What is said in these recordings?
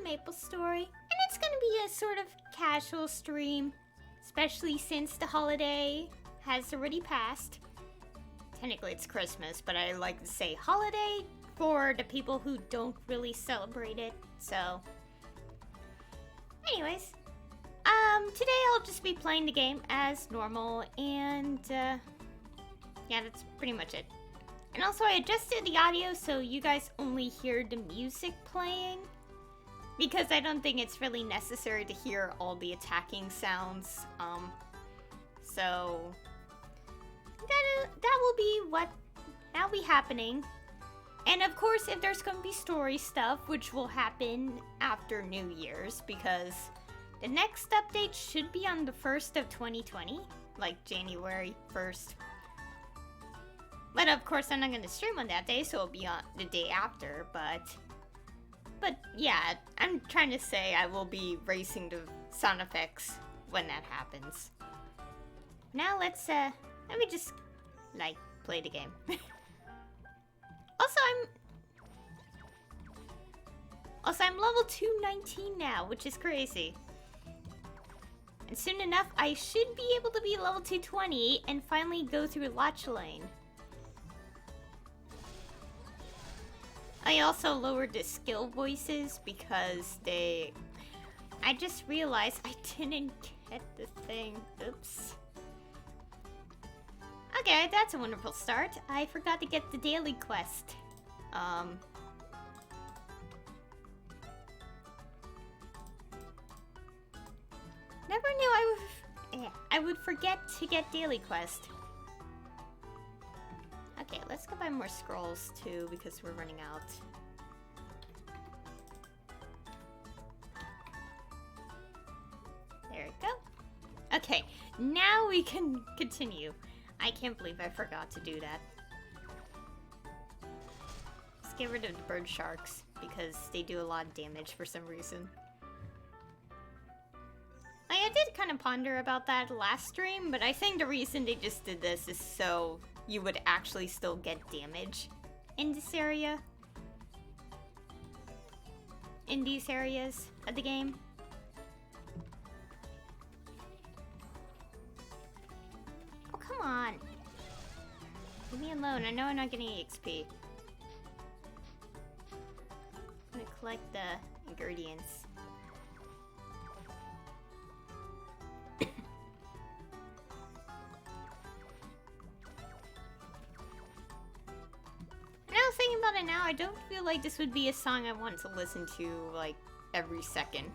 Maplestory, and it's gonna be a sort of casual stream, especially since the holiday has already passed. Technically it's Christmas, but I like to say holiday for the people who don't really celebrate it, so... Anyways, today I'll just be playing the game as normal, and, yeah, that's pretty much it. And also I adjusted the audio so you guys only hear the music playing, because I don't think it's really necessary to hear all the attacking sounds, so... That will be that'll be happening. And of course, if there's gonna be story stuff, which will happen after New Year's, because the next update should be on the 1st of 2020, like January 1st. But of course, I'm not gonna stream on that day, so it'll be on the day after, but yeah, I'm trying to say I will be racing the sound effects when that happens. Now let me just, like, play the game. Also, I'm level 219 now, which is crazy. And soon enough, I should be able to be level 220 and finally go through Lodge Lane. I also lowered the skill voices because I just realized I didn't get the thing. Oops. Okay, that's a wonderful start. I forgot to get the daily quest. Never knew I would forget to get daily quest. Okay, let's go buy more scrolls too because we're running out. There we go. Okay, now we can continue. I can't believe I forgot to do that. Let's get rid of the bird sharks because they do a lot of damage for some reason. I did kind of ponder about that last stream, but I think the reason they just did this is so you would actually still get damage in this area. In these areas of the game. Oh, come on. Leave me alone. I know I'm not getting XP. I'm gonna collect the ingredients. Thinking about it now, I don't feel like this would be a song I want to listen to, like, every second.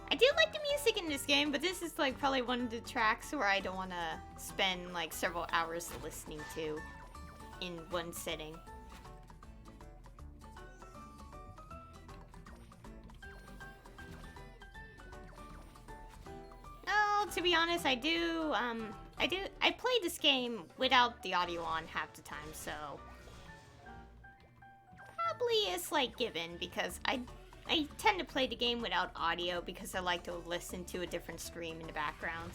I do like the music in this game, but this is, like, probably one of the tracks where I don't want to spend, like, several hours listening to in one sitting. Oh, to be honest, I play this game without the audio on half the time, so... Probably is, like, given, because I tend to play the game without audio because I like to listen to a different stream in the background.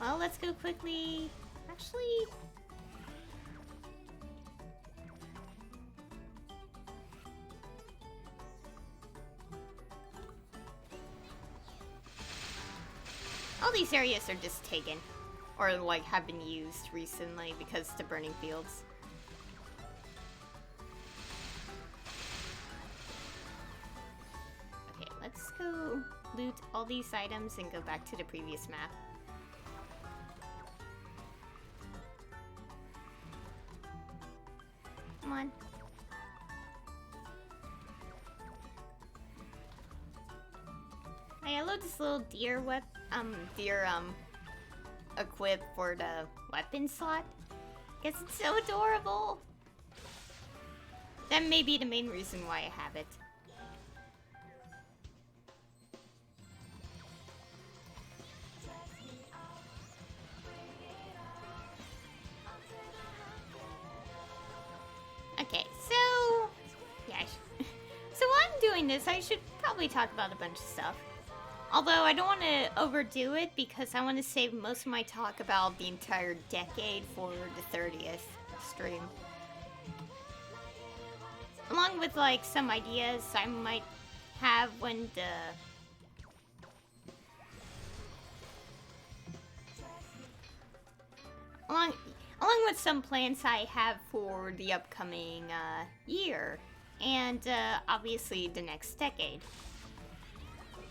Well, let's go quickly. Actually... all these areas are just taken. Or, like, have been used recently because the burning fields. Okay, let's go loot all these items and go back to the previous map. Come on. I load this little deer equip for the weapon slot because it's so adorable. That may be the main reason why I have it. Okay, so yeah, so while I'm doing this, I should probably talk about a bunch of stuff. Although I don't want to overdo it because I want to save most of my talk about the entire decade for the 30th. stream. Along with, like, some ideas I might have when the... Along with some plans I have for the upcoming year, and obviously the next decade.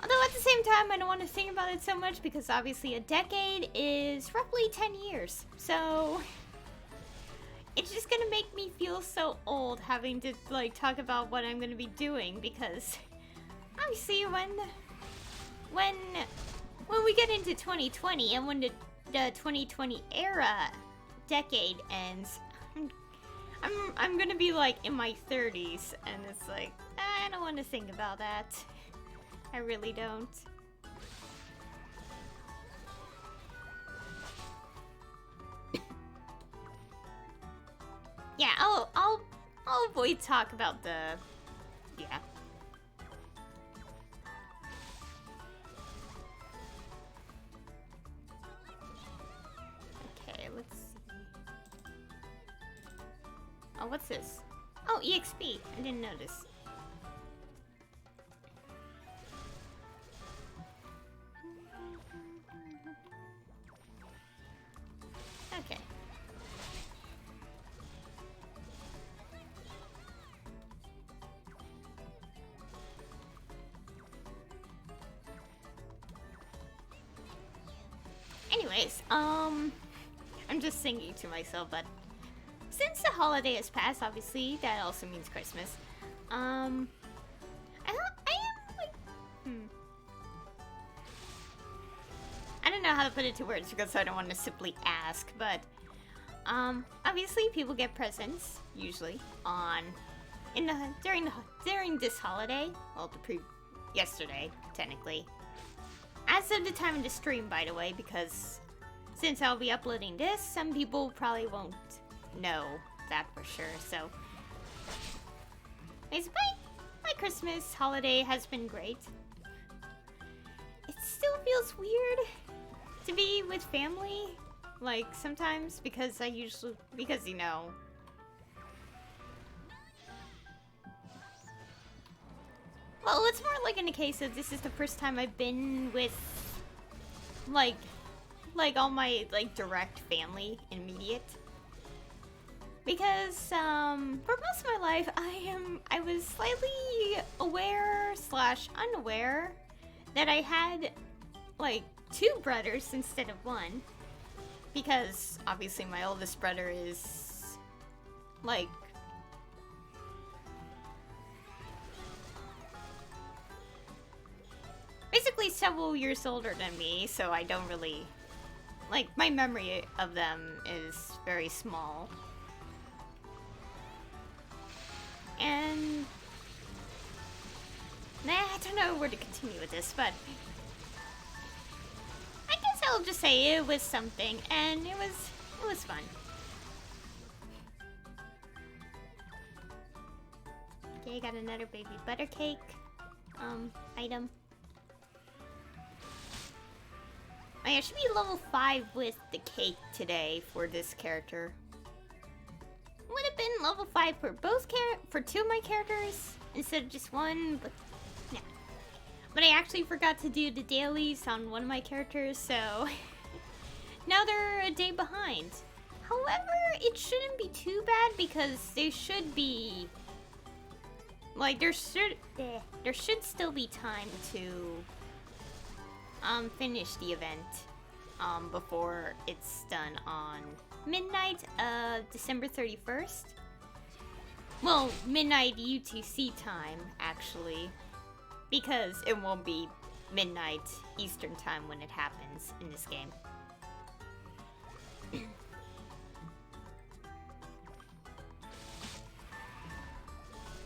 Although at the same time, I don't want to think about it so much because obviously a decade is roughly 10 years. So it's just gonna make me feel so old having to like talk about what I'm gonna be doing, because obviously when we get into 2020 and when the 2020 era decade ends, I'm gonna be like in my 30s, and it's like I don't want to think about that. I really don't. Yeah, I'll avoid talk about the yeah. Okay, let's see. Oh, what's this? Oh, EXP. I didn't notice. Okay. Anyways, I'm just thinking to myself that since the holiday has passed, obviously, that also means Christmas. I am like, I don't know how to put it to words because I don't want to simply ask, but obviously people get presents usually during this holiday. Well, yesterday technically. As of the time of the stream, by the way, because since I'll be uploading this, some people probably won't know that for sure. So, anyways, my Christmas holiday has been great. It still feels weird to be with family, like sometimes, because you know. Well, it's more like in the case of this is the first time I've been with, like all my, like, direct family, immediate. Because, for most of my life, I was slightly aware/unaware that I had, like, 2 brothers instead of 1. Because, obviously, my oldest brother is, like, basically several years older than me, so I don't really, like, my memory of them is very small. And I don't know where to continue with this, but I guess I'll just say it was something, and it was fun. Okay, got another baby butter cake item. I should be level 5 with the cake today for this character. Would have been level 5 for for 2 of my characters instead of just 1, but yeah. But I actually forgot to do the dailies on one of my characters, so now they're a day behind. However, it shouldn't be too bad because they should be, like, there should still be time to finish the event before it's done on midnight of December 31st. Well, midnight UTC time, actually, because it won't be midnight Eastern time when it happens in this game.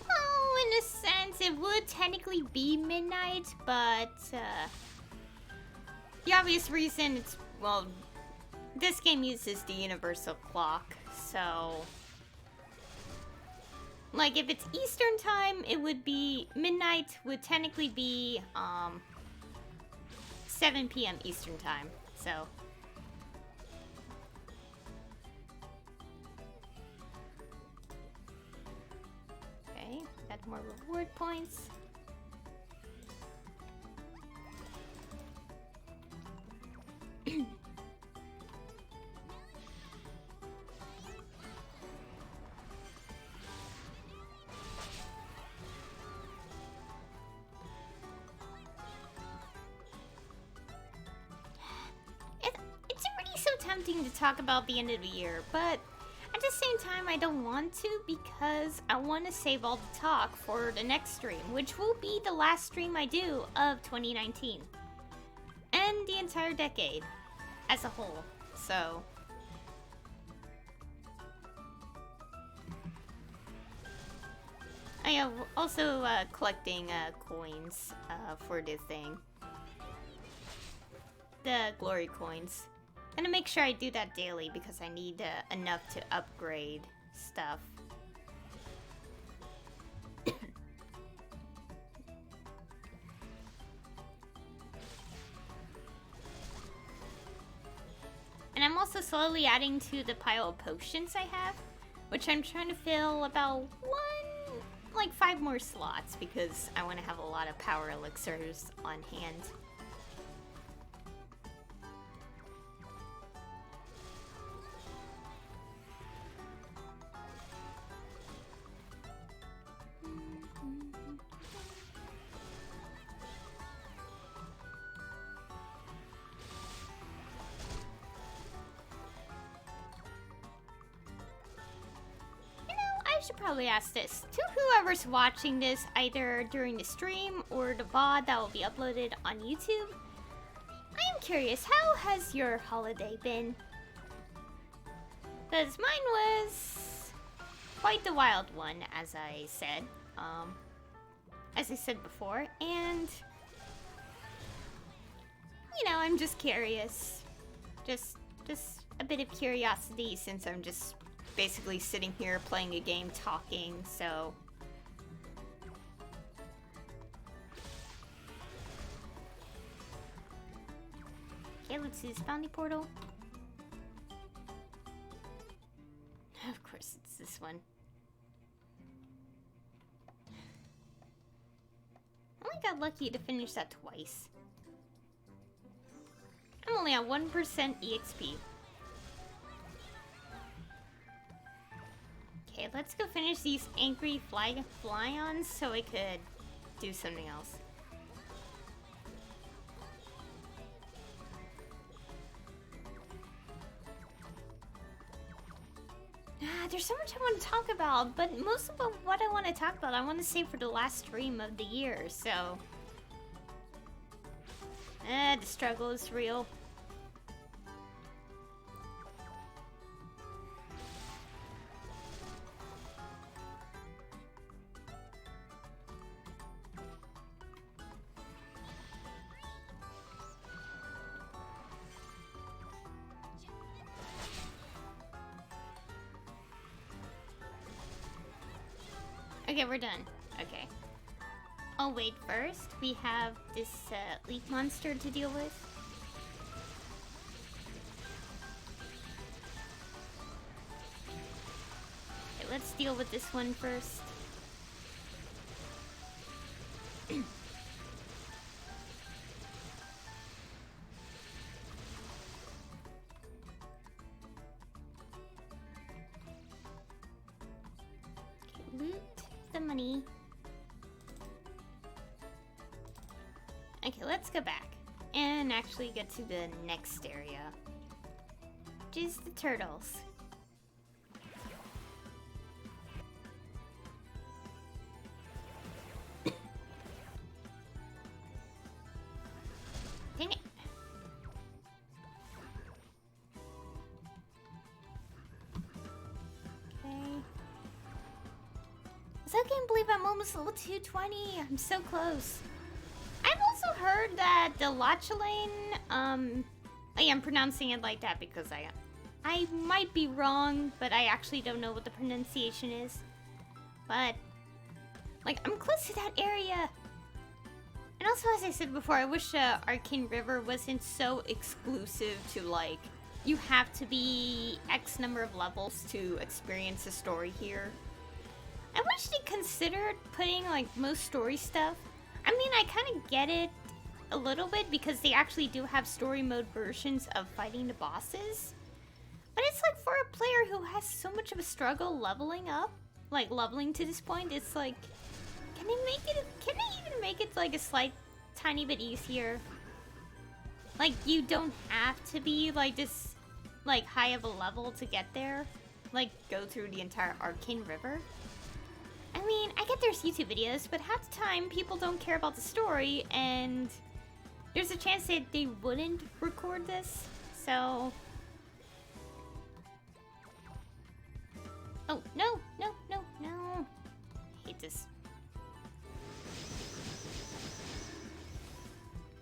Well, in a sense, it would technically be midnight, but the obvious reason it's, well, this game uses the universal clock, so, like, if it's Eastern time, it would be, midnight would technically be, 7 p.m. Eastern time, so. more reward points. It's already so tempting to talk about the end of the year, but at the same time, I don't want to because I want to save all the talk for the next stream, which will be the last stream I do of 2019 and the entire decade as a whole. So I am also collecting coins for this thing, the glory coins. I'm gonna make sure I do that daily because I need enough to upgrade stuff. And I'm also slowly adding to the pile of potions I have, which I'm trying to fill about 5 more slots because I want to have a lot of power elixirs on hand. I should probably ask this to whoever's watching this, either during the stream or the VOD that will be uploaded on YouTube. I am curious, how has your holiday been? Because mine was quite the wild one, as I said before, and you know, I'm just curious, just a bit of curiosity since I'm just basically sitting here playing a game talking, so okay, let's do this bounty portal. Of course it's this one. I only got lucky to finish that twice. I'm only at 1% EXP. Okay, let's go finish these angry fly-ons so I could do something else. There's so much I want to talk about, but most of what I want to talk about, I want to save for the last stream of the year, so the struggle is real. Okay, we're done. Okay. Oh, wait, first we have this leaf monster to deal with. Okay, let's deal with this one first. Loot the money. Okay, let's go back and actually get to the next area, which is the turtles. Dang it. Okay. I can't believe I'm almost level 220. I'm so close. I've also heard that the Lachelaine, I'm pronouncing it like that because I might be wrong, but I actually don't know what the pronunciation is. But, like, I'm close to that area. And also, as I said before, I wish Arcane River wasn't so exclusive to, like, you have to be X number of levels to experience a story here. I wish they considered putting like most story stuff. I mean, I kind of get it a little bit because they actually do have story mode versions of fighting the bosses. But it's like for a player who has so much of a struggle leveling up, like leveling to this point, it's like, can they even make it like a slight tiny bit easier? Like, you don't have to be like this like high of a level to get there. Like, go through the entire Arcane River. I mean, I get there's YouTube videos, but half the time people don't care about the story, and there's a chance that they wouldn't record this, so... Oh, no, no, no, no. I hate this.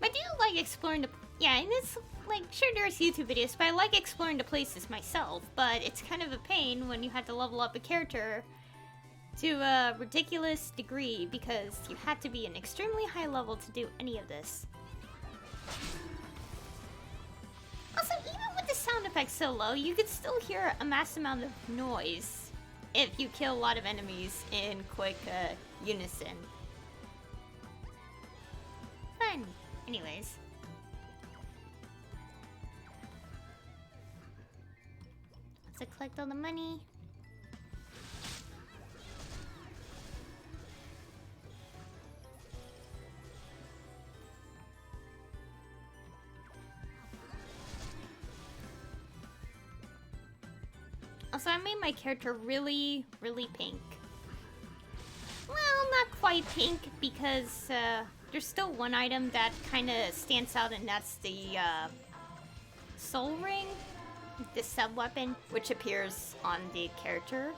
I do like exploring the... Yeah, and it's, like, sure there's YouTube videos, but I like exploring the places myself, but it's kind of a pain when you have to level up a character to a ridiculous degree because you had to be an extremely high level to do any of this. Also, even with the sound effects so low, you could still hear a mass amount of noise if you kill a lot of enemies in quick unison. Fun. Anyways. Let's collect all the money. Also, I made my character really, really pink. Well, not quite pink, because there's still one item that kind of stands out, and that's the soul ring, the sub-weapon, which appears on the character.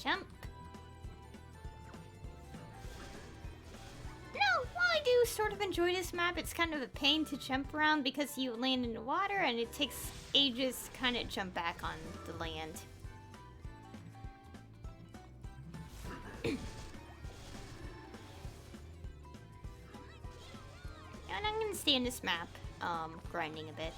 Jump. No, while I do sort of enjoy this map, it's kind of a pain to jump around because you land in the water and it takes ages to kind of jump back on the land. And I'm gonna stay in this map, grinding a bit.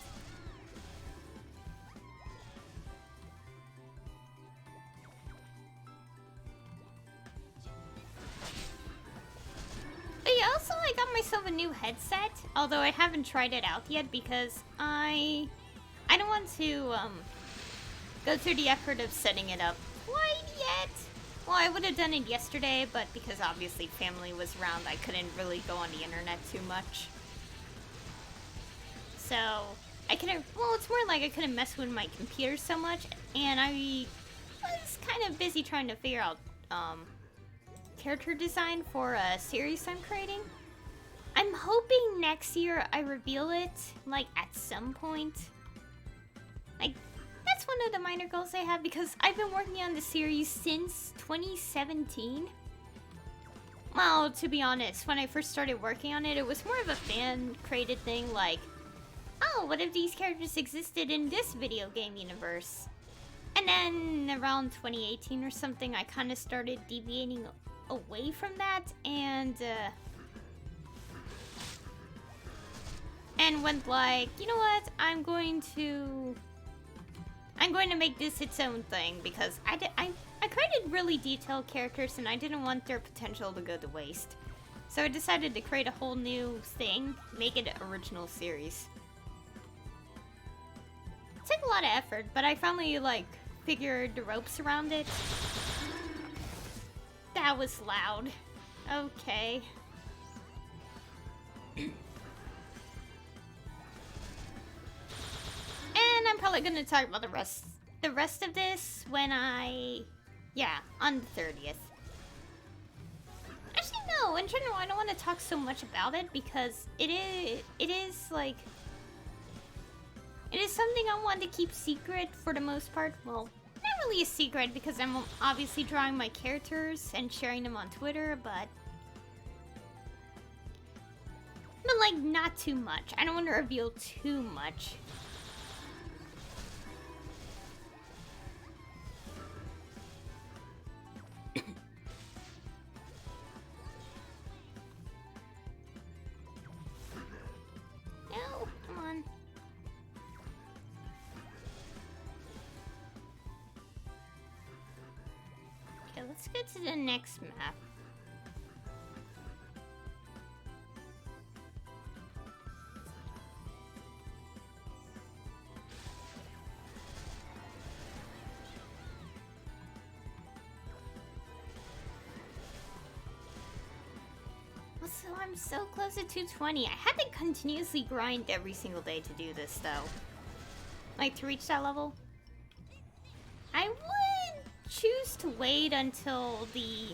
I got myself a new headset, although I haven't tried it out yet because I don't want to go through the effort of setting it up quite yet. Well, I would have done it yesterday, but because obviously family was around, I couldn't really go on the internet too much. So I couldn't. Well, it's more like I couldn't mess with my computer so much, and I was kind of busy trying to figure out character design for a series I'm creating. I'm hoping next year I reveal it, like, at some point. Like, that's one of the minor goals I have because I've been working on the series since 2017. Well, to be honest, when I first started working on it, it was more of a fan-created thing, like, oh, what if these characters existed in this video game universe? And then around 2018 or something, I kind of started deviating away from that, and went like, you know what, I'm going to make this its own thing because I created really detailed characters and I didn't want their potential to go to waste. So I decided to create a whole new thing, make it an original series. It took a lot of effort, but I finally, like, figured the ropes around it. That was loud. Okay. And I'm probably gonna talk about the rest of this when on the 30th. Actually, no, in general, I don't want to talk so much about it because it is something I want to keep secret for the most part. Well, not really a secret because I'm obviously drawing my characters and sharing them on Twitter, but But, like, not too much. I don't want to reveal too much. No, come on. Okay, let's go to the next map. So I'm so close to 220. I had to continuously grind every single day to do this, though. Like, to reach that level. I would choose to wait until the...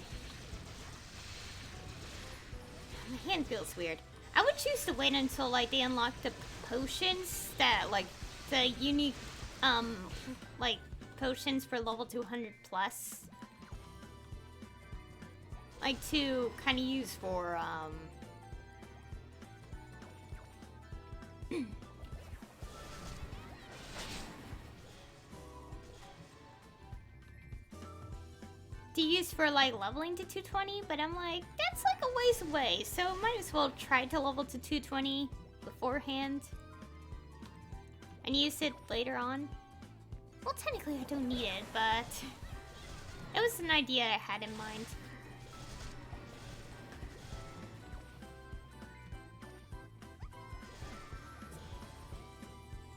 My hand feels weird. I would choose to wait until, like, they unlock the potions that, like, the unique, like, potions for level 200 plus. Like, to kind of use for, to use for, like, leveling to 220, but I'm like, that's, like, a ways away, so might as well try to level to 220 beforehand. And use it later on. Well, technically I don't need it, but it was an idea I had in mind.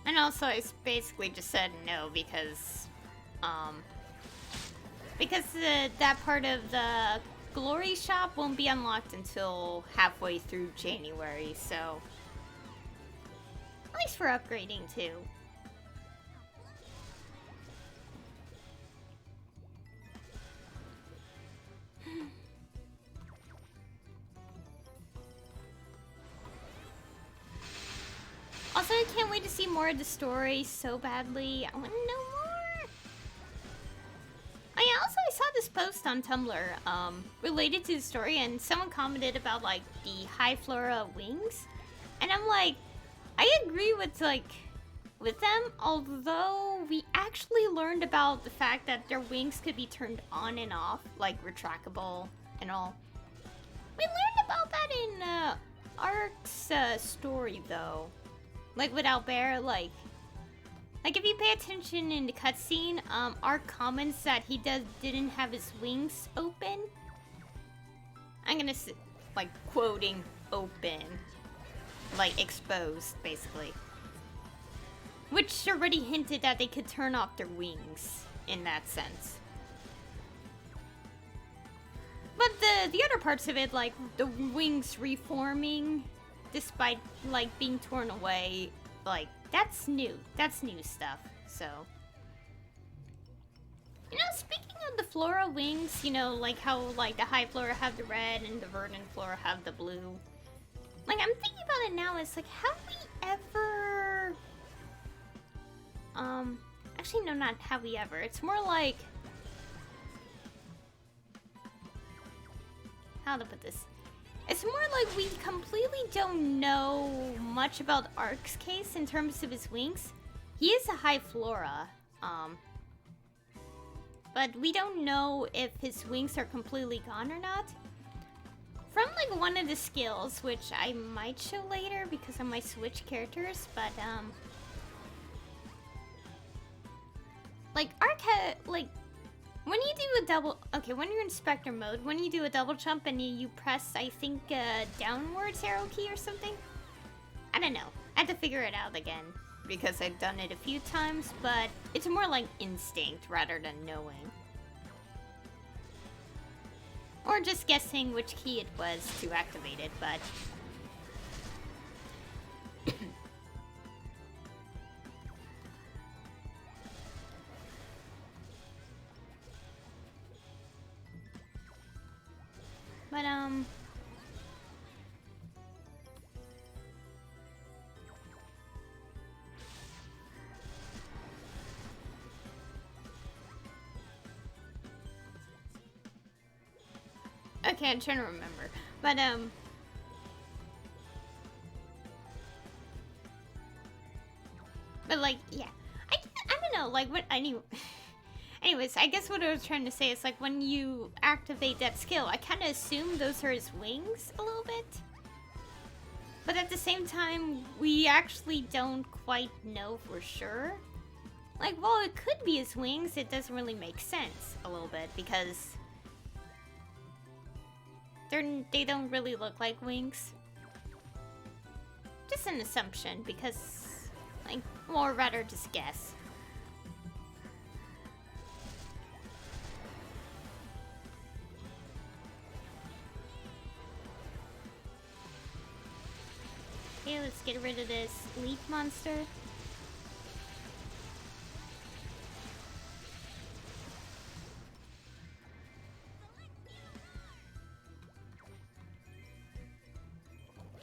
And also, I basically just said no because that part of the glory shop won't be unlocked until halfway through January, so at least for upgrading too. Also, I can't wait to see more of the story so badly. I want to know more. Oh yeah, also I saw this post on Tumblr related to the story, and someone commented about, like, the high flora wings. And I'm like, I agree with them, although we actually learned about the fact that their wings could be turned on and off, like retractable and all. We learned about that in Ark's story, though. Like, with Albert, like if you pay attention in the cutscene, Ark comments that he didn't have his wings open. I'm gonna say, like, quoting open. Like, exposed, basically. Which already hinted that they could turn off their wings, in that sense. But the other parts of it, like the wings reforming despite, like, being torn away, like, that's new. That's new stuff, so. You know, speaking of the flora wings, you know, like how, like, the high flora have the red and the verdant flora have the blue. Like, I'm thinking about it now, it's like, have we ever... Actually, no, not have we ever. It's more like... How to put this? It's more like we completely don't know much about Ark's case in terms of his wings. He is a high flora, but we don't know if his wings are completely gone or not. From, like, one of the skills, which I might show later because I might switch characters, but, like, Ark had, like, when you do a double... Okay, when you're in Spectre mode, when you do a double jump and you press, I think, downwards arrow key or something? I don't know. I had to figure it out again, because I've done it a few times, but it's more like instinct rather than knowing. Or just guessing which key it was to activate it, but... But, okay, I'm trying to remember. But, But like, yeah, I don't know, like what anyways, I guess what I was trying to say is like when you activate that skill, I kind of assume those are his wings a little bit. But at the same time, we actually don't quite know for sure. Like, while it could be his wings, it doesn't really make sense a little bit because they don't really look like wings. Just an assumption because, like, or rather just guess. Okay, let's get rid of this leaf monster.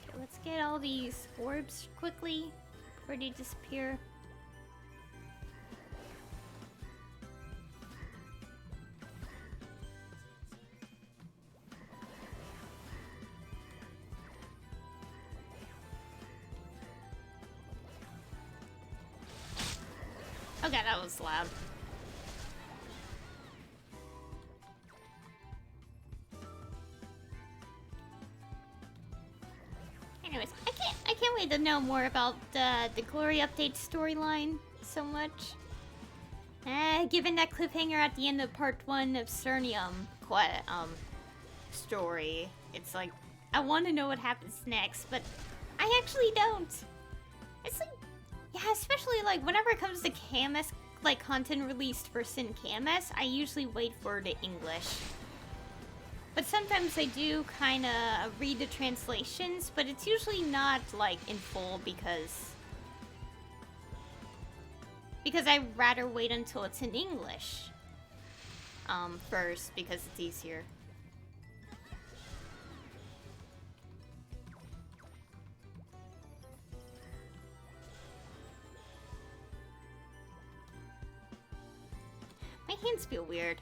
Okay, let's get all these orbs quickly before they disappear. Okay, that was loud. Anyways, I can't wait to know more about the Glory update storyline so much. Given that cliffhanger at the end of part 1 of Cernium story, it's like I want to know what happens next, but I actually don't. It's like, yeah, especially like whenever it comes to KMS, like content released for Sin KMS, I usually wait for the English. But sometimes I do kind of read the translations, but it's usually not like in full because I'd rather wait until it's in English first because it's easier. My hands feel weird.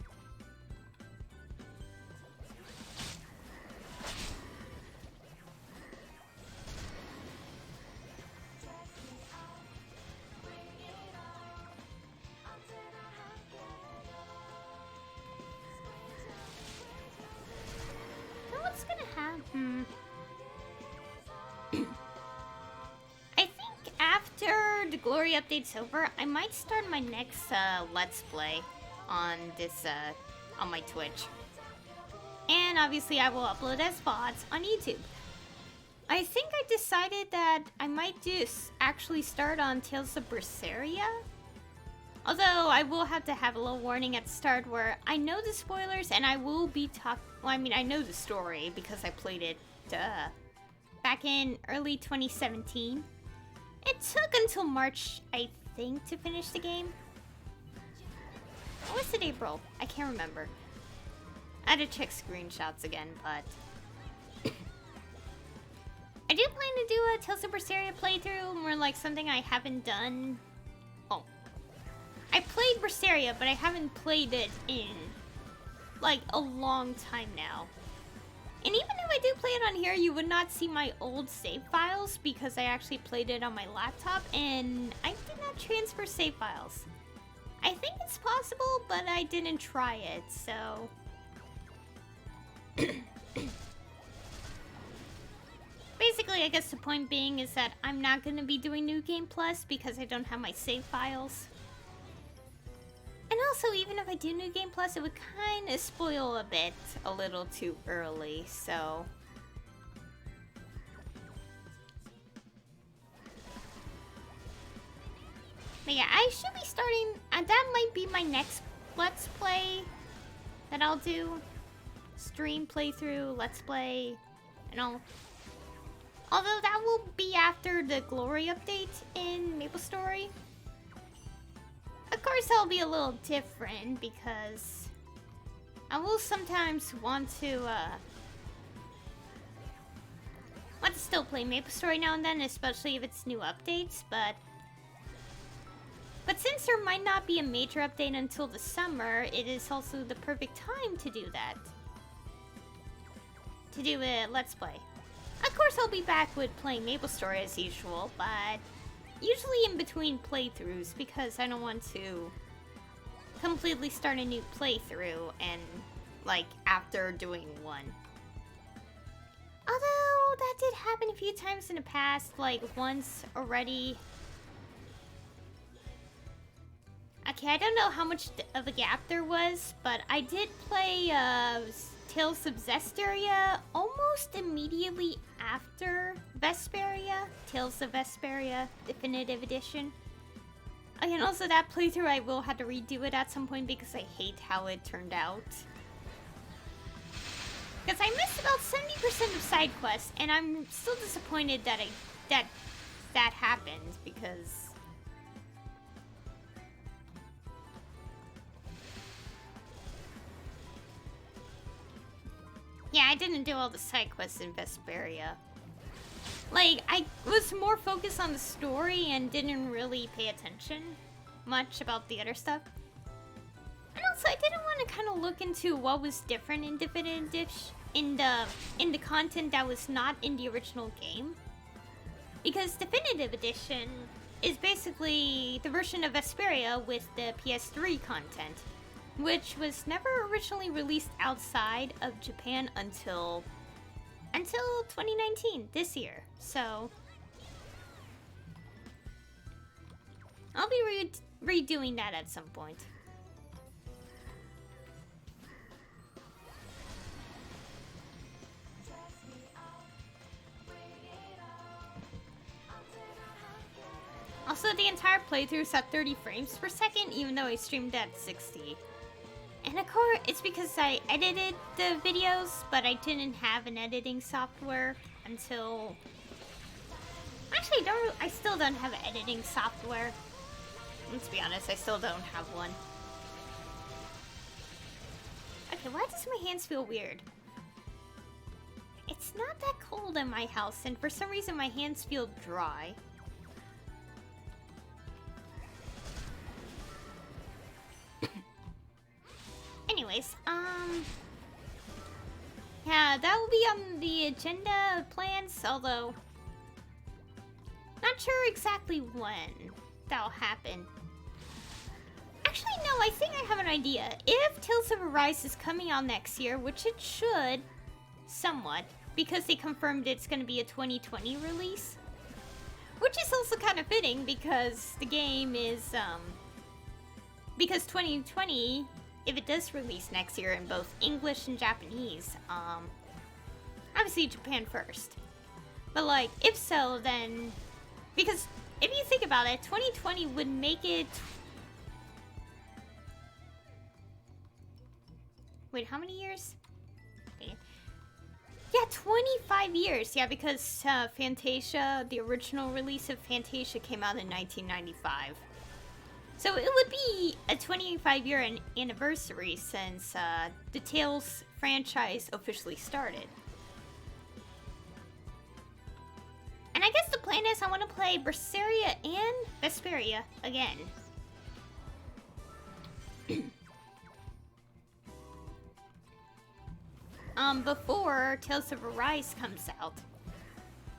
So what's gonna happen? I think after the Glory update's over, I might start my next Let's Play on this on my Twitch, and obviously I will upload as VODs on YouTube. I think I decided that I might just actually start on Tales of Berseria, although I will have to have a little warning at the start where I know the spoilers and I will be well, I mean, I know the story because I played it back in early 2017. It took until March, I think, to finish the game. Or was it April? I can't remember. I had to check screenshots again, but I do plan to do a Tales of Berseria playthrough, more like something I haven't done. Oh, I played Berseria, but I haven't played it in like a long time now. And even if I do play it on here, you would not see my old save files because I actually played it on my laptop and I did not transfer save files. I think it's possible, but I didn't try it, so... Basically, I guess the point being is that I'm not going to be doing New Game Plus because I don't have my save files. And also, even if I do New Game Plus, it would kind of spoil a little too early, so... But yeah, I should be starting, that might be my next Let's Play that I'll do. Stream playthrough, Let's Play, and all. Although that will be after the Glory update in Maplestory. Of course, I'll be a little different because I will sometimes want to still play Maplestory now and then, especially if it's new updates, but since there might not be a major update until the summer, it is also the perfect time to do that. To do a Let's Play. Of course, I'll be back with playing Maplestory as usual, but usually in between playthroughs because I don't want to completely start a new playthrough and like after doing one. Although that did happen a few times in the past, like once already. Okay, I don't know how much of a gap there was, but I did play Tales of Zestiria almost immediately after Vesperia, Tales of Vesperia Definitive Edition. And also that playthrough I will have to redo it at some point because I hate how it turned out. Because I missed about 70% of side quests, and I'm still disappointed that that happened because. Yeah, I didn't do all the side quests in Vesperia. Like, I was more focused on the story and didn't really pay attention much about the other stuff. And also, I didn't want to kind of look into what was different in Definitive Edition, in the content that was not in the original game. Because Definitive Edition is basically the version of Vesperia with the PS3 content, which was never originally released outside of Japan until 2019, this year. So I'll be redoing that at some point. Also, the entire playthrough's at 30 frames per second, even though I streamed at 60. And of course, it's because I edited the videos, but I didn't have an editing software until... Actually, I still don't have an editing software. Let's be honest, I still don't have one. Okay, why does my hands feel weird? It's not that cold in my house, and for some reason my hands feel dry. Anyways, yeah, that will be on the agenda of plans, although not sure exactly when that'll happen. Actually, no, I think I have an idea. If Tales of Arise is coming out next year, which it should, somewhat, because they confirmed it's going to be a 2020 release, which is also kind of fitting because the game is, because 2020... if it does release next year in both English and Japanese, obviously Japan first. But like, if so, then, because if you think about it, 2020 would make it, wait, how many years? Yeah, 25 years, yeah, because Fantasia, the original release of Fantasia came out in 1995. So it would be a 25-year anniversary since the Tales franchise officially started. And I guess the plan is I want to play Berseria and Vesperia again. Before Tales of Arise comes out.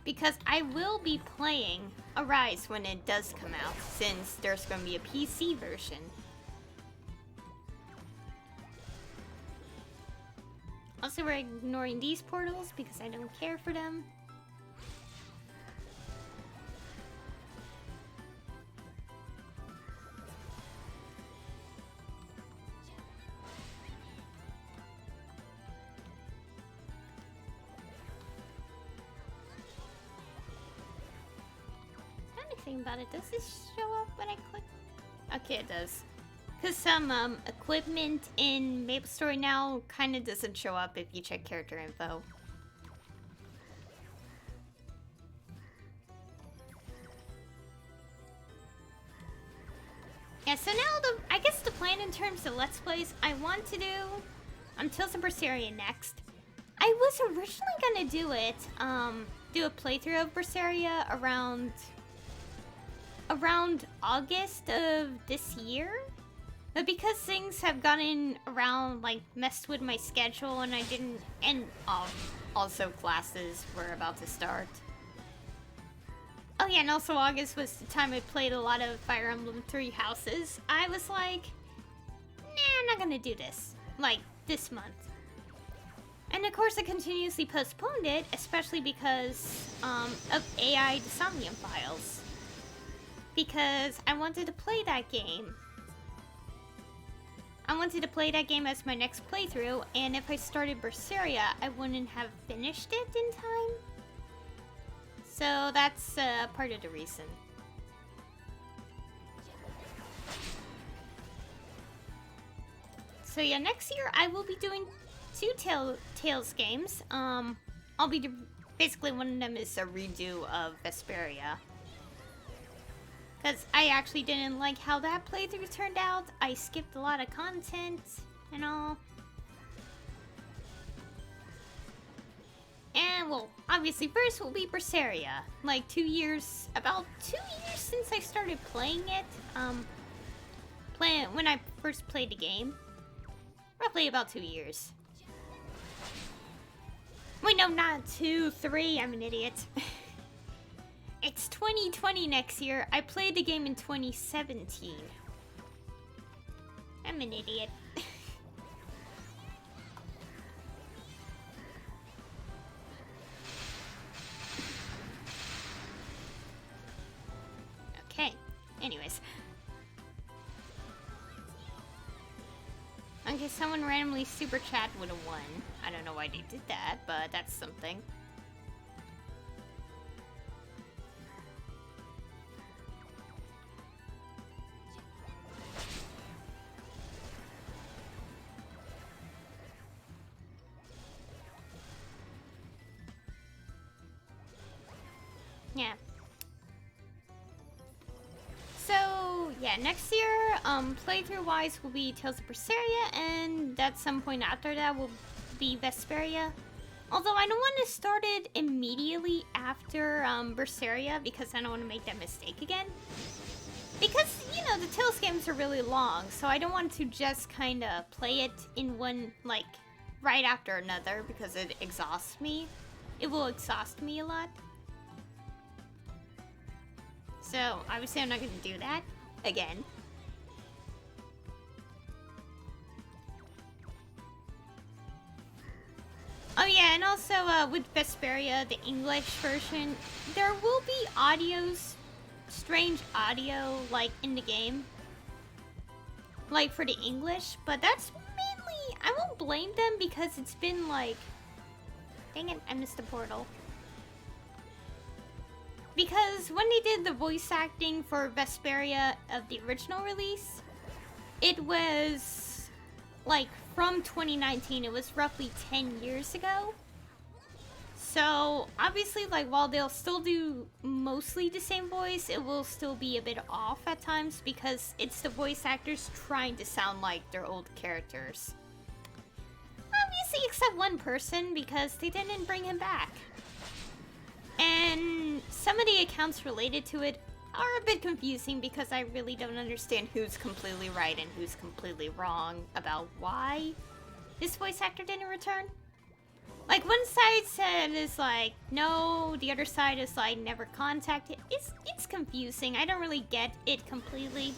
Because I will be playing Arise when it does come out, since there's going to be a PC version. Also, we're ignoring these portals because I don't care for them. About it. Does this show up when I click? Okay, it does. Because some equipment in Maplestory now kind of doesn't show up if you check character info. Yeah, so now I guess the plan in terms of Let's Plays, I want to do Tales of Berseria next. I was originally gonna do it, do a playthrough of Berseria around August of this year, but because things have gotten around, like, messed with my schedule and I didn't, and also classes were about to start. Oh yeah, and also August was the time I played a lot of Fire Emblem Three Houses. I was like, nah, I'm not gonna do this. Like, this month. And of course I continuously postponed it, especially because of AI Somnium Files. Because I wanted to play that game. I wanted to play that game as my next playthrough, and if I started Berseria, I wouldn't have finished it in time. So that's part of the reason. So yeah, next year I will be doing 2 Tales games. I'll be basically one of them is a redo of Vesperia. Because I actually didn't like how that playthrough turned out. I skipped a lot of content and all. And, well, obviously first will be Berseria. Like about 2 years since I started playing it. When I first played the game. Roughly about 2 years. Wait, no, not 2, 3. I'm an idiot. It's 2020 next year. I played the game in 2017. I'm an idiot. Okay. Anyways. Okay, someone randomly super chat would have won. I don't know why they did that, but that's something. Yeah. So, yeah, next year, playthrough-wise will be Tales of Berseria, and at some point after that will be Vesperia. Although I don't want to start it immediately after Berseria, because I don't want to make that mistake again. Because, you know, the Tales games are really long, so I don't want to just kind of play it in one, like, right after another, because it exhausts me. It will exhaust me a lot. So, obviously I'm not going to do that again. Oh yeah, and also with Vesperia, the English version, there will be strange audio, like, in the game. Like, for the English, but that's mainly, I won't blame them because it's been like, dang it, I missed the portal. Because when they did the voice acting for Vesperia of the original release, it was, like, from 2019. It was roughly 10 years ago. So, obviously, like, while they'll still do mostly the same voice, it will still be a bit off at times because it's the voice actors trying to sound like their old characters. Obviously, except one person because they didn't bring him back. And some of the accounts related to it are a bit confusing because I really don't understand who's completely right and who's completely wrong about why this voice actor didn't return. Like, one side said is like, no, the other side is like, never contacted. It's confusing. I don't really get it completely.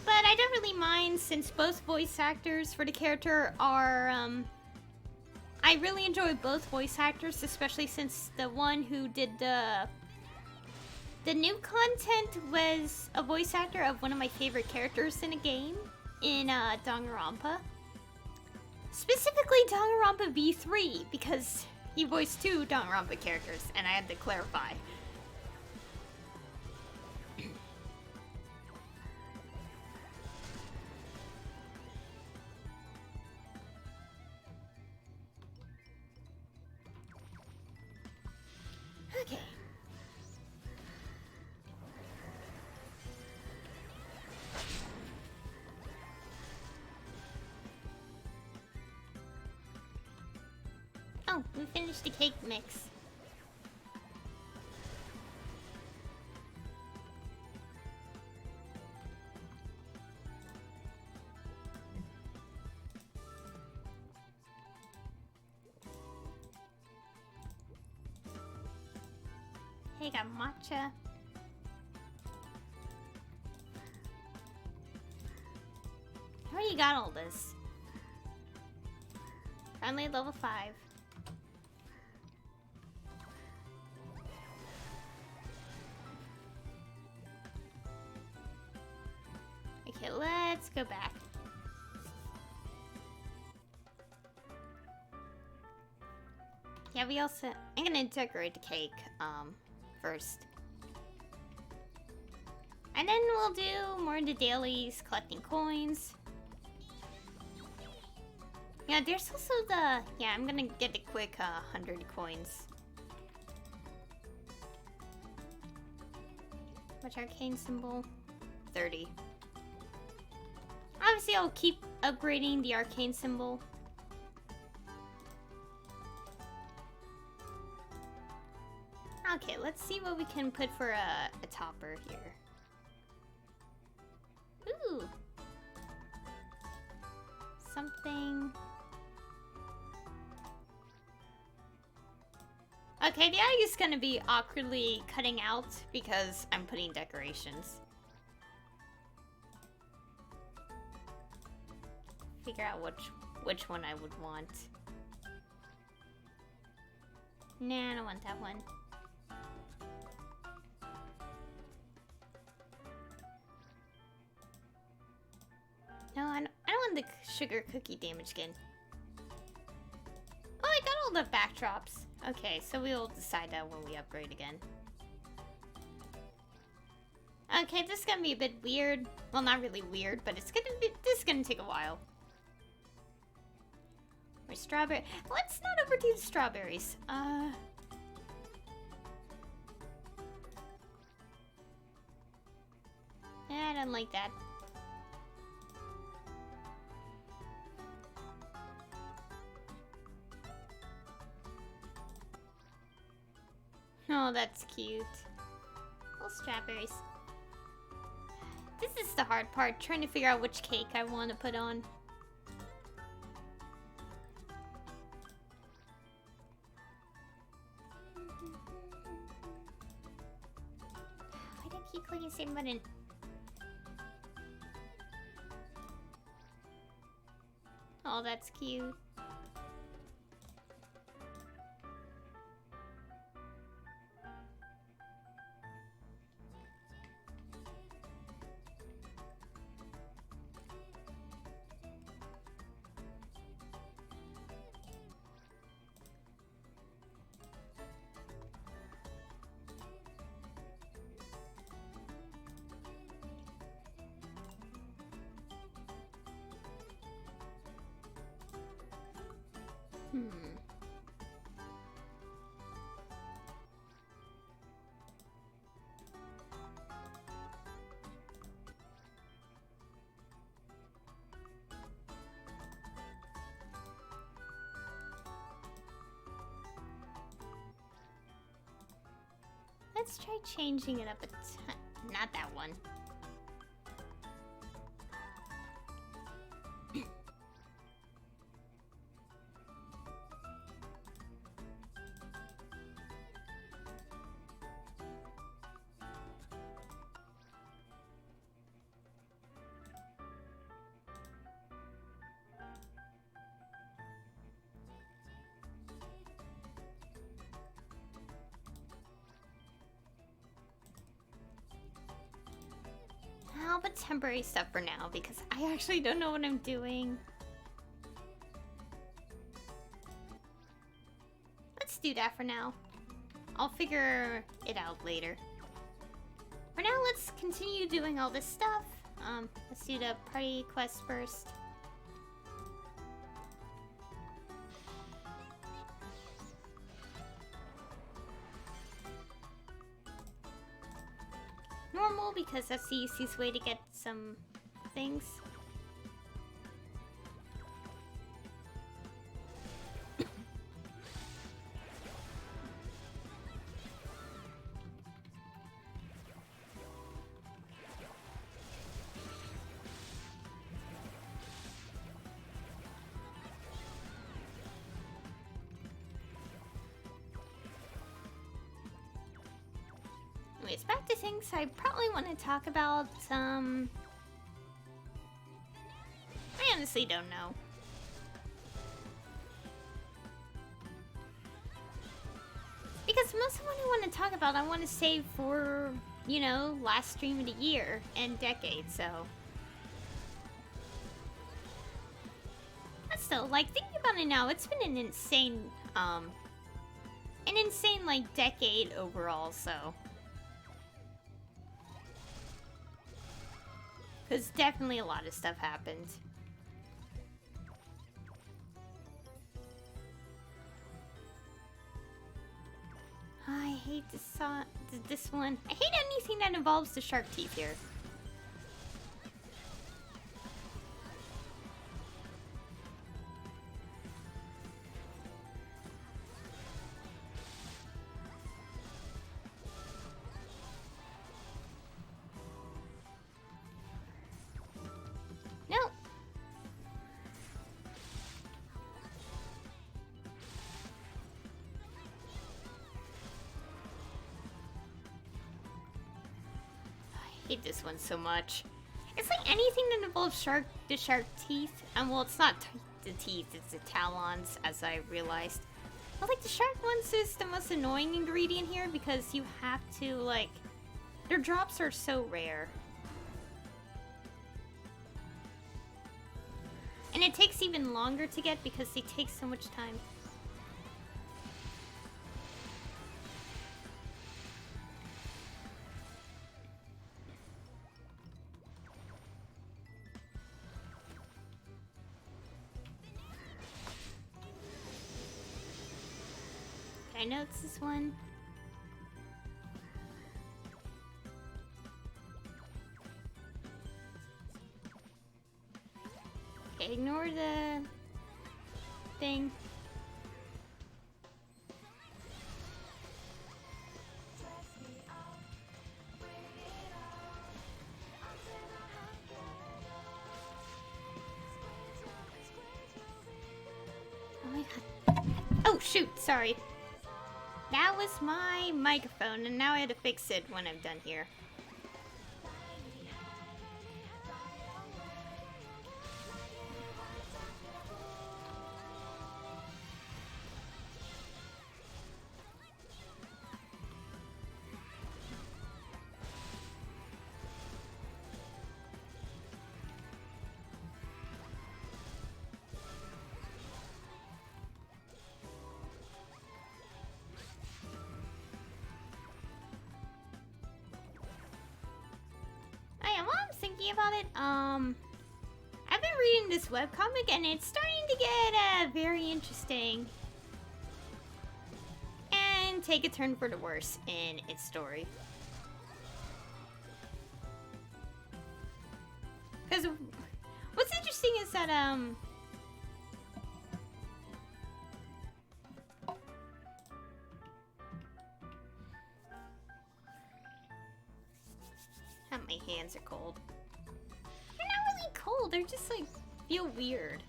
But I don't really mind since both voice actors for the character are, I really enjoy both voice actors, especially since the one who did the new content was a voice actor of one of my favorite characters in a game, in Danganronpa. Specifically Danganronpa V3, because he voiced 2 Danganronpa characters, and I had to clarify. Okay. Oh, we finished the cake mix. Okay, got matcha. I already got all this. Finally level 5. Okay, let's go back. Yeah, we also... I'm gonna decorate the cake, first. And then we'll do more of the dailies, collecting coins. Yeah, there's also the... Yeah, I'm gonna get a quick, 100 coins. Which arcane symbol? 30. Obviously, I'll keep upgrading the arcane symbol. Okay, let's see what we can put for a topper here. Ooh! Something... Okay, the eye is gonna be awkwardly cutting out because I'm putting decorations. Figure out which one I would want. Nah, I don't want that one. No, I don't want the sugar cookie damage skin. Oh, I got all the backdrops. Okay, so we'll decide that when we upgrade again. Okay, this is gonna be a bit weird. Well, not really weird, but this is gonna take a while. Or strawberry. Let's not overdo the strawberries. I don't like that. Oh, that's cute. Little strawberries. This is the hard part, trying to figure out which cake I want to put on. Why do I keep clicking the same button? Oh, that's cute. Let's try changing it up a ton. Not that one. I'll put temporary stuff for now because I actually don't know what I'm doing. Let's do that for now. I'll figure it out later. For now, let's continue doing all this stuff. Let's do the party quest first. Normal, because that's the easiest way to get some things. Anyways, back to things I probably want to talk about. I honestly don't know. Because most of what I want to talk about, I want to save for, you know, last stream of the year and decade, so. But still, like, thinking about it now, it's been an insane, like, decade overall, so. Because definitely a lot of stuff happened. I hate this one. I hate anything that involves the shark teeth here. No. I hate this one so much. It's like anything that involves the shark teeth. And well, it's not the teeth, it's the talons, as I realized. But like the shark ones is the most annoying ingredient here because you have to like, their drops are so rare. And it takes even longer to get because they take so much time. I know it's this one. Okay, ignore the thing. Oh my god. Oh shoot, sorry. That was my microphone, and now I had to fix it when I'm done here. About it, I've been reading this webcomic and it's starting to get very interesting and take a turn for the worse in its story. Because what's interesting is that my hands are cold. Cold, they're just like feel weird.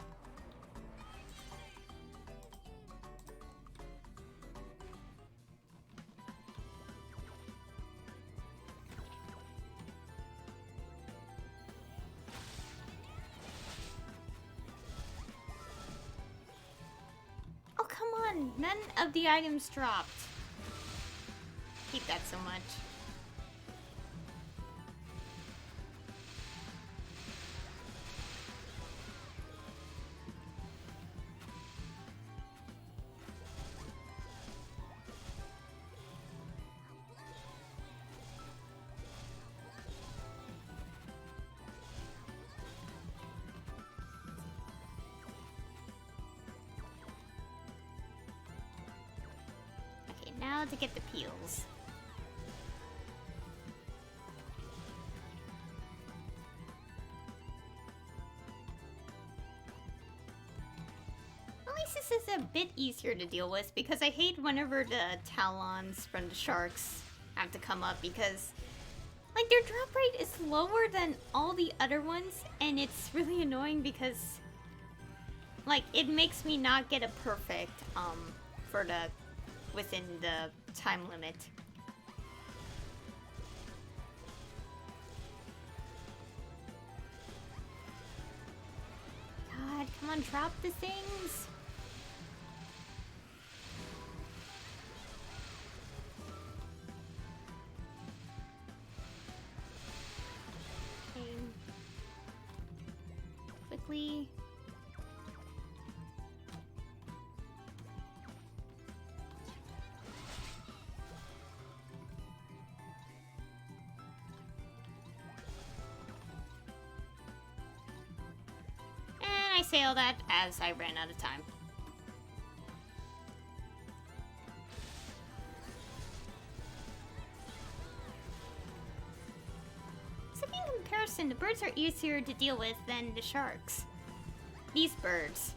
Oh come on, none of the items dropped. I hate that so much. Now to get the peels. At least this is a bit easier to deal with because I hate whenever the talons from the sharks have to come up because like their drop rate is lower than all the other ones and it's really annoying because like it makes me not get a perfect for the within the time limit. Come on, drop the things. Okay. Quickly. I say all that as I ran out of time. So in comparison, the birds are easier to deal with than the sharks. These birds.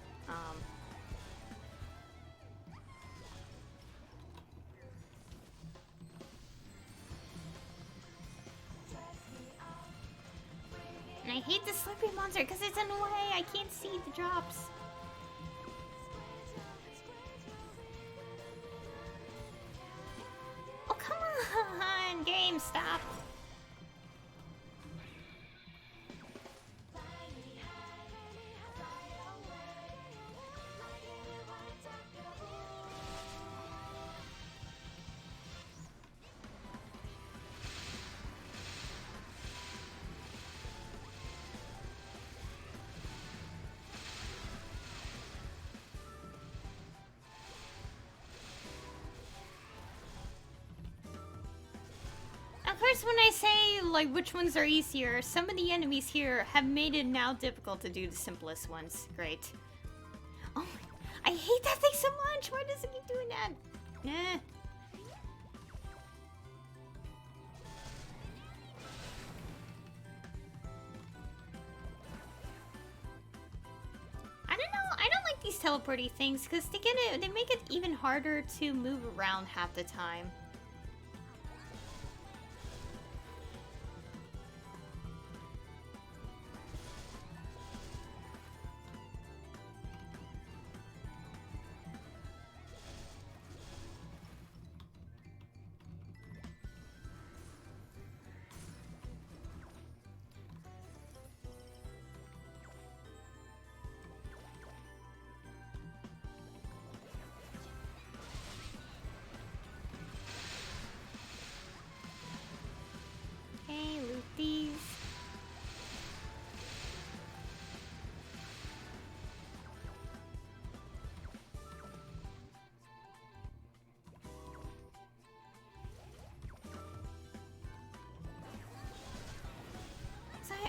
And I hate the slippery monster because it's in the way. I can't see the drops. Oh, come on, game, stop. Of course, when I say, like, which ones are easier, some of the enemies here have made it now difficult to do the simplest ones. Great. Oh, I hate that thing so much! Why does it keep doing that? Nah. I don't know, I don't like these teleporty things, because they make it even harder to move around half the time.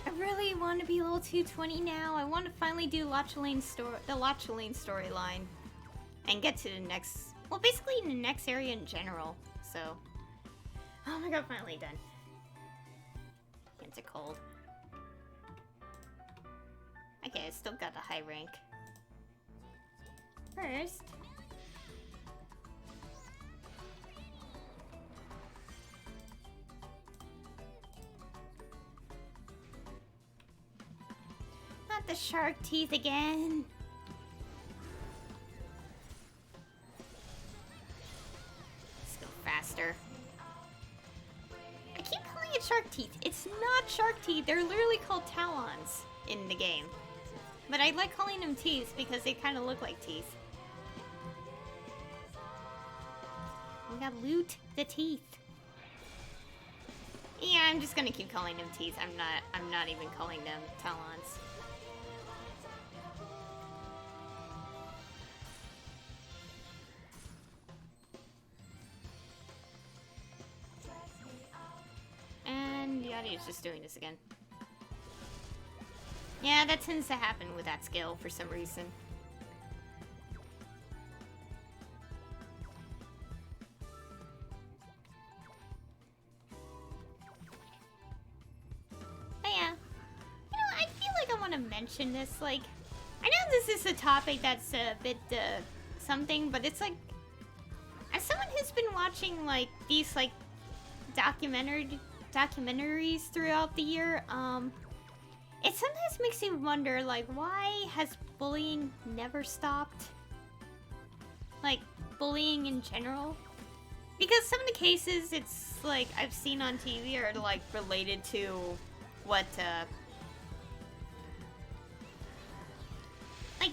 I really want to be level 220 now. I want to finally do the Lachelaine storyline. And get to the next... Well, basically the next area in general. So... Oh my god, finally done. Hands are cold. Okay, I still got a high rank. First... Not the shark teeth again. Let's go faster. I keep calling it shark teeth. It's not shark teeth. They're literally called talons in the game. But I like calling them teeth because they kind of look like teeth. We gotta loot the teeth. Yeah, I'm just gonna keep calling them teeth. I'm not even calling them talons. And the audio's just doing this again. Yeah, that tends to happen with that skill for some reason. But yeah, I feel like I want to mention this. Like, I know this is a topic that's a bit something, but it's like, as someone who's been watching like these like documentaries throughout the year, it sometimes makes me wonder, like, why has bullying never stopped? Like, bullying in general? Because some of the cases it's like I've seen on TV are like related to what like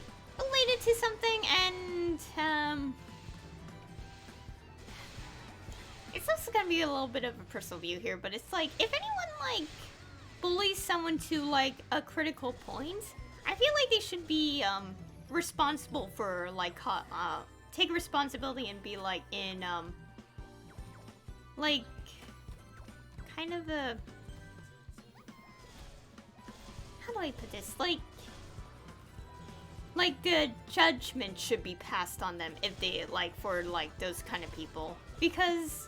related to something, and it's also gonna be a little bit of a personal view here, but it's like, if anyone like bullies someone to like a critical point, I feel like they should be responsible for like take responsibility and be like in like kind of a, how do I put this, like the judgment should be passed on them if they like, for like those kind of people, because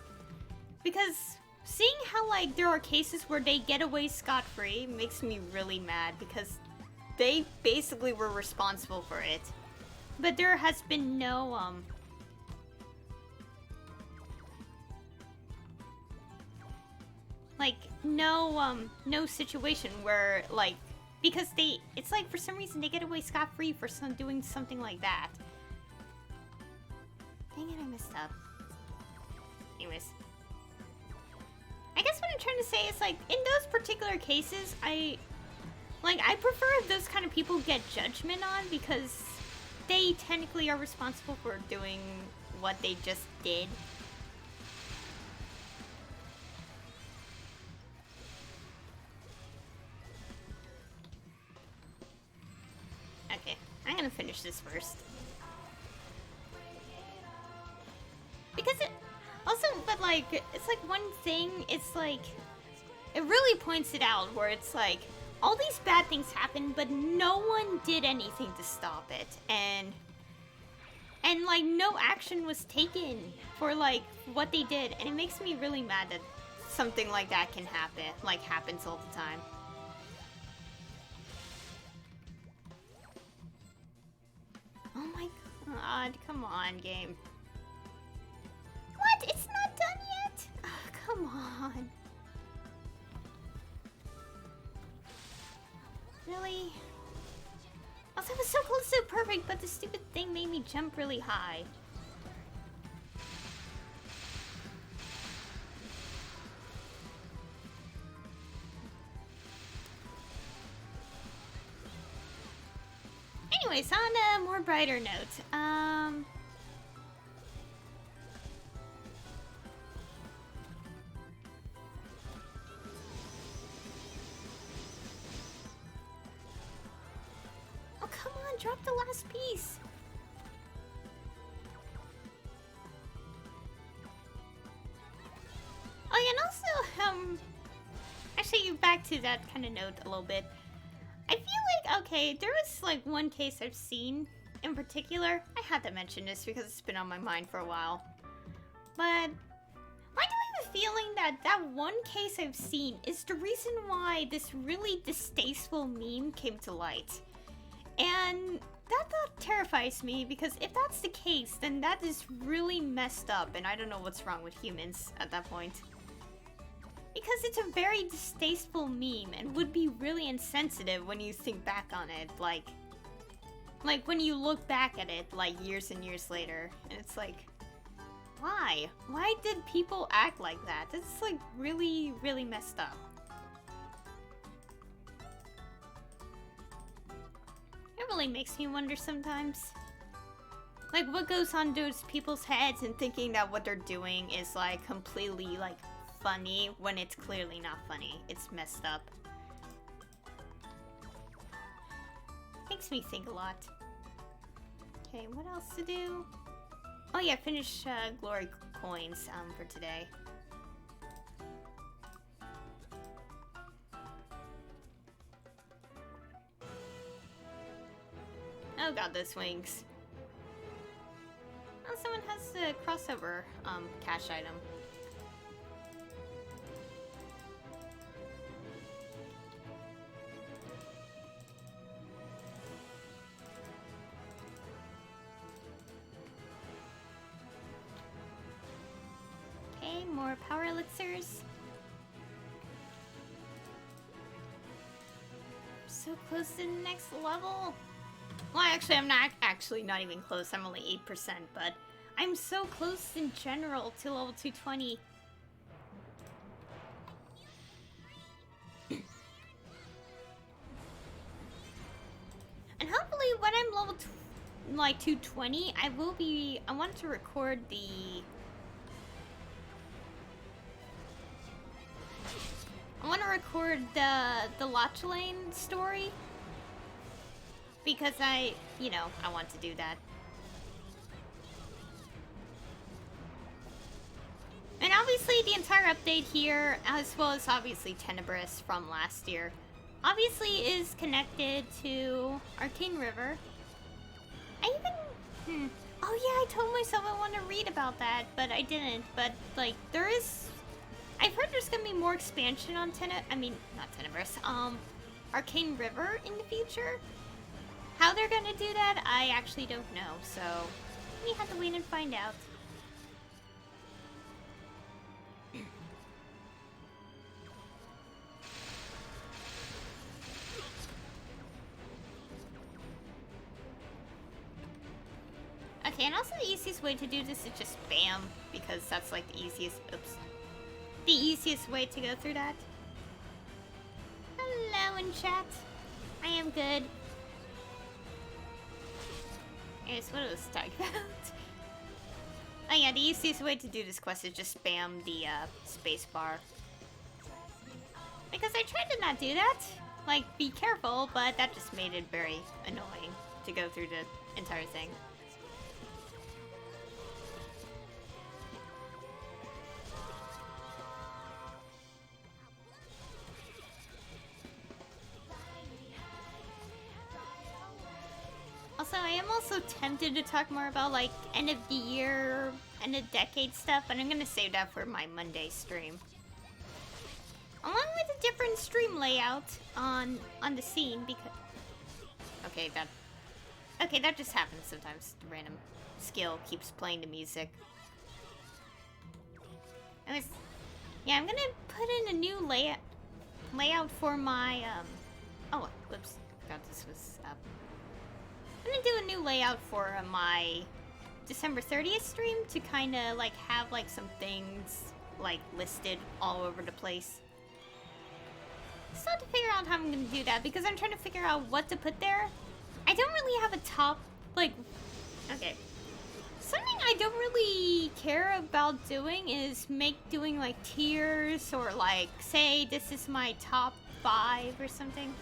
seeing how like there are cases where they get away scot-free makes me really mad, because they basically were responsible for it. But there has been no like no situation where like, because it's like for some reason they get away scot-free for doing something like that. Dang it, I messed up. Anyways, I guess what I'm trying to say is like, in those particular cases, I prefer if those kind of people get judgment on, because they technically are responsible for doing what they just did. Okay, I'm gonna finish this first. Because it also, but like, it's like one thing, it's like, it really points it out where it's like, all these bad things happen, but no one did anything to stop it, and like no action was taken for like what they did, and it makes me really mad that something like that can happen, like happens all the time. Oh my god, come on, game. What? It's not done yet? Oh, come on. Really? Also, I was so close to perfect, but the stupid thing made me jump really high. Anyways, on a more brighter note, oh, come on, drop the last piece. Oh, yeah, and also, actually, back to that kind of note a little bit. I feel like, okay, there was like one case I've seen in particular. I had to mention this because it's been on my mind for a while. But why do I have a feeling that that one case I've seen is the reason why this really distasteful meme came to light? And that thought terrifies me, because if that's the case, then that is really messed up, and I don't know what's wrong with humans at that point. Because it's a very distasteful meme and would be really insensitive when you think back on it, like when you look back at it like years and years later, and it's like, why? Why did people act like that? It's like really, really messed up. It really makes me wonder sometimes. Like, what goes on those people's heads and thinking that what they're doing is like completely like funny when it's clearly not funny. It's messed up. Makes me think a lot. Okay, what else to do? Oh yeah, finish glory coins for today. Oh god, those wings. Oh, someone has the crossover cash item. Okay, more power elixirs. So close to the next level. Well, actually, I'm not even close. I'm only 8%, but I'm so close in general to level 220. And hopefully when I'm like 220, I want to record the... I want to record the Lachelaine story. Because I want to do that. And obviously the entire update here, as well as obviously Tenebris from last year, obviously is connected to Arcane River. Oh yeah, I told myself I want to read about that, but I didn't. But like, I've heard there's gonna be more expansion on not Tenebris, Arcane River in the future. How they're gonna do that, I actually don't know, so we have to wait and find out. Okay, and also the easiest way to do this is just spam, because that's like the easiest way to go through that. Hello in chat. I am good. Here's what I was talking about. Oh yeah, the easiest way to do this quest is just spam the space bar. Because I tried to not do that. Like, be careful, but that just made it very annoying to go through the entire thing. Also, I am also tempted to talk more about like end of the year, end of decade stuff, but I'm gonna save that for my Monday stream. Along with a different stream layout on the scene, because that just happens sometimes. The random skill keeps playing the music. I'm gonna put in a new layout for my oh whoops, forgot this was up. I'm gonna do a new layout for my December 30th stream to kind of like have like some things like listed all over the place. Still have to figure out how I'm gonna do that because I'm trying to figure out what to put there. I don't really have a top, like, okay. Something I don't really care about doing is doing like tiers or like say this is my top 5 or something.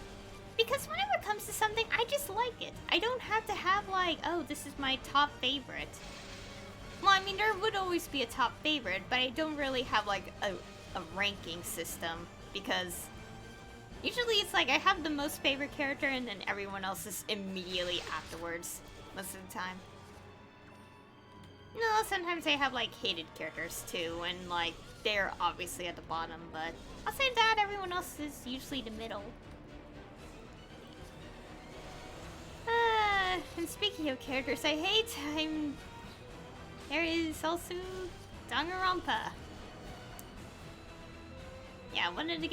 Because whenever it comes to something, I just like it. I don't have to have like, oh, this is my top favorite. Well, I mean, there would always be a top favorite, but I don't really have like a ranking system because usually it's like I have the most favorite character and then everyone else is immediately afterwards most of the time. No, sometimes I have like hated characters too, and like they're obviously at the bottom, but I'll say that everyone else is usually the middle. And speaking of characters I hate, there is also Danganronpa. Yeah, one of the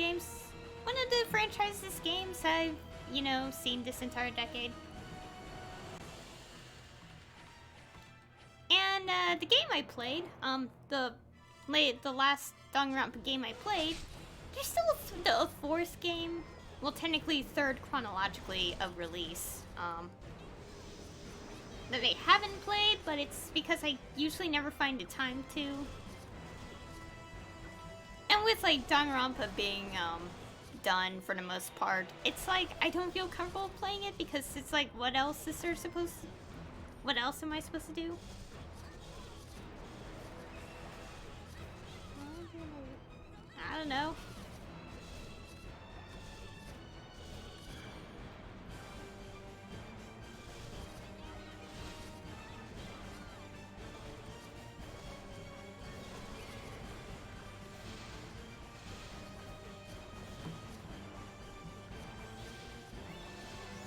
franchise's games I've, seen this entire decade. And the game I played, the last Danganronpa game I played, there's still a fourth game. Well, technically third chronologically of release. That they haven't played, but it's because I usually never find the time to. And with like Danganronpa being done for the most part, it's like I don't feel comfortable playing it because it's like what else am I supposed to do? I don't know.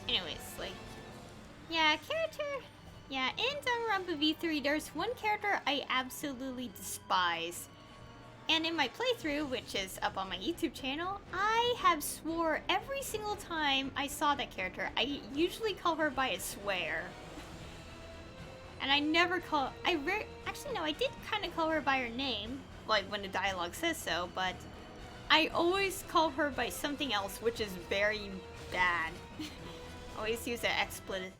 Anyways, like, in Danganronpa V3, there's one character I absolutely despise. And in my playthrough, which is up on my YouTube channel, I have swore every single time I saw that character. I usually call her by a swear. And I never call... Actually, no, I did kind of call her by her name, like when the dialogue says so, but I always call her by something else, which is very bad. Always use an explicitive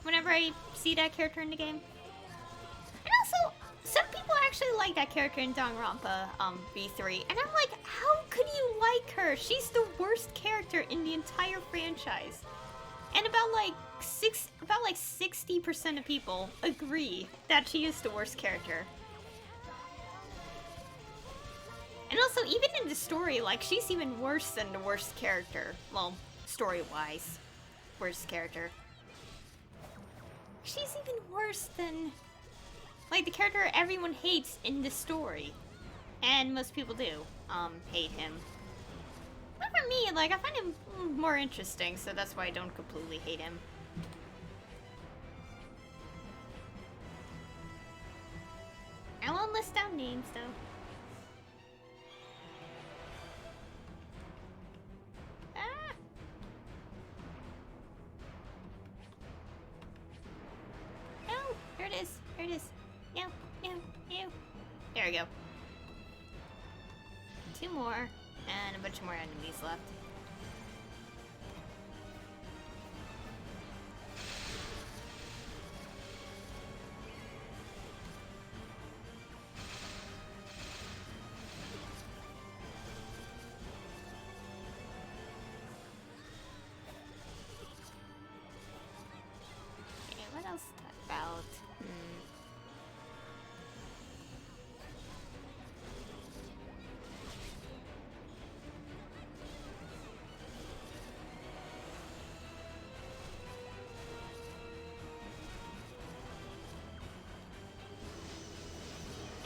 whenever I see that character in the game. And also, some people actually like that character in Danganronpa V3, and I'm like, how could you like her? She's the worst character in the entire franchise. And about 60% of people agree that she is the worst character. And also, even in the story, like, she's even worse than the worst character. Well, story-wise, worst character. She's even worse than, like, the character everyone hates in the story. And most people do, hate him. But for me, like, I find him more interesting, so that's why I don't completely hate him. I won't list down names, though. Ah! No! Here it is. Here it is. No, no, no. There we go. 2 more, and a bunch more enemies left. Okay, what else to talk about?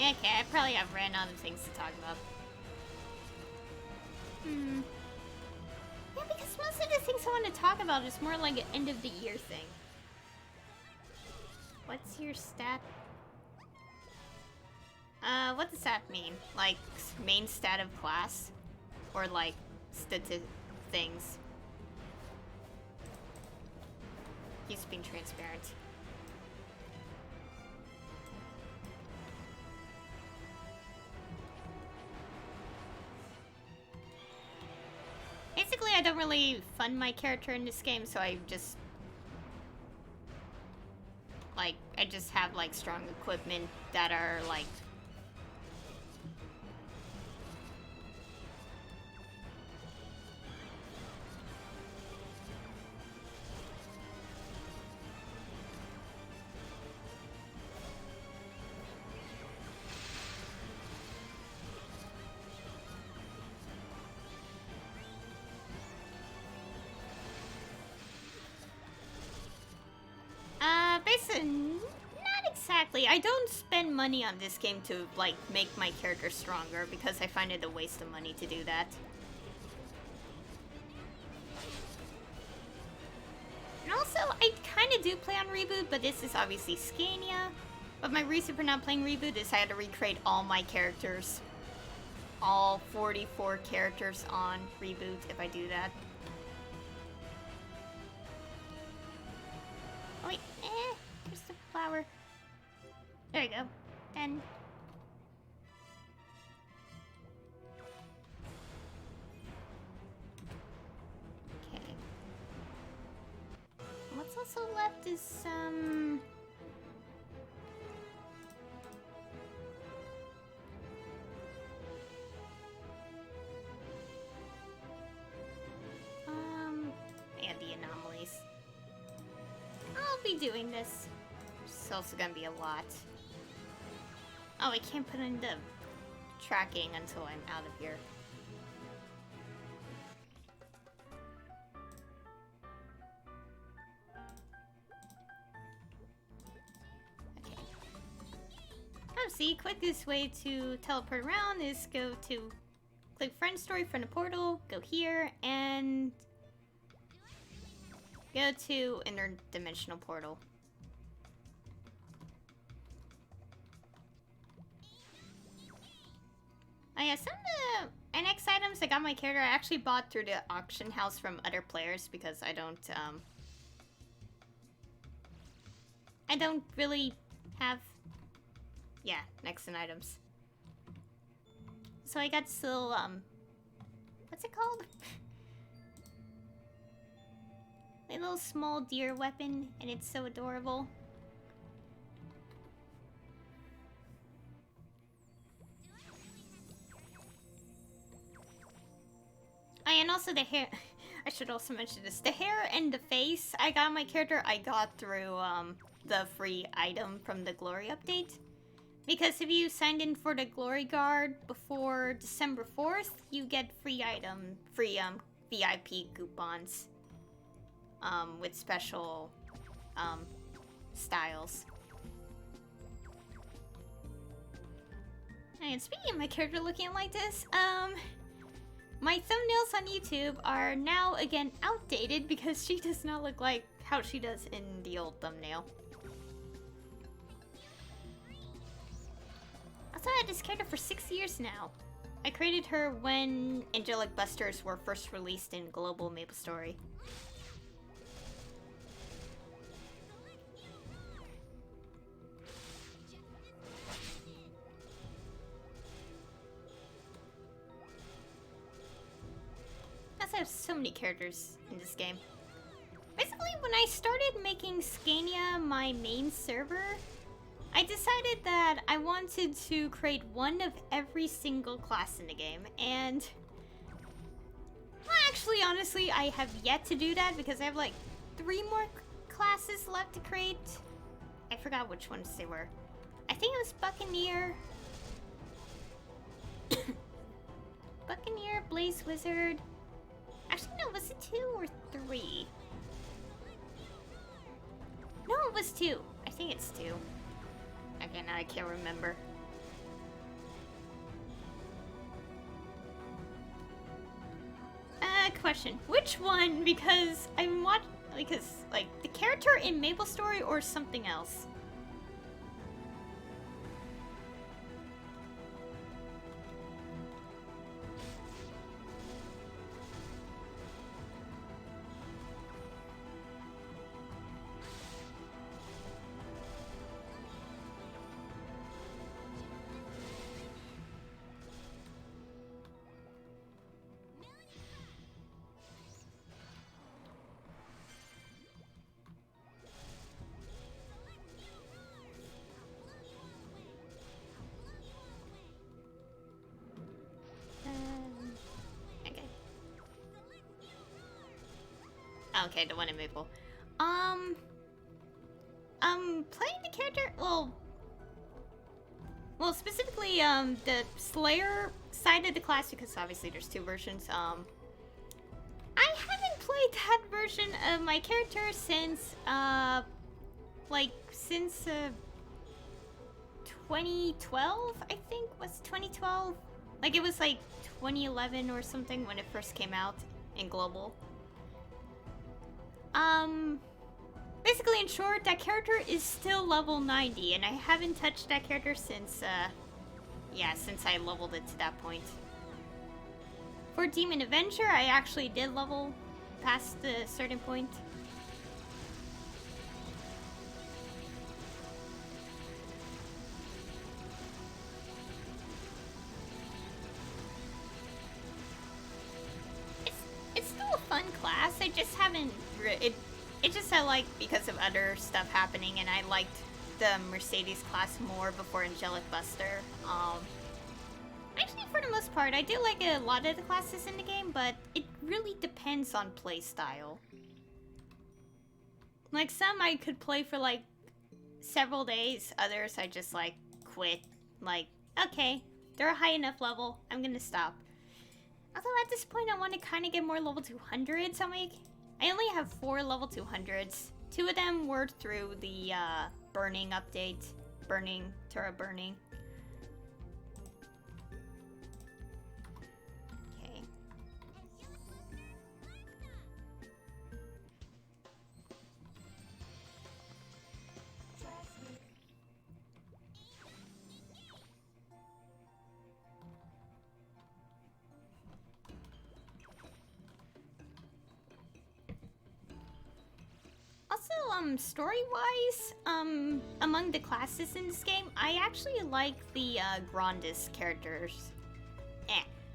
Okay, I probably have ran out of things to talk about. Yeah, because most of the things I want to talk about is more like an end of the year thing. What's your stat? What does that mean? Like, main stat of class? Or like, things? He's being transparent. Basically, I don't really fund my character in this game, so I just... like, I just have, like, strong equipment that are, like... basically, not exactly. I don't spend money on this game to, like, make my character stronger, because I find it a waste of money to do that. And also, I kind of do play on Reboot, but this is obviously Scania. But my reason for not playing Reboot is I had to recreate all my characters. All 44 characters on Reboot if I do that. Oh wait, there's the flower. There you go. 10. Okay. What's also left is some... yeah, the anomalies. I'll be doing this. It's also gonna be a lot. Oh, I can't put in the tracking until I'm out of here. Okay. Oh, see, quickest way to teleport around is go to click friend story, friend of portal, go here, and go to interdimensional portal. Oh yeah, some of the NX items I got my character I actually bought through the auction house from other players because I don't really have, yeah, next in items. So I got this little, what's it called? A little small deer weapon, and it's so adorable. And also the hair. I should also mention this. The hair and the face I got on my character, I got through the free item from the Glory update. Because if you signed in for the Glory Guard before December 4th, you get free VIP coupons. With special styles. And speaking of my character looking like this, my thumbnails on YouTube are now again outdated because she does not look like how she does in the old thumbnail. Also, I had this character for 6 years now. I created her when Angelic Busters were first released in Global Maplestory. I have so many characters in this game. Basically, when I started making Scania my main server, I decided that I wanted to create one of every single class in the game, and... well, actually, honestly, I have yet to do that because I have like 3 more classes left to create. I forgot which ones they were. I think it was Buccaneer... Buccaneer, Blaze Wizard... Actually, no, was it 2 or 3? No, it was 2. I think it's 2. Again, I can't remember. Question. Which one? Because I'm watching... Because, like, the character in Maplestory or something else? Okay, the one in Maple. Playing the character, well, specifically, the Slayer side of the class, because obviously there's 2 versions, I haven't played that version of my character since, since 2012, I think, was 2012? Like, it was like 2011 or something when it first came out in Global. Basically, in short, that character is still level 90, and I haven't touched that character since, since I leveled it to that point. For Demon Avenger, I actually did level past a certain point. It's still a fun class, I just haven't... It's just I like because of other stuff happening, and I liked the Mercedes class more before Angelic Buster. Actually, for the most part, I do like a lot of the classes in the game, but it really depends on playstyle. Like, some I could play for, like, several days. Others I just, like, quit. Like, okay, they're a high enough level. I'm gonna stop. Although at this point, I want to kind of get more level 200s. I only have 4 level 200s. 2 of them were through the burning update. Turret burning. Okay. Also, story-wise, among the classes in this game, I actually like the, Grandis characters.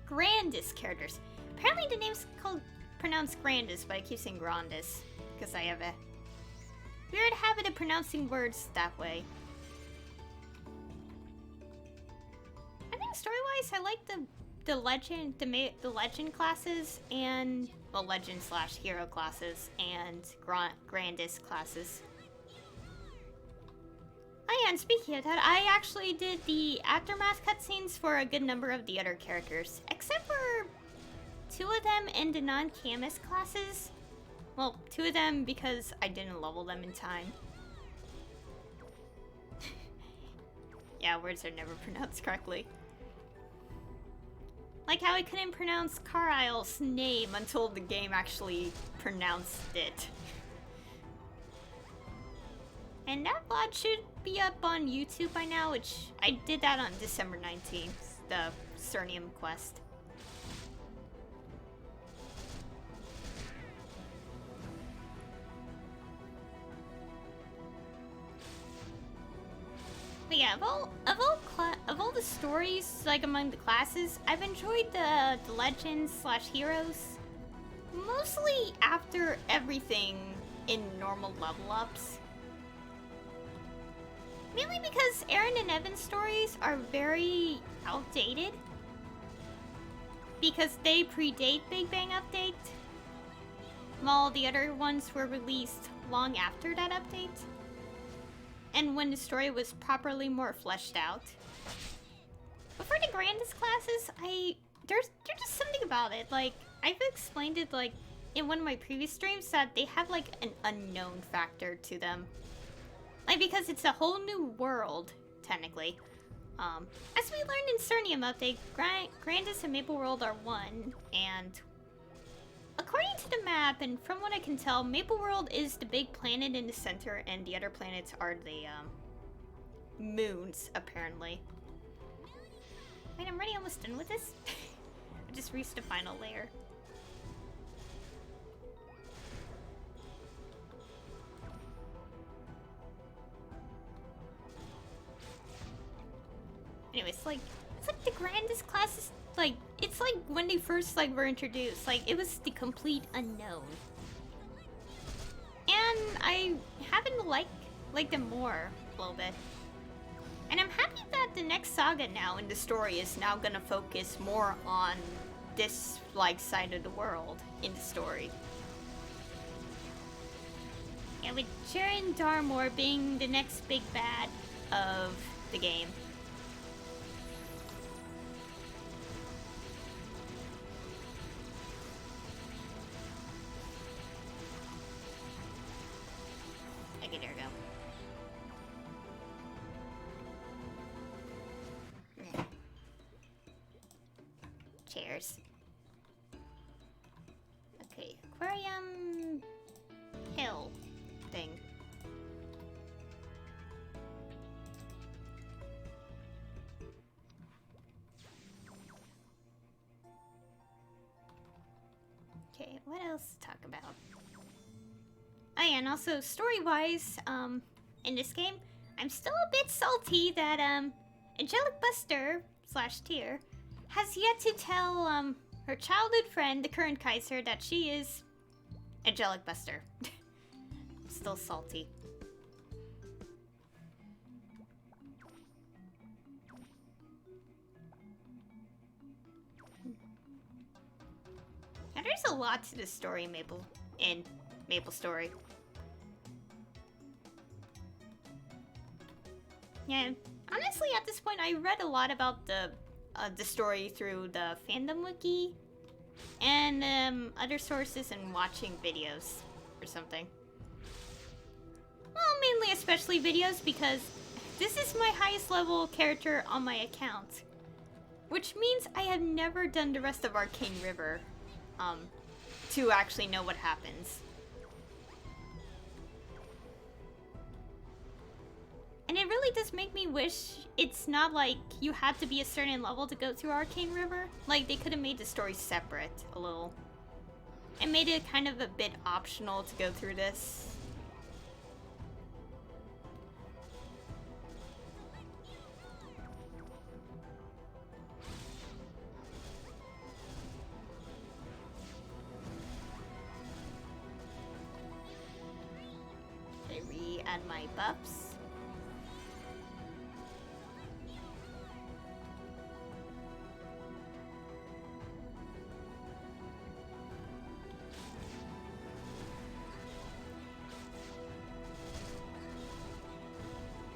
Grandis characters. Apparently the name's pronounced Grandis, but I keep saying Grandis. because I have a weird habit of pronouncing words that way. I think story-wise, I like the legend classes and legend/hero classes and grandest classes. Oh yeah, and speaking of that, I actually did the aftermath cutscenes for a good number of the other characters, except for 2 of them in the non-Camus classes. Well, 2 of them because I didn't level them in time. Yeah, words are never pronounced correctly. Like how I couldn't pronounce Carlisle's name until the game actually pronounced it. And that VOD should be up on YouTube by now, which I did that on December 19th, the Cernium quest. But yeah, of all the stories, like among the classes, I've enjoyed the legends/heroes, mostly after everything in normal level ups. Mainly because Aaron and Evan's stories are very outdated, because they predate Big Bang Update, while the other ones were released long after that update, and when the story was properly more fleshed out. But for the grandest classes, there's just something about it. Like, I've explained it like in one of my previous streams that they have like an unknown factor to them. Like, because it's a whole new world, technically. As we learned in Cernium Update, Grandis and Maple World are one, and according to the map, and from what I can tell, Maple World is the big planet in the center, and the other planets are the, moons, apparently. Wait, I'm already almost done with this? I just reached the final layer. Anyways, it's like the grandest classes, like, it's like when they first, like, were introduced, like, it was the complete unknown. And I happen to like them more, a little bit. And I'm happy that the next saga now in the story is now gonna focus more on this, like, side of the world in the story. Yeah, with Sharon Darmore being the next big bad of the game. Okay, there we go. Chairs. Okay, aquarium hill thing. Okay, what else to talk about? Oh yeah, and also story-wise, in this game, I'm still a bit salty that, Angelic Buster / Tyr has yet to tell, her childhood friend, the current Kaiser, that she is Angelic Buster. I'm still salty. And there's a lot to this story in Maplestory. Yeah, honestly, at this point, I read a lot about the story through the fandom wiki and other sources and watching videos or something. Well, mainly especially videos because this is my highest level character on my account, which means I have never done the rest of Arcane River to actually know what happens. And it really does make me wish it's not like you have to be a certain level to go through Arcane River. Like, they could have made the story separate a little. And made it kind of a bit optional to go through this. add my buffs.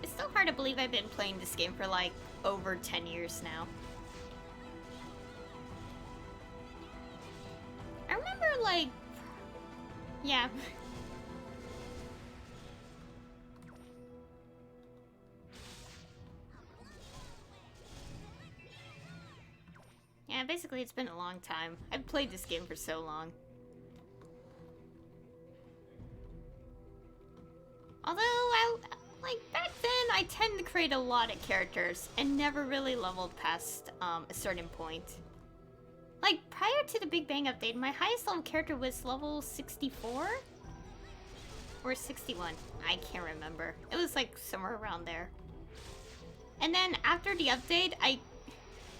It's still hard to believe I've been playing this game for like over 10 years now. I remember like... yeah. Yeah, basically it's been a long time. I've played this game for so long. Although, like, back then, I tend to create a lot of characters and never really leveled past a certain point. Like, prior to the Big Bang update, my highest level character was level 64? Or 61. I can't remember. It was, like, somewhere around there. And then, after the update,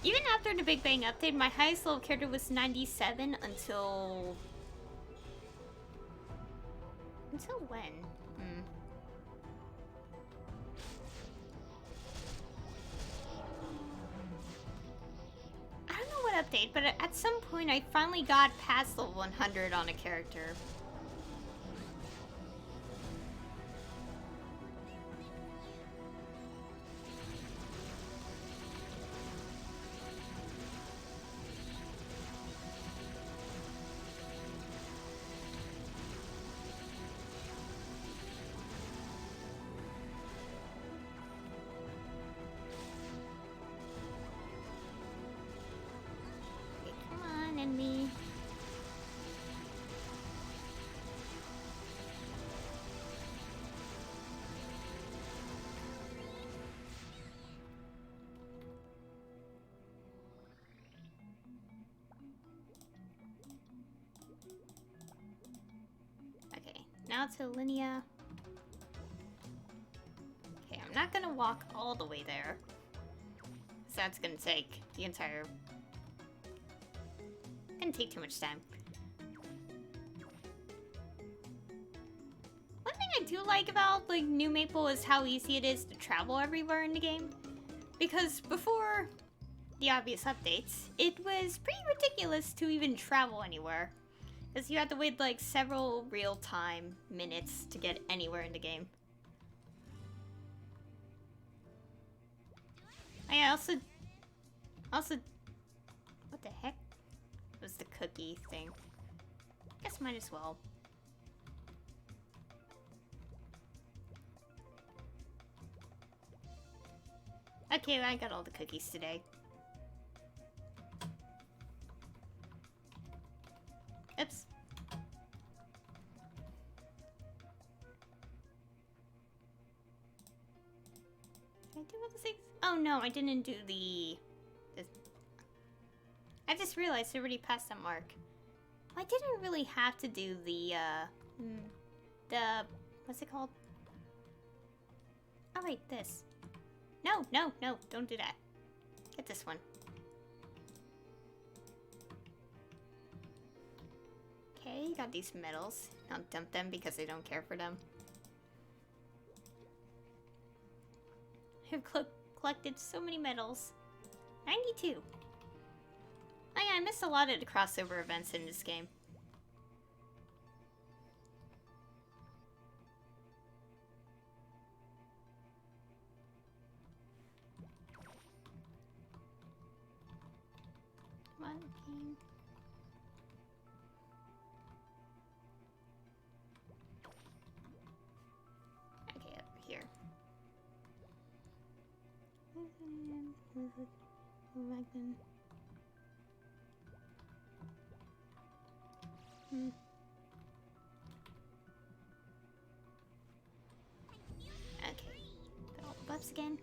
even after the Big Bang update, my highest level character was 97 until... Until when? I don't know what update, but at some point I finally got past level 100 on a character. Now to Linnea. Okay, I'm not gonna walk all the way there. Because that's gonna take the entire... Gonna take too much time. One thing I do like about, like, New Maple is how easy it is to travel everywhere in the game. Because before the obvious updates, it was pretty ridiculous to even travel anywhere. Because you had to wait like several real-time minutes to get anywhere in the game. I also... What the heck was the cookie thing? Guess might as well. Okay, well, I got all the cookies today. Oops. Did I do all the things? Oh no, I didn't do the... I just realized I already passed that mark. I didn't really have to do the, what's it called? Oh wait, this. No, no, no, don't do that. Get this one. Okay, got these medals. I'll dump them because I don't care for them. I've collected so many medals. 92. Oh yeah, I missed a lot of the crossover events in this game. Come on, game. Okay, over here. Okay, put all the buffs again.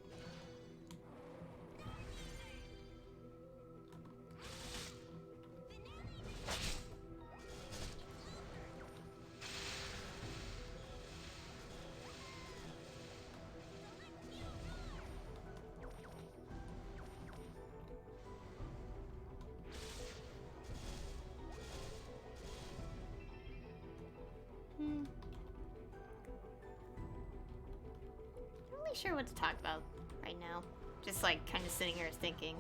sure what to talk about right now. Just like kind of sitting here thinking.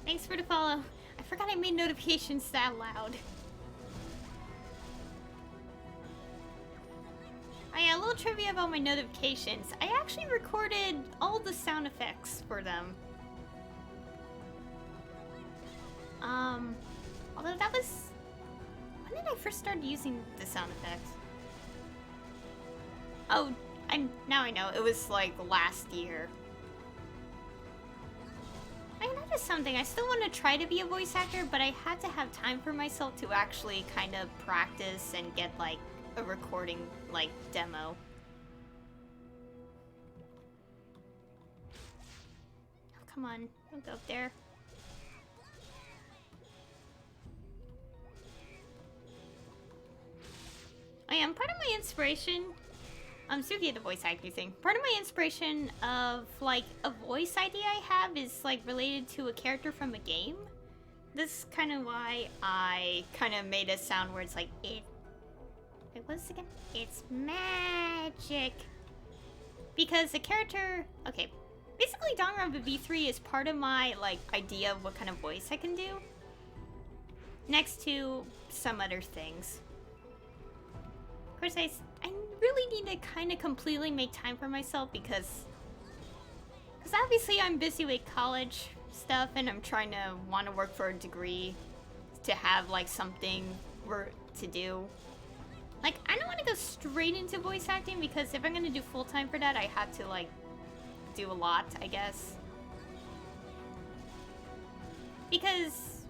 Thanks for the follow. I forgot I made notifications that loud. Oh yeah, a little trivia about my notifications. I actually recorded all the sound effects for them. Although that was... When did I first start using the sound effects? Oh, now I know. It was like last year. I noticed something. I still want to try to be a voice actor, but I had to have time for myself to actually kind of practice and get like a recording like demo. Oh, come on. Don't go up there. I am part of my inspiration. Suki, the voice acting thing. Part of my inspiration of like a voice idea I have is like related to a character from a game. This is kind of why I kind of made a sound where it's like it. Wait, what's it again? It's magic. Because the character, okay, basically Danganronpa V3 is part of my like idea of what kind of voice I can do. Next to some other things. Of course, I really need to kind of completely make time for myself because obviously I'm busy with college stuff and I'm trying to want to work for a degree to have like something to do. Like, I don't want to go straight into voice acting because if I'm going to do full-time for that, I have to like do a lot, I guess. Because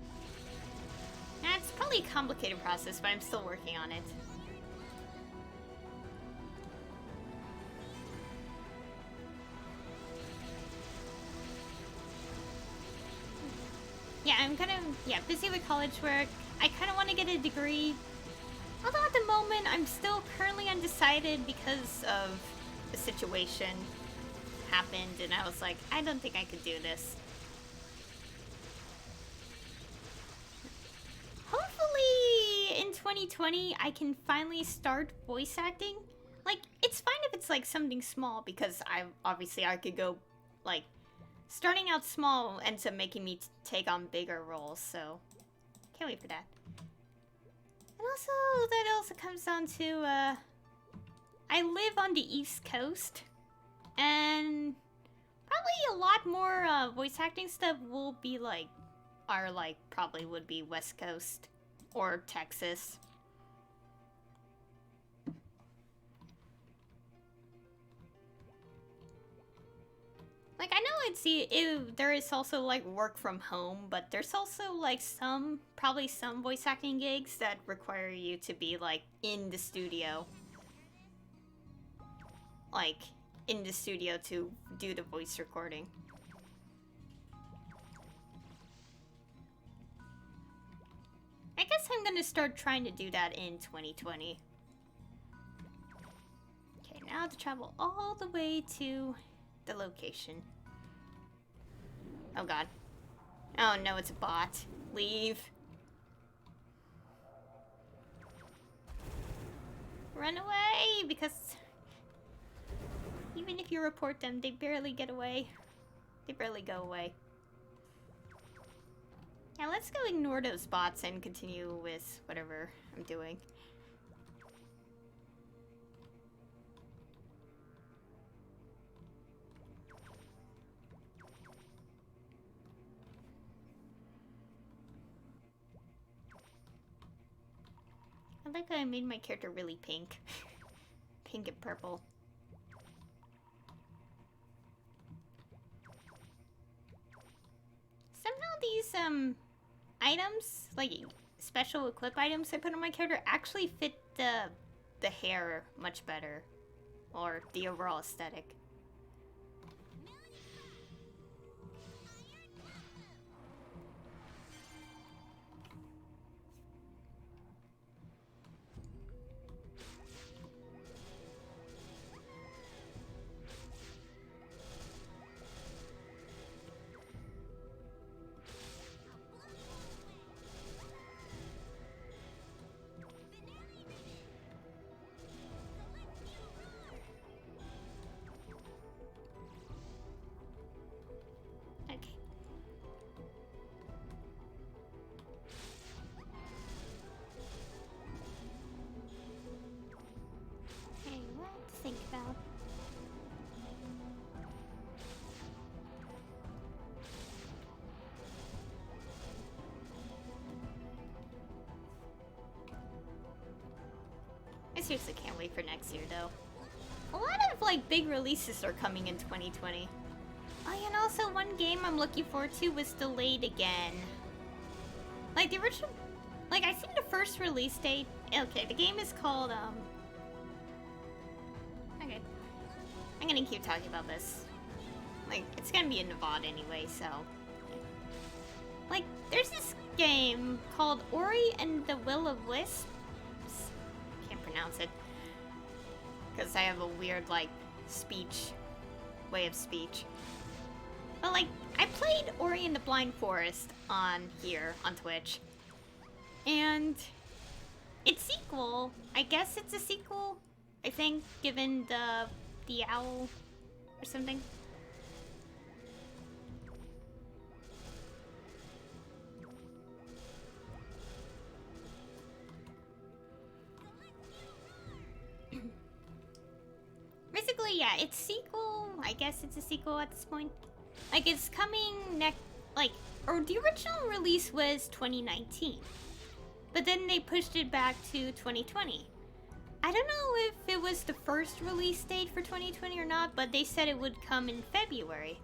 it's probably a complicated process, but I'm still working on it. Yeah, I'm kind of, busy with college work. I kind of want to get a degree. Although at the moment, I'm still currently undecided because of the situation happened. And I was like, I don't think I could do this. Hopefully, in 2020, I can finally start voice acting. Like, it's fine if it's like something small because I could go, like, starting out small ends up making me take on bigger roles, so can't wait for that. And also, that also comes down to, I live on the East Coast, and probably a lot more voice acting stuff will be like, probably would be West Coast or Texas. Like, I know there is also, like, work from home, but there's also, like, probably some voice acting gigs that require you to be, like, in the studio. Like, in the studio to do the voice recording. I guess I'm gonna start trying to do that in 2020. Okay, now I have to travel all the way to the location. Oh god. Oh no, it's a bot. Leave. Run away, because even if you report them, they barely get away. They barely go away. Now let's go ignore those bots and continue with whatever I'm doing. I like how I made my character really pink. Pink and purple. Somehow these, items, like special equip items I put on my character actually fit the hair much better. Or the overall aesthetic. I seriously can't wait for next year, though. A lot of, like, big releases are coming in 2020. Oh, yeah, and also one game I'm looking forward to was delayed again. Like, the original... Like, I think the first release date... Okay, the game is called, Okay. I'm gonna keep talking about this. Like, it's gonna be in Nevada anyway, so... Like, there's this game called Ori and the Will of Wisps. Can't pronounce it. Because I have a weird, like, way of speech. But, like, I played Ori and the Blind Forest on Twitch. And its sequel, I guess it's a sequel, I think, given the owl or something. Basically, yeah, it's sequel. I guess it's a sequel at this point. Like, it's coming or the original release was 2019. But then they pushed it back to 2020. I don't know if it was the first release date for 2020 or not, but they said it would come in February.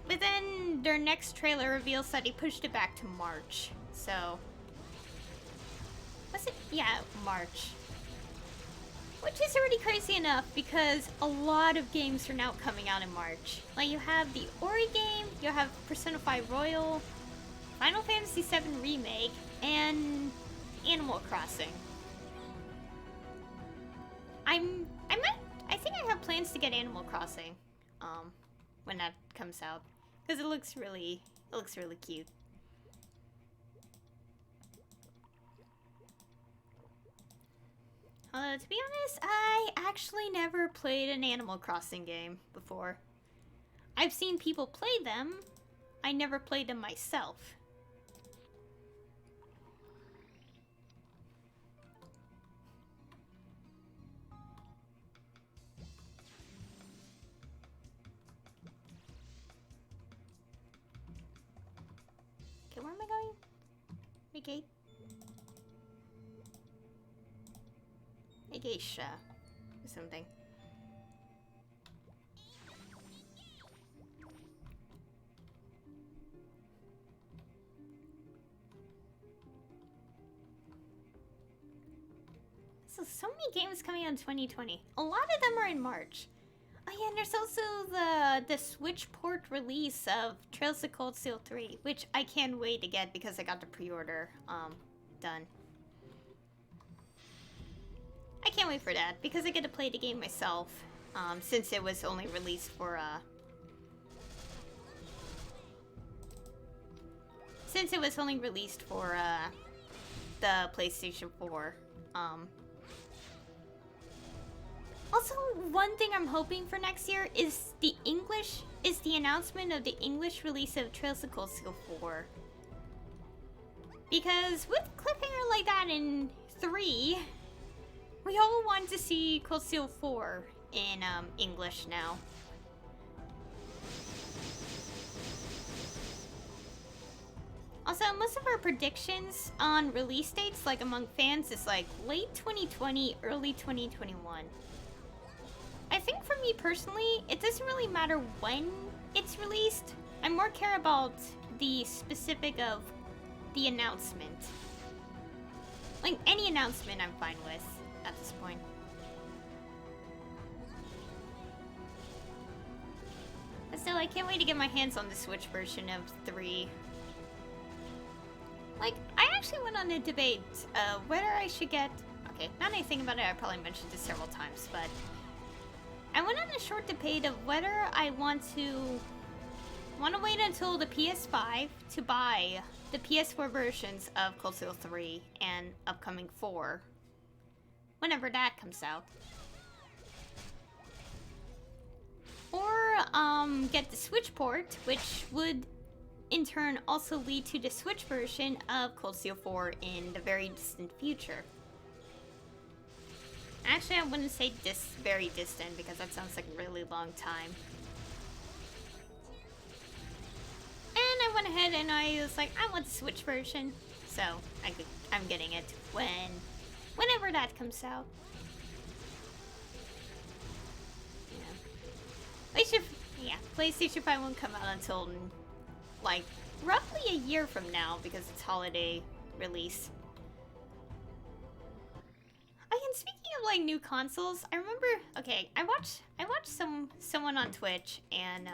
But then their next trailer reveals that they pushed it back to March. So... Was it? Yeah, March. Which is already crazy enough because a lot of games are now coming out in March. Like, you have the Ori game, you have Persona 5 Royal, Final Fantasy VII Remake, and Animal Crossing. I think I have plans to get Animal Crossing, when that comes out, because it looks really cute. To be honest, I actually never played an Animal Crossing game before. I've seen people play them. I never played them myself. Okay, where am I going? Okay. Geisha or something. So many games coming out in 2020. A lot of them are in March. Oh yeah, and there's also the Switch port release of Trails of Cold Steel 3, which I can't wait to get because I got the pre-order done. I can't wait for that, because I get to play the game myself, since it was only released for, the PlayStation 4. Also, one thing I'm hoping for next year is the announcement of the English release of Trails of Cold Steel 4. Because with cliffhanger like that in 3... we all want to see Cold Steel 4 in English now. Also, most of our predictions on release dates, like among fans, is like late 2020, early 2021. I think for me personally, it doesn't really matter when it's released. I more care about the specific of the announcement. Like, any announcement I'm fine with at this point. But still, I can't wait to get my hands on the Switch version of 3. Like, I actually went on a debate whether I should get... Okay, now that I think about it, I probably mentioned this several times, but... I went on a short debate of whether I want to wait until the PS5 to buy the PS4 versions of Cold Steel 3 and upcoming 4. Whenever that comes out. Or, get the Switch port, which would in turn also lead to the Switch version of Cold Steel 4 in the very distant future. Actually, I wouldn't say very distant, because that sounds like a really long time. And I went ahead and I was like, I want the Switch version. So, I'm getting it whenever that comes out. PlayStation, yeah, PlayStation 5 won't come out until like roughly a year from now because it's holiday release. And speaking of like new consoles, I remember. Okay, I watched someone on Twitch, and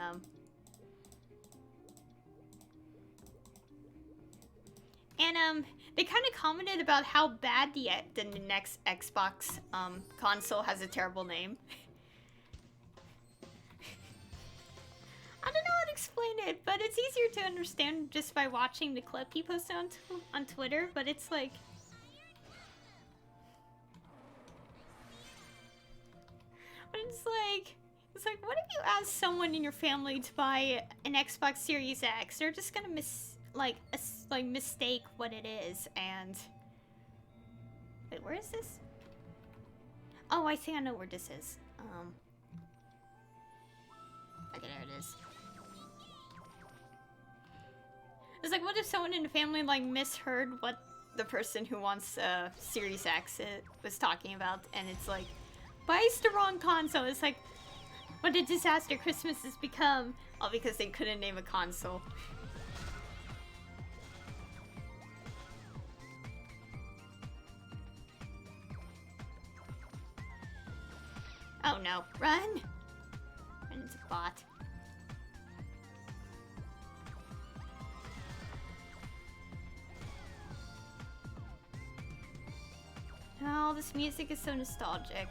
they kind of commented about how bad the next Xbox console has a terrible name. I don't know how to explain it, but it's easier to understand just by watching the clip he posted on Twitter. But it's like. But it's like, what if you ask someone in your family to buy an Xbox Series X? They're just gonna mistake what it is, and... Wait, where is this? Oh, I think I know where this is. Okay, there it is. It's like, what if someone in the family, like, misheard what the person who wants Series X was talking about, and it's like, buys the wrong console. It's like, what a disaster Christmas has become. All because they couldn't name a console. Oh no, run! Run into a bot. Oh, this music is so nostalgic.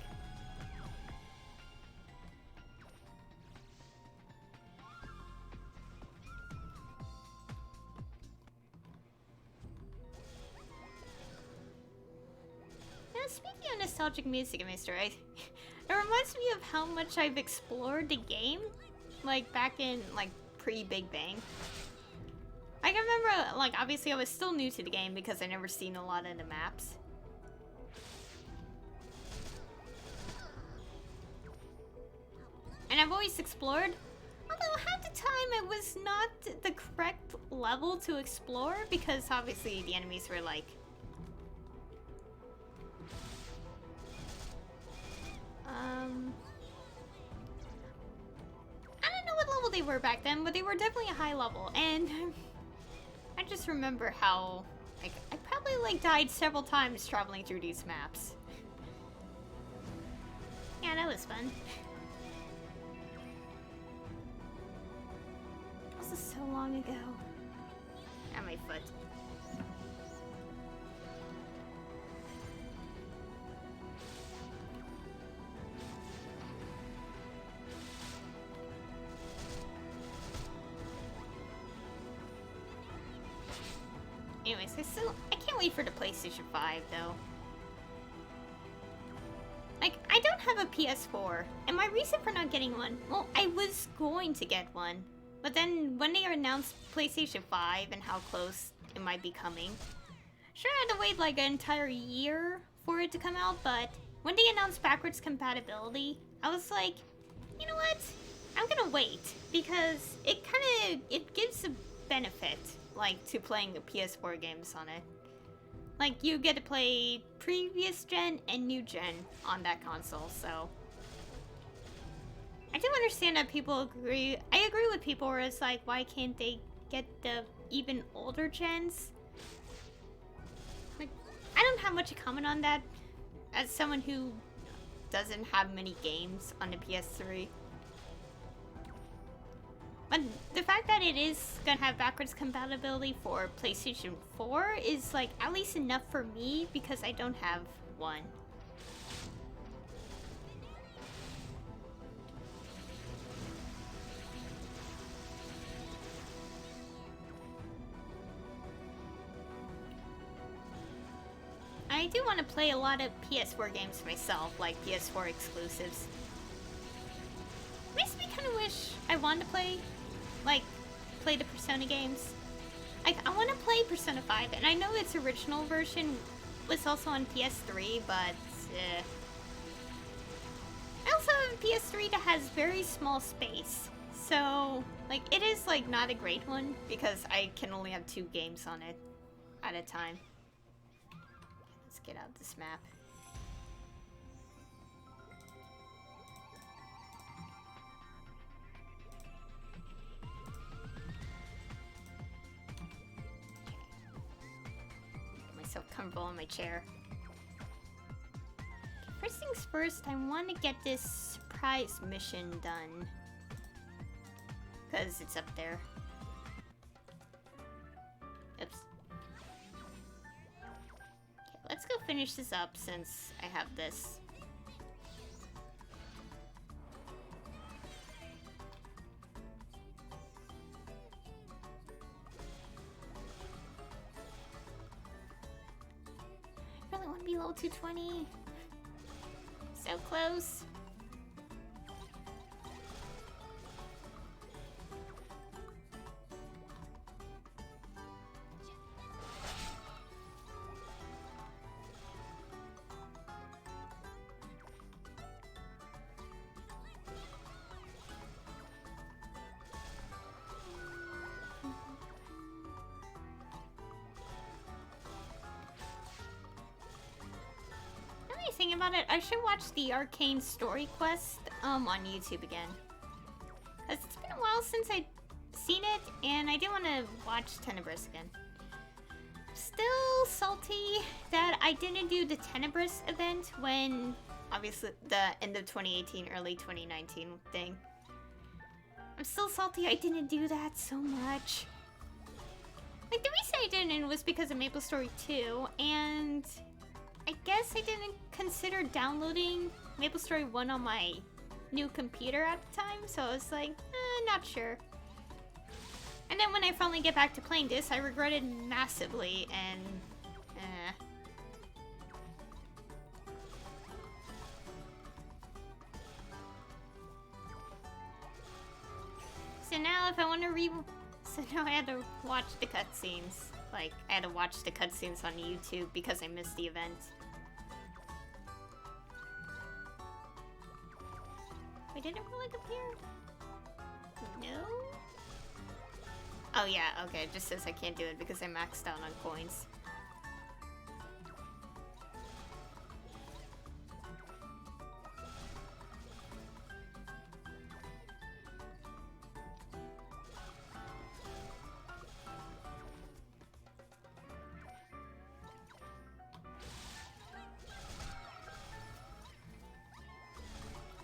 Speaking of nostalgic music, Mr. It reminds me of how much I've explored the game, like back in like pre-Big Bang. I can remember, like, obviously I was still new to the game because I never seen a lot of the maps. And I've always explored, although half the time it was not the correct level to explore because obviously the enemies were like I don't know what level they were back then, but they were definitely a high level, and I just remember how, like, I probably, like, died several times traveling through these maps. Yeah, that was fun. This is so long ago. At my foot. Anyways, I can't wait for the PlayStation 5 though. Like, I don't have a PS4, and my reason for not getting one, well, I was going to get one, but then when they announced PlayStation 5 and how close it might be coming, sure I had to wait like an entire year for it to come out, but when they announced backwards compatibility, I was like, you know what? I'm gonna wait, because it gives a benefit, like, to playing the PS4 games on it. Like, you get to play previous gen and new gen on that console, so... I do understand that people agree. I agree with people where it's like, why can't they get the even older gens? Like, I don't have much to comment on that as someone who doesn't have many games on the PS3. But the fact that it is gonna have backwards compatibility for PlayStation 4 is, like, at least enough for me because I don't have one. I do want to play a lot of PS4 games myself, like PS4 exclusives. Makes me kind of wish I wanted to play the Persona games. Like, I want to play Persona 5, and I know its original version was also on PS3, but I also have a PS3 that has very small space. So, like, it is, like, not a great one because I can only have 2 games on it at a time. Let's get out this map. myself comfortable in my chair. First things first, I want to get this surprise mission done. Because it's up there. Oops. Okay, let's go finish this up since I have this. I really want to be level 220. So close. Thinking about it, I should watch the Arcane Story Quest on YouTube again. Cause it's been a while since I've seen it, and I do want to watch Tenebris again. Still salty that I didn't do the Tenebris event when, obviously, the end of 2018, early 2019 thing. I'm still salty I didn't do that so much. Like, the reason I didn't was because of Maplestory 2, and I guess I didn't consider downloading Maplestory 1 on my new computer at the time, so I was like, not sure. And then when I finally get back to playing this, I regret it massively, and So now if I want to so now I had to watch the cutscenes. Like, I had to watch the cutscenes on YouTube because I missed the event. Wait, did it really appear? No? Oh yeah, okay, it just says I can't do it because I maxed out on coins.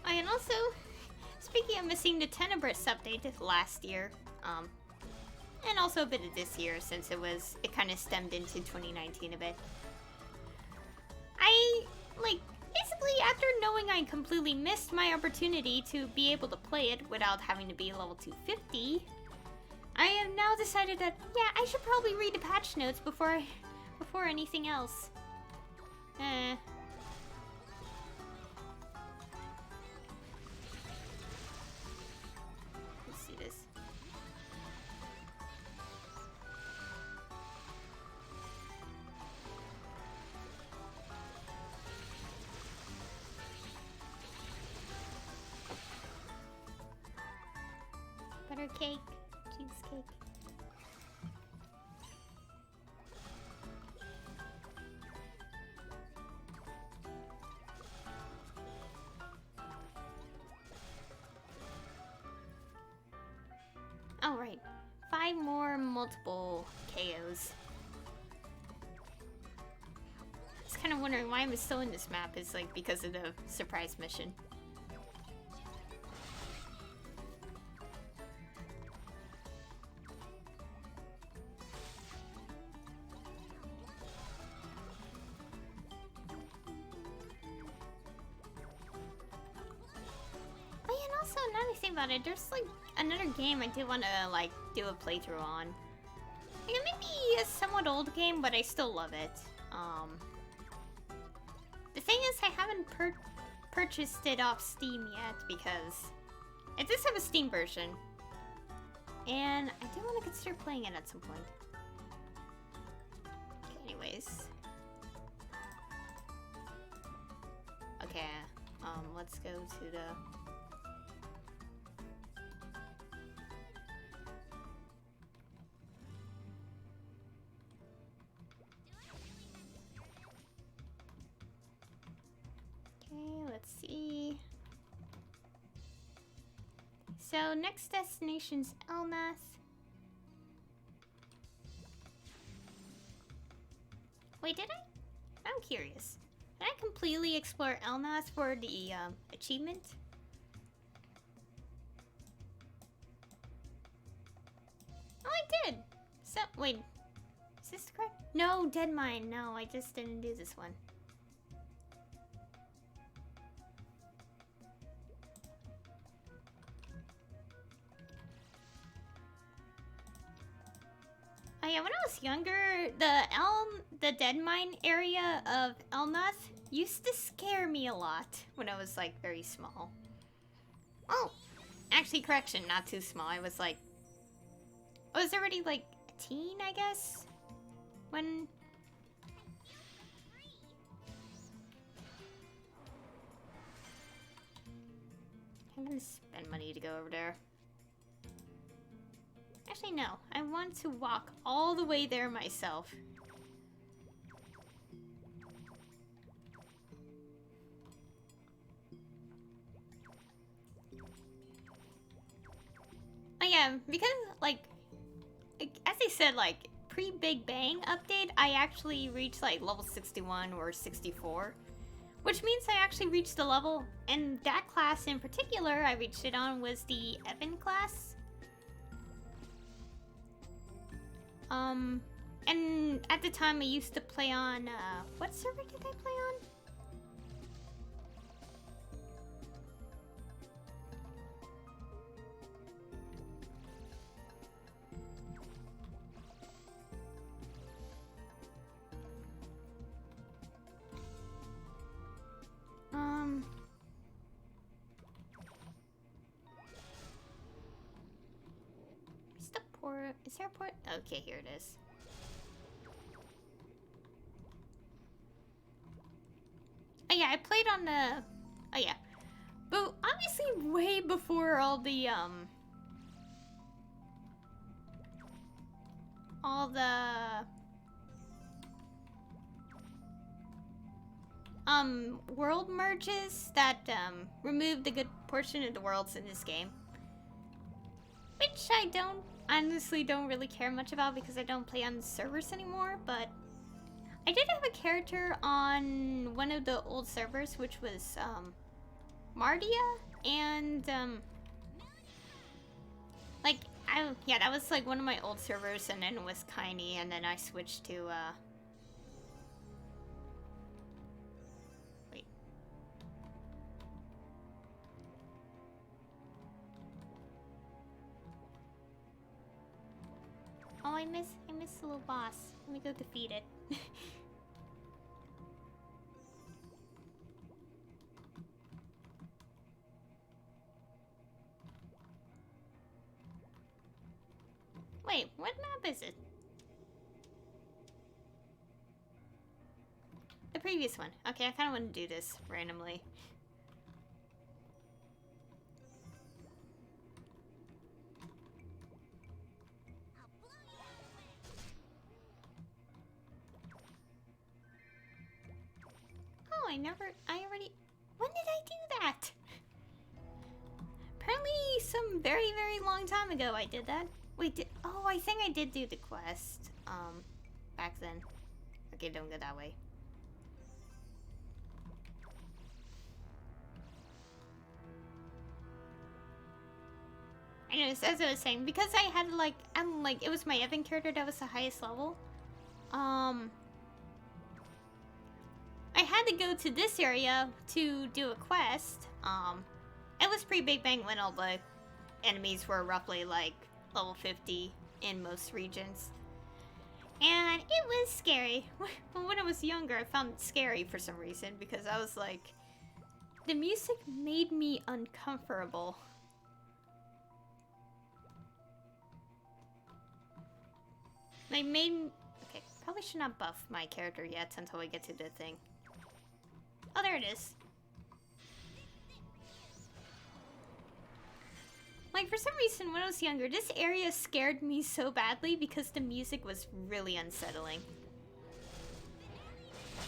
And also, speaking of missing the Tenebris update last year, and also a bit of this year since it kind of stemmed into 2019 a bit. Basically after knowing I completely missed my opportunity to be able to play it without having to be level 250, I have now decided that, yeah, I should probably read the patch notes before anything else. Let's see this. Butter cake, cheesecake. Oh, right. 5 more multiple KOs. I was kind of wondering why I'm still in this map. It's like because of the surprise mission. About it, there's like another game I do want to like do a playthrough on. Like, it may be a somewhat old game, but I still love it. The thing is, I haven't purchased it off Steam yet because it does have a Steam version, and I do want to consider playing it at some point. Okay, anyways, okay, let's go to the. Let's see. So next destination's Elnath, Wait, did I? I'm curious. Did I completely explore Elnas for the achievement? Oh, I did! So, wait. Is this correct? No, Dead Mine. No, I just didn't do this one. Oh yeah, when I was younger, the Dead Mine area of Elnath used to scare me a lot when I was like very small. Oh, actually, correction, not too small. I was already like a teen, I guess, when. I'm gonna spend money to go over there. Actually, no. I want to walk all the way there myself. Oh yeah, because, like, as I said, like, pre-Big Bang update, I actually reached, like, level 61 or 64. Which means I actually reached the level, and that class in particular I reached it on was the Evan class. And at the time I used to play on, what server did I play on? Is the port, is there a port? Okay, here it is. Oh yeah, I played on the, oh yeah. But obviously way before all the, world merges that, removed a good portion of the worlds in this game. Which I honestly don't really care much about because I don't play on servers anymore, but I did have a character on one of the old servers, which was, Mardia, and, like, yeah, that was, like, one of my old servers, and then it was Kaini, and then I switched to, wait. Oh, I missed the little boss. Let me go defeat it. Wait, what map is it? The previous one. Okay, I kind of want to do this randomly. Oh, I already... When did I do that? Apparently some very, very long time ago I did that. Wait, oh, I think I did do the quest, back then. Okay, don't go that way. Anyways, as I was saying, because I had, like, it was my Evan character that was the highest level, I had to go to this area to do a quest. It was pre-Big Bang when all the enemies were roughly, like, level 50 in most regions. And it was scary. When I was younger, I found it scary for some reason because I was like, the music made me uncomfortable. They made me... Okay, probably should not buff my character yet until we get to the thing. Oh, there it is. Like, for some reason, when I was younger, this area scared me so badly because the music was really unsettling.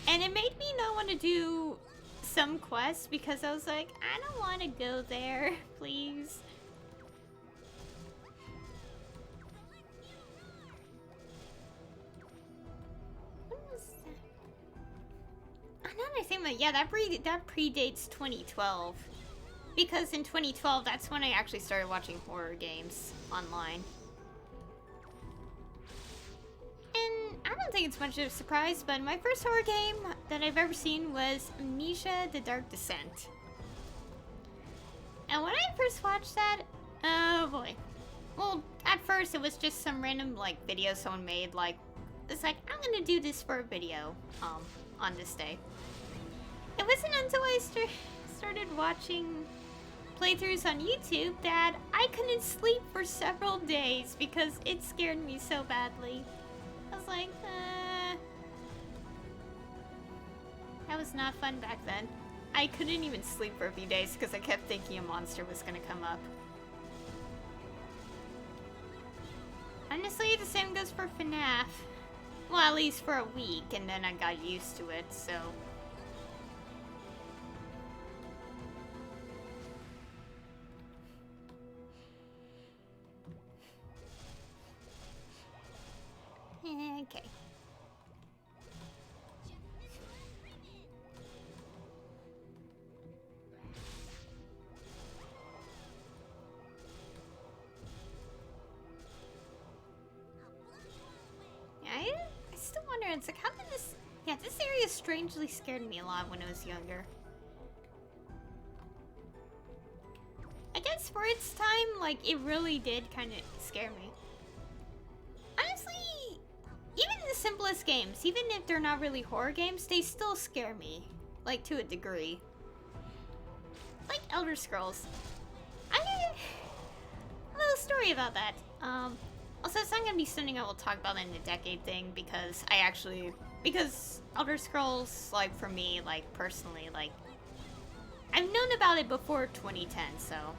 And it made me not want to do some quests because I was like, I don't want to go there, please. What was that? now that I think about it, yeah, that predates 2012. Because in 2012, that's when I actually started watching horror games online. And I don't think it's much of a surprise, but my first horror game that I've ever seen was Amnesia: The Dark Descent. And when I first watched that, oh boy. Well, at first it was just some random, like, video someone made, like, it's like, I'm gonna do this for a video, on this day. It wasn't until I started watching playthroughs on YouTube that I couldn't sleep for several days because it scared me so badly. I was like, that was not fun back then. I couldn't even sleep for a few days because I kept thinking a monster was gonna come up. Honestly, the same goes for FNAF. Well, at least for a week, and then I got used to it, so... Okay. I still wonder, it's like, how did this... Yeah, this area strangely scared me a lot when I was younger. I guess for its time, like, it really did kind of scare me. Honestly, even the simplest games, even if they're not really horror games, they still scare me. Like, to a degree. Like Elder Scrolls. A little story about that. Also, it's not gonna be something I will talk about in the decade thing because because Elder Scrolls, like, for me, like, personally, like, I've known about it before 2010, so.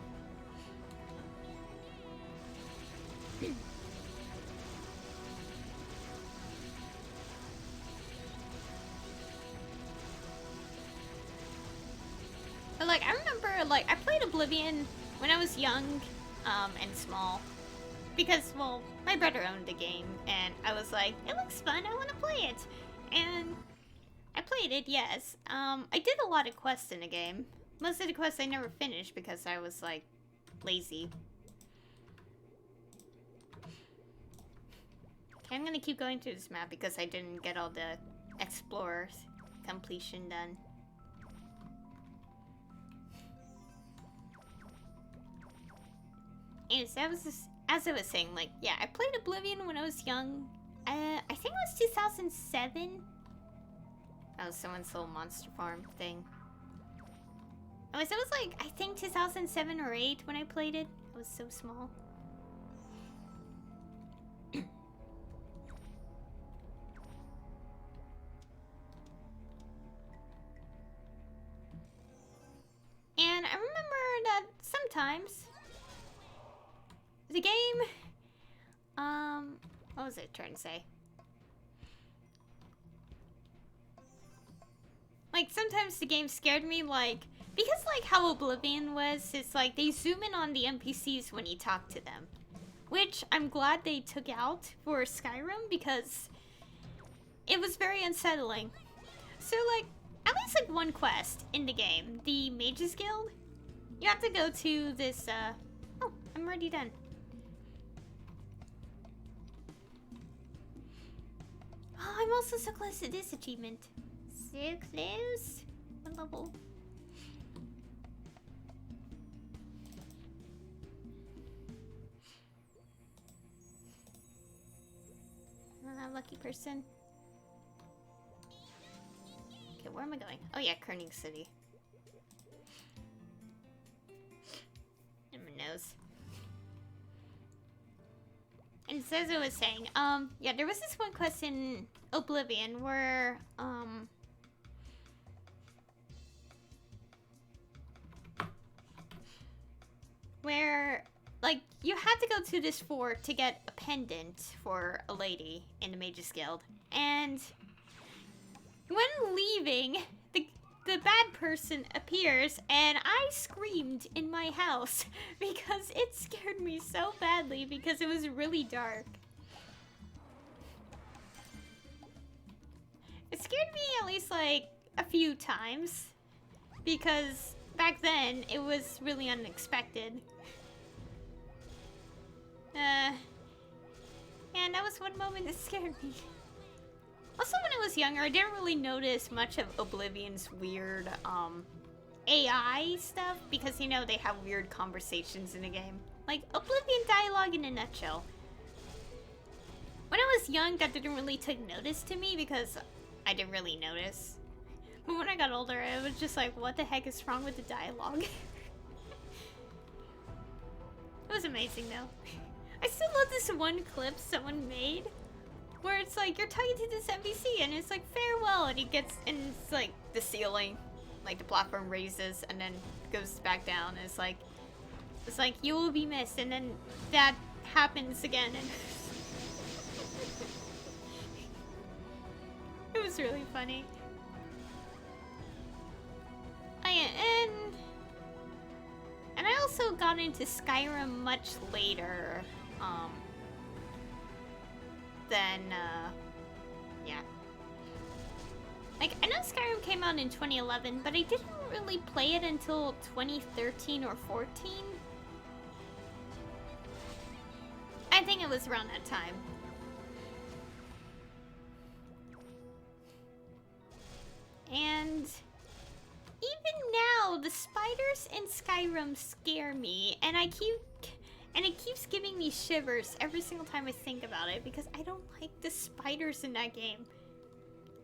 But, like, I remember, like, I played Oblivion when I was young, and small. Because, well, my brother owned the game, and I was like, it looks fun, I want to play it. And I played it, yes. I did a lot of quests in the game. Most of the quests I never finished because I was, like, lazy. Okay, I'm gonna keep going through this map because I didn't get all the explorers completion done. Anyways, that was just, as I was saying, like, yeah, I played Oblivion when I was young. I think it was 2007. That was someone's little monster farm thing. It was like, I think 2007 or 8 when I played it. I was so small. And I remember that sometimes the game, what was it trying to say? Like, sometimes the game scared me, like, because, like, how Oblivion was, it's like, they zoom in on the NPCs when you talk to them. Which, I'm glad they took out for Skyrim, because it was very unsettling. So, like, at least, like, one quest in the game, the Mages Guild, you have to go to this, oh, I'm already done. Oh, I'm also so close to this achievement. So close. What level? Lucky person. Okay, where am I going? Oh yeah, Kerning City. In my nose. And as I was saying, yeah, there was this one quest in Oblivion where, like, you had to go to this fort to get a pendant for a lady in the Mages Guild. And when leaving, the bad person appears, and I screamed in my house because it scared me so badly because it was really dark. It scared me at least, like, a few times because back then it was really unexpected. And that was one moment that scared me. Also, when I was younger, I didn't really notice much of Oblivion's weird, AI stuff, because, you know, they have weird conversations in the game. Like, Oblivion dialogue in a nutshell. When I was young, that didn't really take notice to me, because I didn't really notice. But when I got older, I was just like, what the heck is wrong with the dialogue? It was amazing, though. I still love this one clip someone made, where it's like, you're talking to this NPC, and it's like, farewell, and he gets, and it's like, the ceiling, like, the platform raises, and then goes back down, and it's like, you will be missed, and then that happens again, and it was really funny. And I also got into Skyrim much later, yeah. Like, I know Skyrim came out in 2011, but I didn't really play it until 2013 or 14. I think it was around that time. And even now, the spiders in Skyrim scare me, and it keeps giving me shivers every single time I think about it, because I don't like the spiders in that game.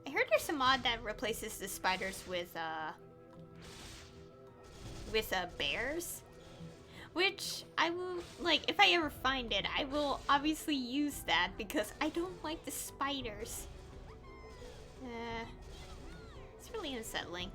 I heard there's a mod that replaces the spiders with bears, which I will, like, if I ever find it, I will obviously use that, because I don't like the spiders. It's really unsettling.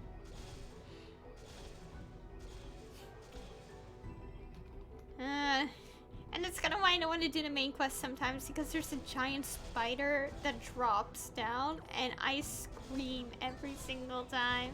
And that's kind of why I don't want to do the main quest sometimes, because there's a giant spider that drops down, and I scream every single time.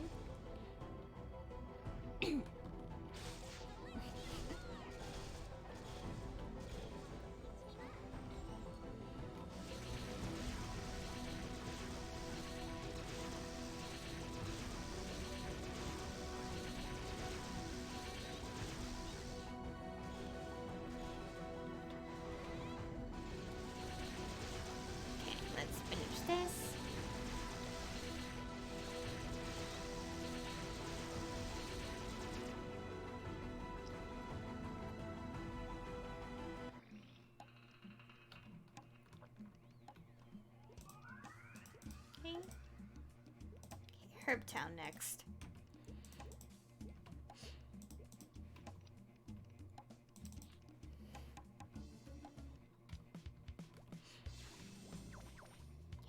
Herbtown next.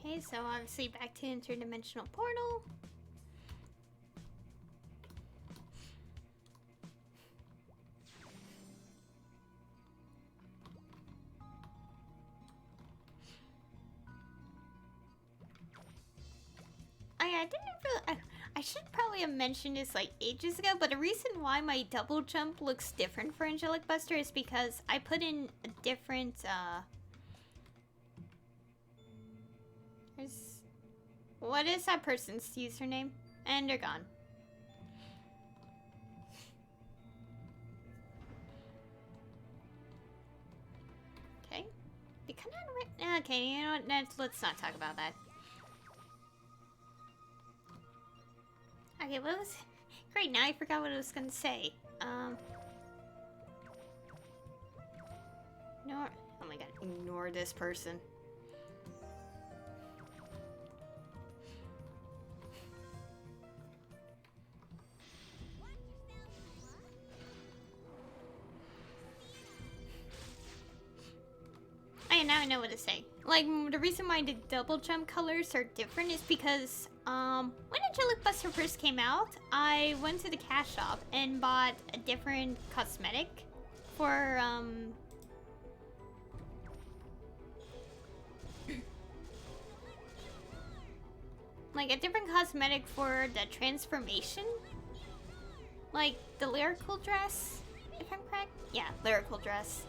Okay, so obviously back to interdimensional portal. I should probably have mentioned this like ages ago, but the reason why my double jump looks different for Angelic Buster is because I put in a different, what is that person's username? And they're gone. Okay. Okay, you know what? Let's not talk about that. Okay, what was... Great, now I forgot what I was gonna say. Ignore... Oh my god, ignore this person. Okay, now I know what to say. Like, the reason why the double jump colors are different is because, when Angelic Buster first came out, I went to the cash shop and bought a different cosmetic for, like, a different cosmetic for the transformation. Like, the lyrical dress, if I'm correct? Yeah, lyrical dress.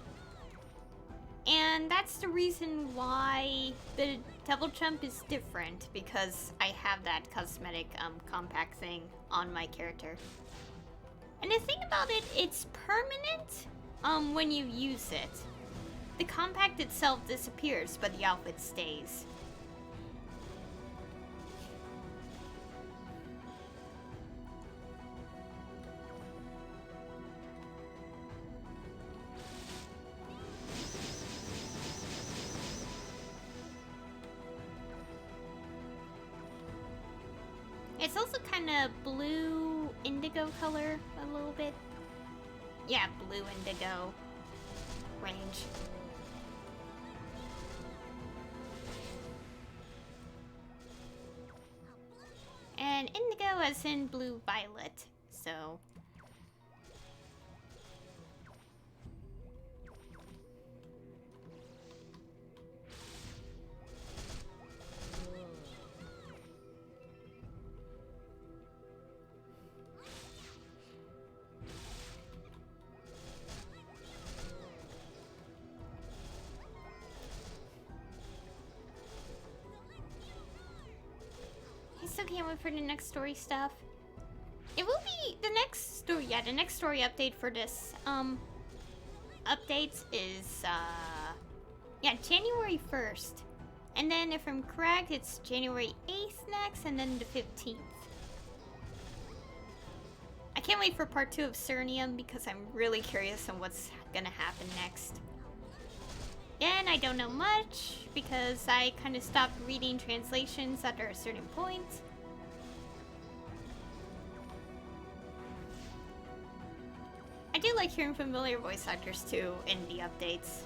And that's the reason why the double jump is different, because I have that cosmetic compact thing on my character. And the thing about it, it's permanent when you use it. The compact itself disappears, but the outfit stays. It's also kind of blue indigo color a little bit. Yeah, blue indigo range. And indigo as in blue violet, so. I still can't wait for the next story stuff. It will be the next story. Yeah, the next story update for this updates is yeah, January 1st. And then if I'm correct, it's January 8th next, and then the 15th. I can't wait for part 2 of Cernium because I'm really curious on what's gonna happen next. And I don't know much because I kind of stopped reading translations after a certain point. I do like hearing familiar voice actors too in the updates.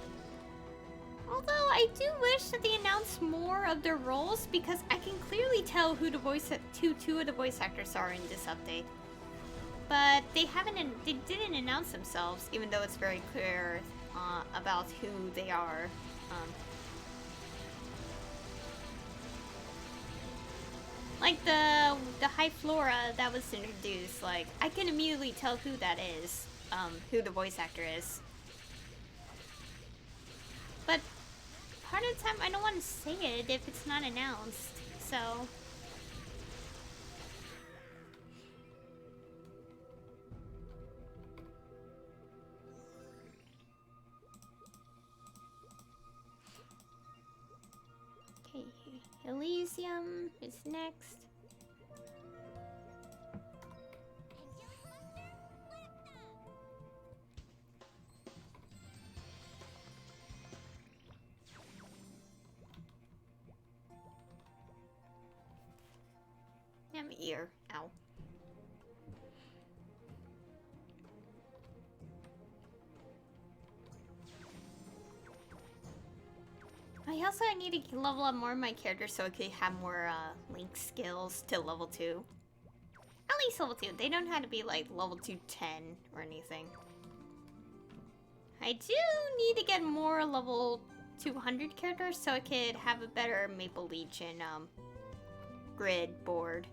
Although I do wish that they announced more of their roles, because I can clearly tell who two of the voice actors are in this update. But they didn't announce themselves, even though it's very clear about who they are. Like the High Flora that was introduced, like I can immediately tell who that is, who the voice actor is. But part of the time I don't want to say it if it's not announced, so. Okay, Elysium is next. My ear. Ow. I need to level up more of my character so I could have more Link skills to level 2. At least level 2. They don't have to be like level 210 or anything. I do need to get more level 200 characters so I could have a better Maple Legion grid board.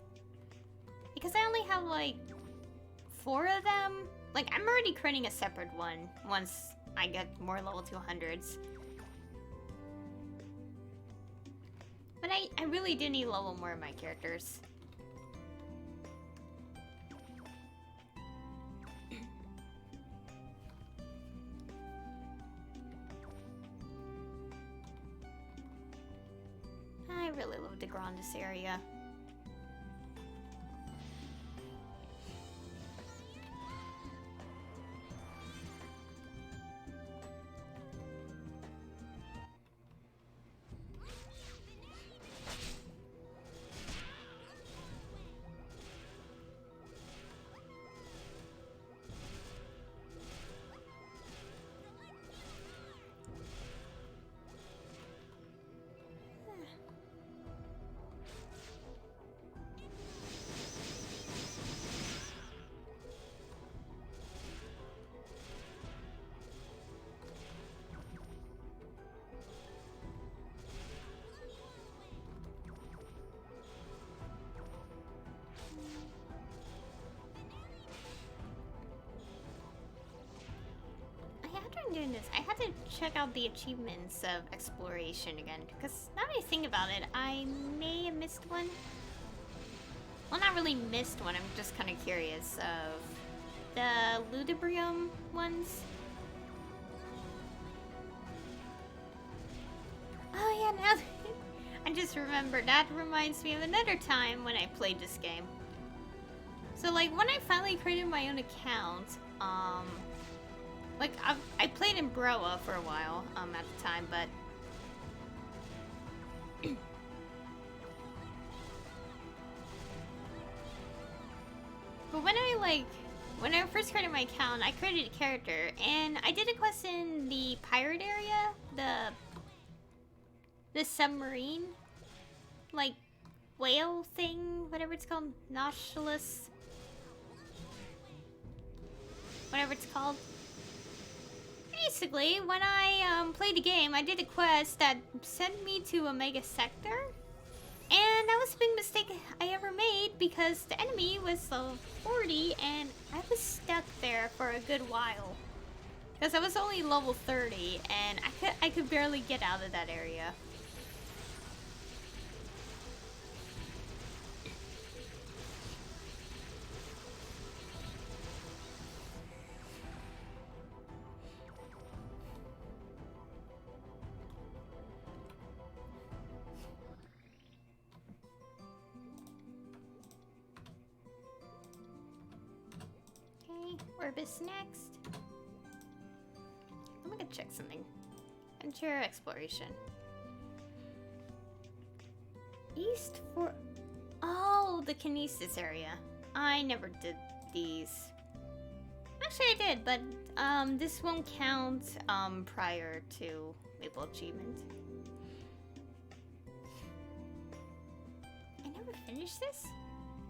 Because I only have like 4 of them. Like, I'm already creating a separate one once I get more level 200s. But I really do need to level more of my characters. I really love the Grandis area. to check out the achievements of exploration again, because now that I think about it, I may have missed one. Well, not really missed one, I'm just kind of curious of the ludibrium ones. Oh yeah, now I just remembered, that reminds me of another time when I played this game. So like when I finally created my own account, like I played in Broa for a while at the time, but when I first created my account, I created a character and I did a quest in the pirate area, the submarine, like whale thing, whatever it's called, Nautilus, whatever it's called. Basically, when I played the game, I did a quest that sent me to a mega sector, and that was the big mistake I ever made because the enemy was level 40 and I was stuck there for a good while because I was only level 30 and I could barely get out of that area. Orbis next. I'm gonna check something. Venture exploration. East for... Oh, the Kinesis area. I never did these. Actually, I did, but this won't count prior to Maple Achievement. I never finished this?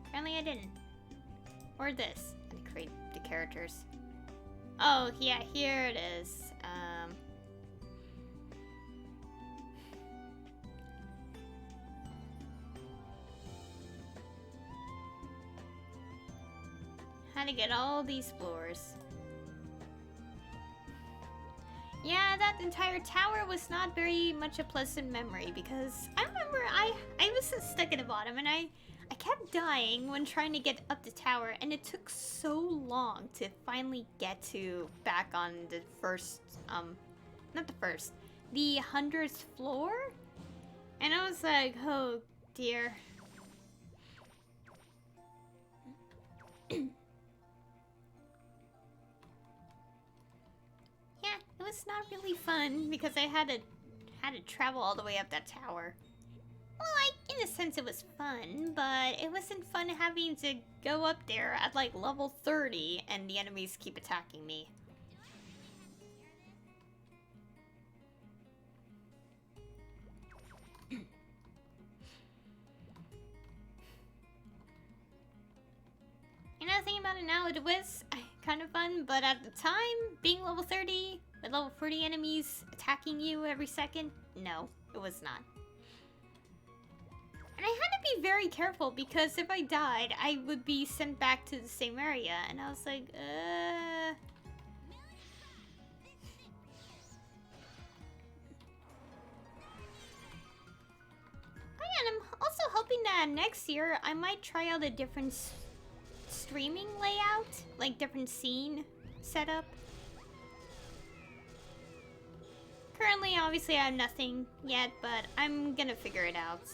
Apparently I didn't. Or this. And create the characters. Oh, yeah, here it is. How to get all these floors. Yeah, that entire tower was not very much a pleasant memory because I remember I was stuck at the bottom and I kept dying when trying to get up the tower, and it took so long to finally get to back on the first, not the first, the 100th floor? And I was like, oh dear. Yeah, it was not really fun because I had to travel all the way up that tower. Well, like, in a sense it was fun, but it wasn't fun having to go up there at like level 30 and the enemies keep attacking me. You know, thinking about it now, it was kind of fun, but at the time, being level 30 with level 40 enemies attacking you every second, no, it was not. And I had to be very careful because if I died, I would be sent back to the same area. And I was like, Oh yeah, and I'm also hoping that next year I might try out a different streaming layout, like different scene setup. Currently, obviously, I have nothing yet, but I'm gonna figure it out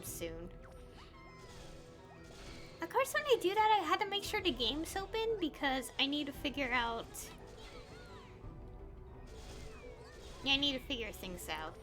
soon. Of course, when I do that, I had to make sure the game's open because I need to figure out... Yeah, I need to figure things out.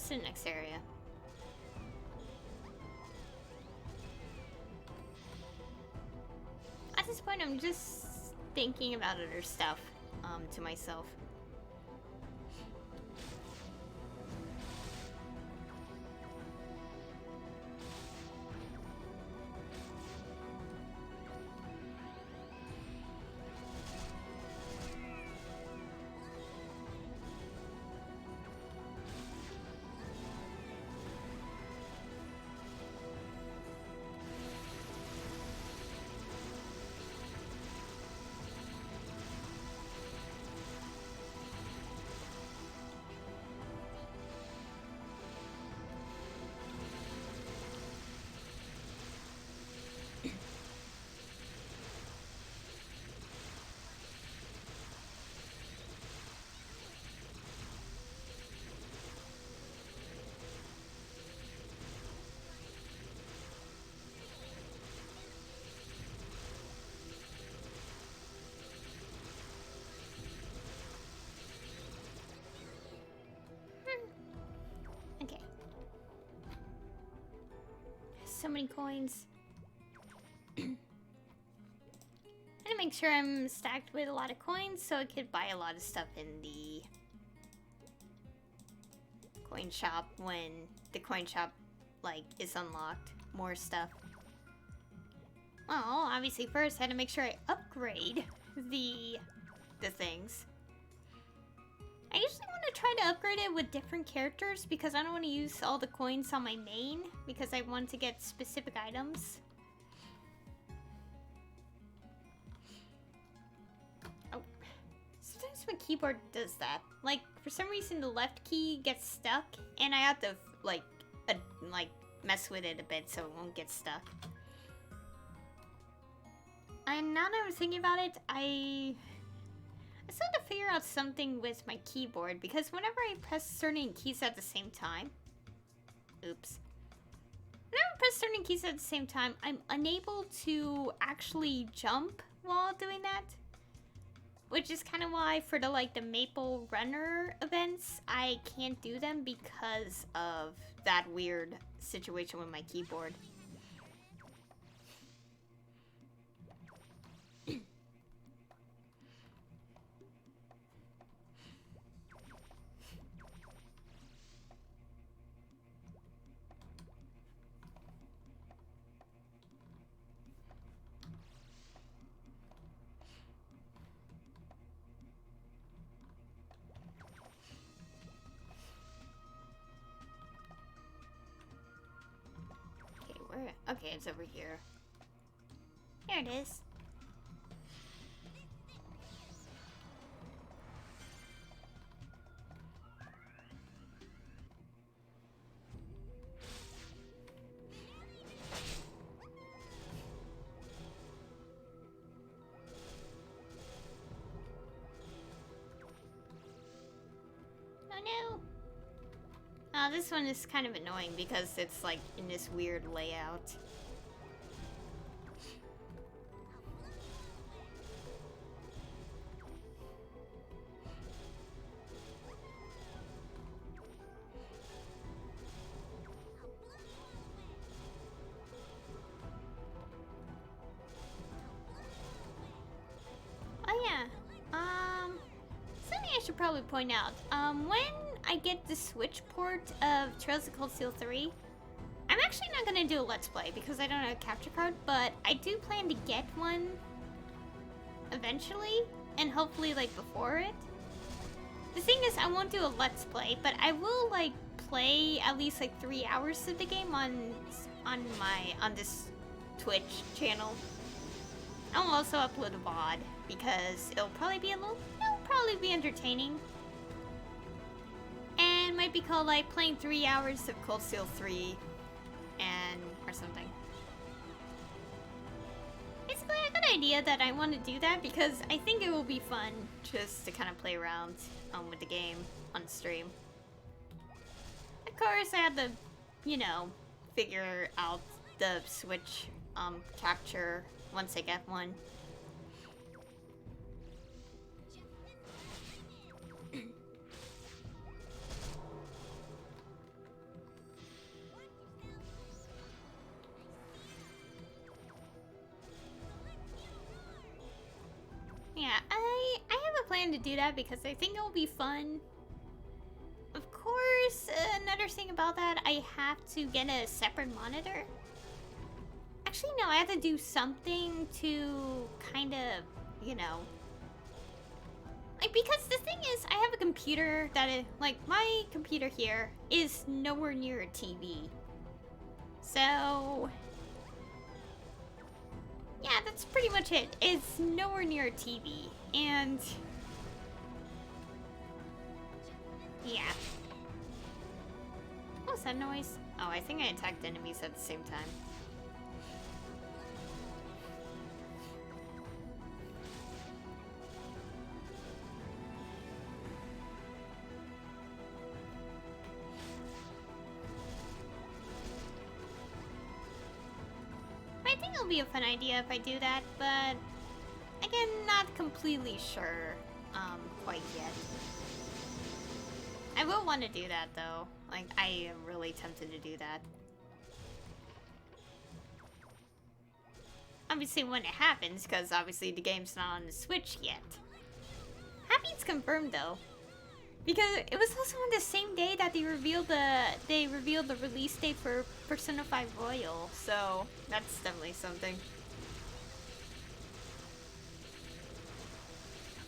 what's the next area? At this point, I'm just thinking about other stuff to myself. Okay. So many coins. I'm gonna make sure I'm stacked with a lot of coins so I could buy a lot of stuff in the coin shop when the coin shop like is unlocked. More stuff. Well, obviously first I had to make sure I upgrade the things. I usually want to try to upgrade it with different characters because I don't want to use all the coins on my main because I want to get specific items. Oh, sometimes my keyboard does that. Like, for some reason the left key gets stuck and I have to, like mess with it a bit so it won't get stuck. And now that I'm thinking about it, I still have to figure out something with my keyboard because whenever I press certain keys at the same time, oops. Whenever I press certain keys at the same time, I'm unable to actually jump while doing that. Which is kind of why for the Maple Runner events, I can't do them because of that weird situation with my keyboard. Okay, it's over here. Here it is. Oh no! Oh, this one is kind of annoying because it's like in this weird layout. Oh yeah, something I should probably point out. When I get the Switch port of Trails of Cold Steel 3, I'm actually not gonna do a Let's Play because I don't have a capture card, but I do plan to get one eventually, and hopefully before it. The thing is, I won't do a Let's Play, but I will play at least 3 hours of the game on this Twitch channel. I will also upload a VOD because it'll probably be entertaining. And might be called playing 3 hours of Cold Steel 3 or something. Basically, I got an idea that I want to do that because I think it will be fun just to kind of play around with the game on stream. Of course, I had to, figure out the Switch capture once I get one. plan to do that because I think it'll be fun. Of course, another thing about that, I have to get a separate monitor. Actually, no, I have to do something to kind of, you know... Like, because the thing is, I have a computer that is... Like, my computer here is nowhere near a TV. So... Yeah, that's pretty much it. It's nowhere near a TV. And... Yeah. What was that noise? Oh, I think I attacked enemies at the same time. I think it'll be a fun idea if I do that, but again, not completely sure quite yet. I will want to do that though. Like, I am really tempted to do that. Obviously when it happens, because obviously the game's not on the Switch yet. Happy it's confirmed though. Because it was also on the same day that they revealed the release date for Persona 5 Royal, so that's definitely something.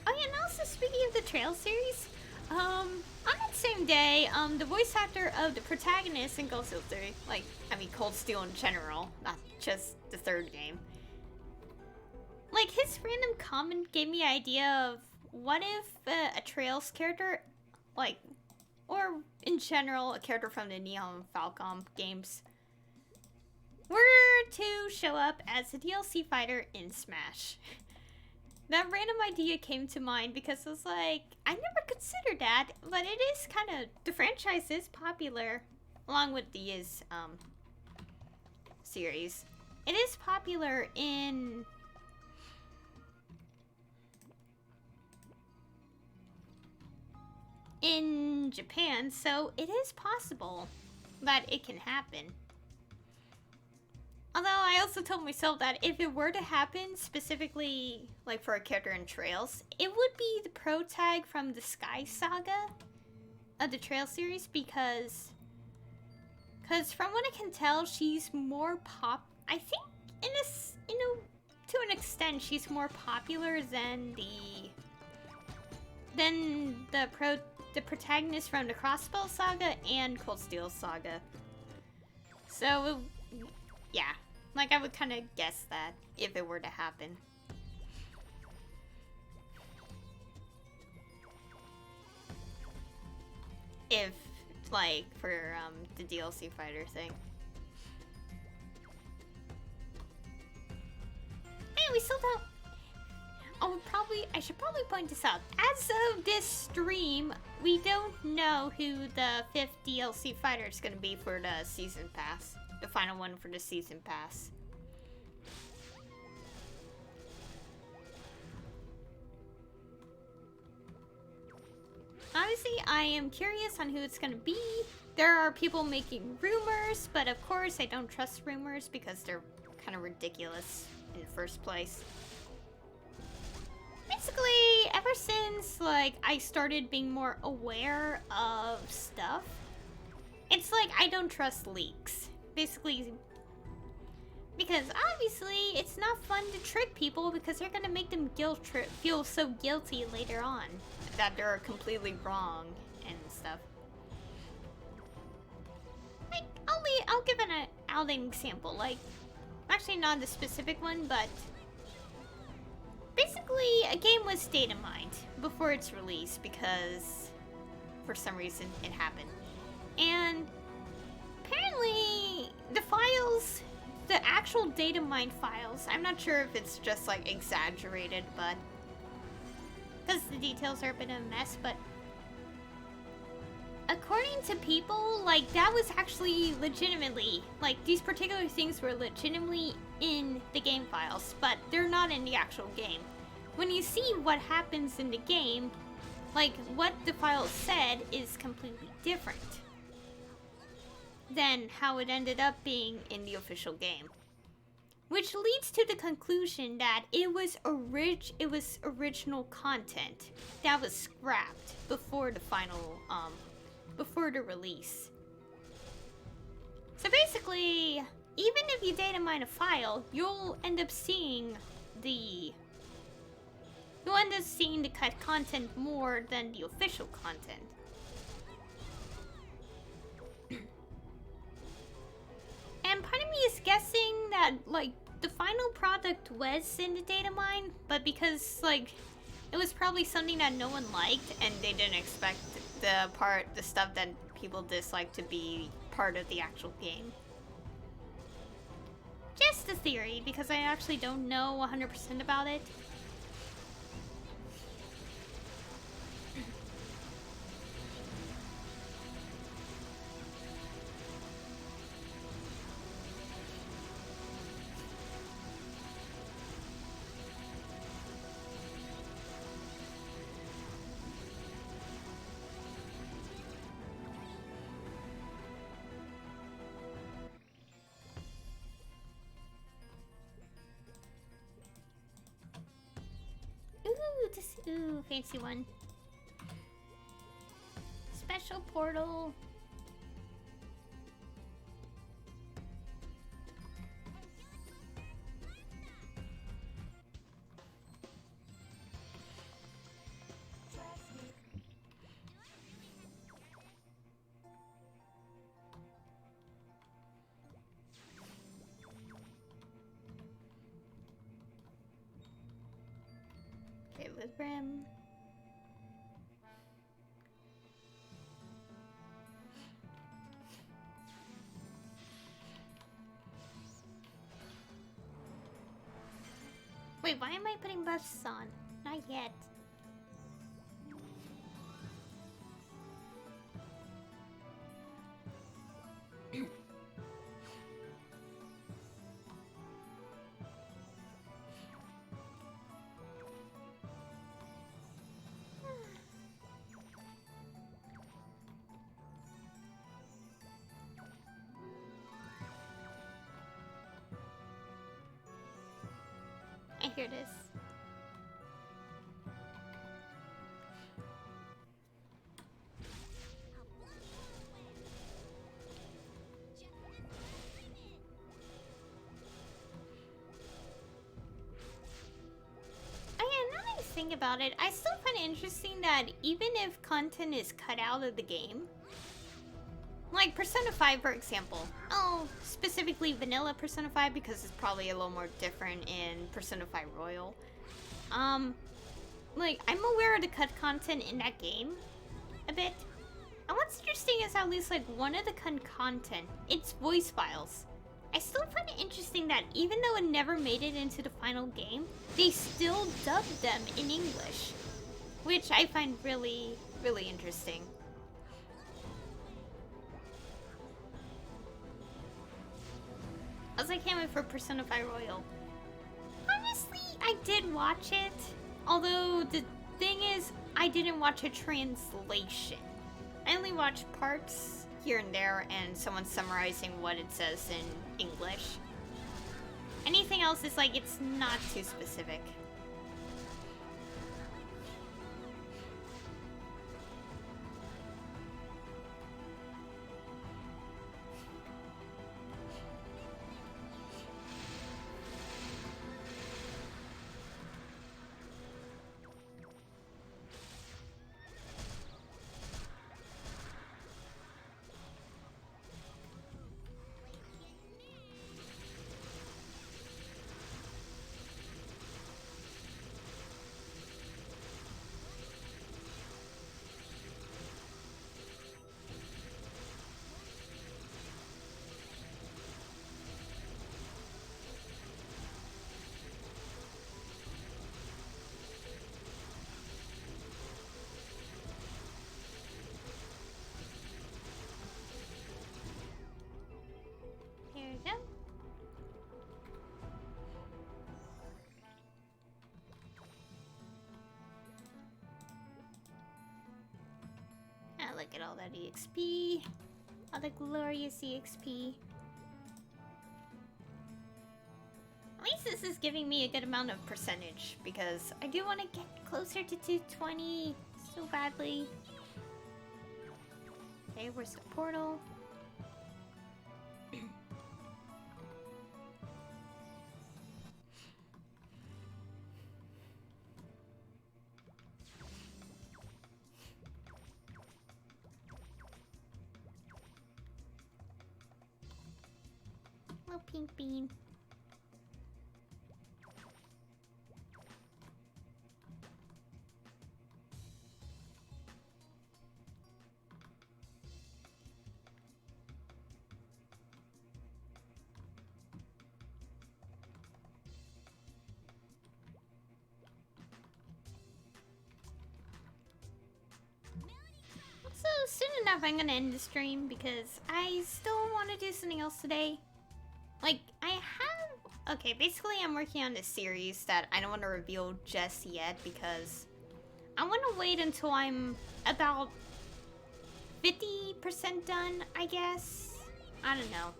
Oh yeah, and also speaking of the Trail series, on that same day, the voice actor of the protagonist in Cold Steel 3, like, I mean Cold Steel in general, not just the third game. Like, his random comment gave me an idea of what if a Trails character, like, or in general, a character from the Neon Falcom games, were to show up as a DLC fighter in Smash. That random idea came to mind because I was like, I never considered that, but it is kind of, the franchise is popular, along with the series. It is popular in Japan, so it is possible that it can happen. Although I also told myself that if it were to happen, specifically like for a character in Trails, it would be the pro tag from the Sky Saga of the Trail series because from what I can tell, she's more I think to an extent she's more popular than the protagonist from the Crossbow Saga and Cold Steel Saga. So, yeah. Like, I would kind of guess that if it were to happen. If, like, for, the DLC fighter thing. Hey, we still don't... Oh, I should probably point this out. As of this stream, we don't know who the 5th DLC fighter is going to be for the Season Pass. The final one for the Season Pass. Obviously, I am curious on who it's going to be. There are people making rumors, but of course I don't trust rumors because they're kind of ridiculous in the first place. Basically, ever since, like, I started being more aware of stuff, it's like I don't trust leaks. Basically, because obviously it's not fun to trick people because you're gonna make them feel so guilty later on that they're completely wrong and stuff. Like, I'll give an example. Like, actually not the specific one, but basically a game was data mined before its release because for some reason it happened. And apparently the files, the actual data mine files, I'm not sure if it's just like exaggerated, but because the details are a bit of a mess, but according to people, like, that was actually legitimately, like, these particular things were legitimately in the game files, but they're not in the actual game. When you see what happens in the game, like, what the file said is completely different than how it ended up being in the official game. Which which leads to the conclusion that it was original content that was scrapped before the final, before the release. So basically, even if you data mine a file, you'll end up seeing the cut content more than the official content. And part of me is guessing that, like, the final product was in the data mine, but because, like, it was probably something that no one liked, and they didn't expect the stuff that people disliked to be part of the actual game. Just a theory, because I actually don't know 100% about it. Ooh, fancy one. Special portal. Okay, with Brim. Wait, why am I putting buffs on? Not yet. And here it is. Think about it, I still find it interesting that even if content is cut out of the game, like Persona 5 for example, specifically vanilla Persona 5 because it's probably a little more different in Persona 5 Royal. Like I'm aware of the cut content in that game a bit. And what's interesting is at least like one of the cut content, it's voice files. I still find it interesting that even though it never made it into the final game, they still dubbed them in English, which I find really, really interesting. I can't wait for Persona 5 Royal. Honestly, I did watch it, although the thing is, I didn't watch a translation. I only watched parts here and there and someone summarizing what it says in English. Anything else is like, it's not too specific. Look at all that EXP. All the glorious EXP. least this is giving me a good amount of percentage, because I do want to get closer to 220 so badly. Okay, where's the portal? Little pink bean. So soon enough I'm gonna end the stream because I still want to do something else today. Like, I have... Okay, basically I'm working on a series that I don't want to reveal just yet because I want to wait until I'm about 50% done, I guess. I don't know.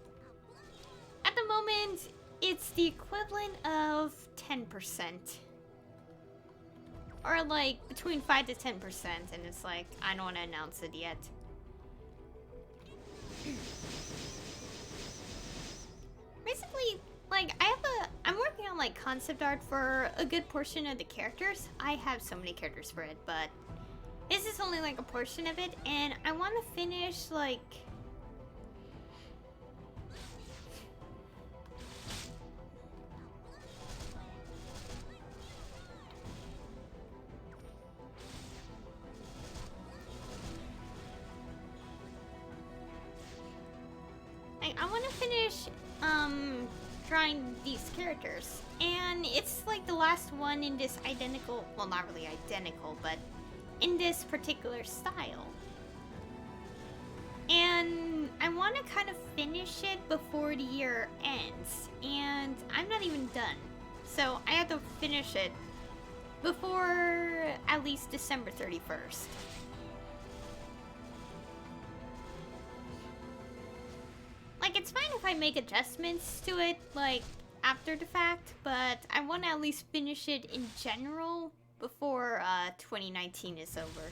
At the moment, it's the equivalent of 10%. Or like between 5 to 10%, and it's like, I don't want to announce it yet. Basically, like, I'm working on like concept art for a good portion of the characters. I have so many characters for it, but this is only like a portion of it, and I want to finish like... I want to finish, drawing these characters. And it's like the last one in this identical, well, not really identical, but in this particular style. And I want to kind of finish it before the year ends. And I'm not even done. So I have to finish it before at least December 31st. Like, it's fine if I make adjustments to it, like, after the fact, but I want to at least finish it in general before 2019 is over.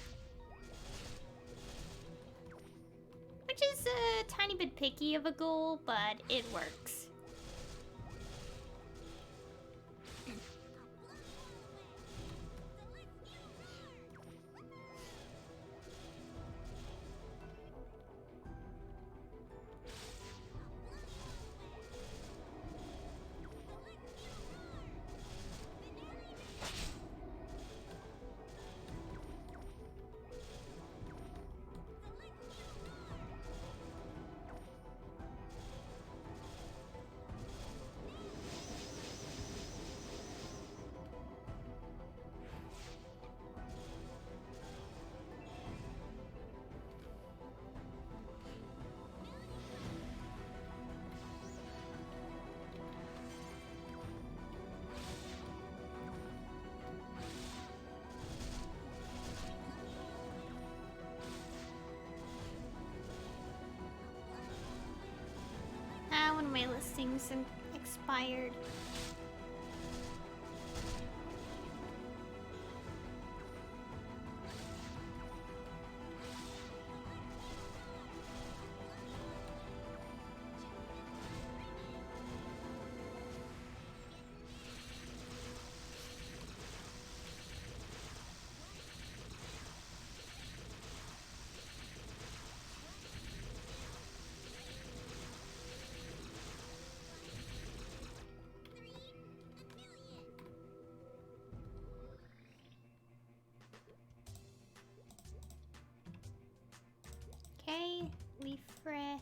Which is a tiny bit picky of a goal, but it works. One of my listings expired. Okay, Leafre.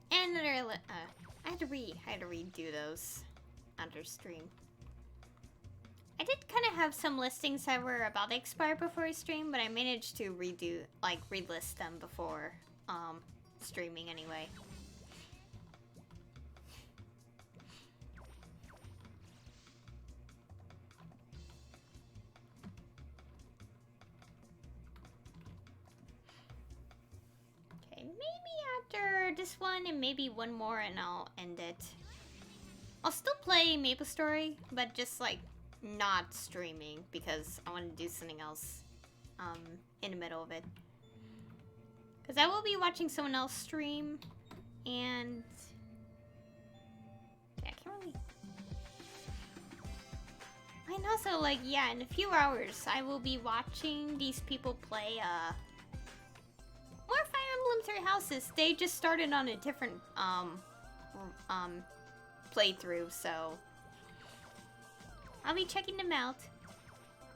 And another, I had to redo those under stream. I did kind of have some listings that were about to expire before stream, but I managed to relist them before streaming anyway. Okay. for this one and maybe one more and I'll end it. I'll still play Maplestory, but just like not streaming because I want to do something else in the middle of it. Because I will be watching someone else stream and yeah, I can't really. And also, like, yeah, in a few hours I will be watching these people play more Fire Emblem Three Houses. They just started on a different playthrough, so I'll be checking them out.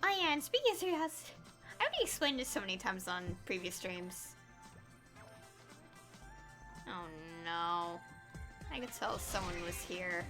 Oh yeah, and speaking of Three Houses, I already explained this so many times on previous streams. Oh no. I could tell someone was here.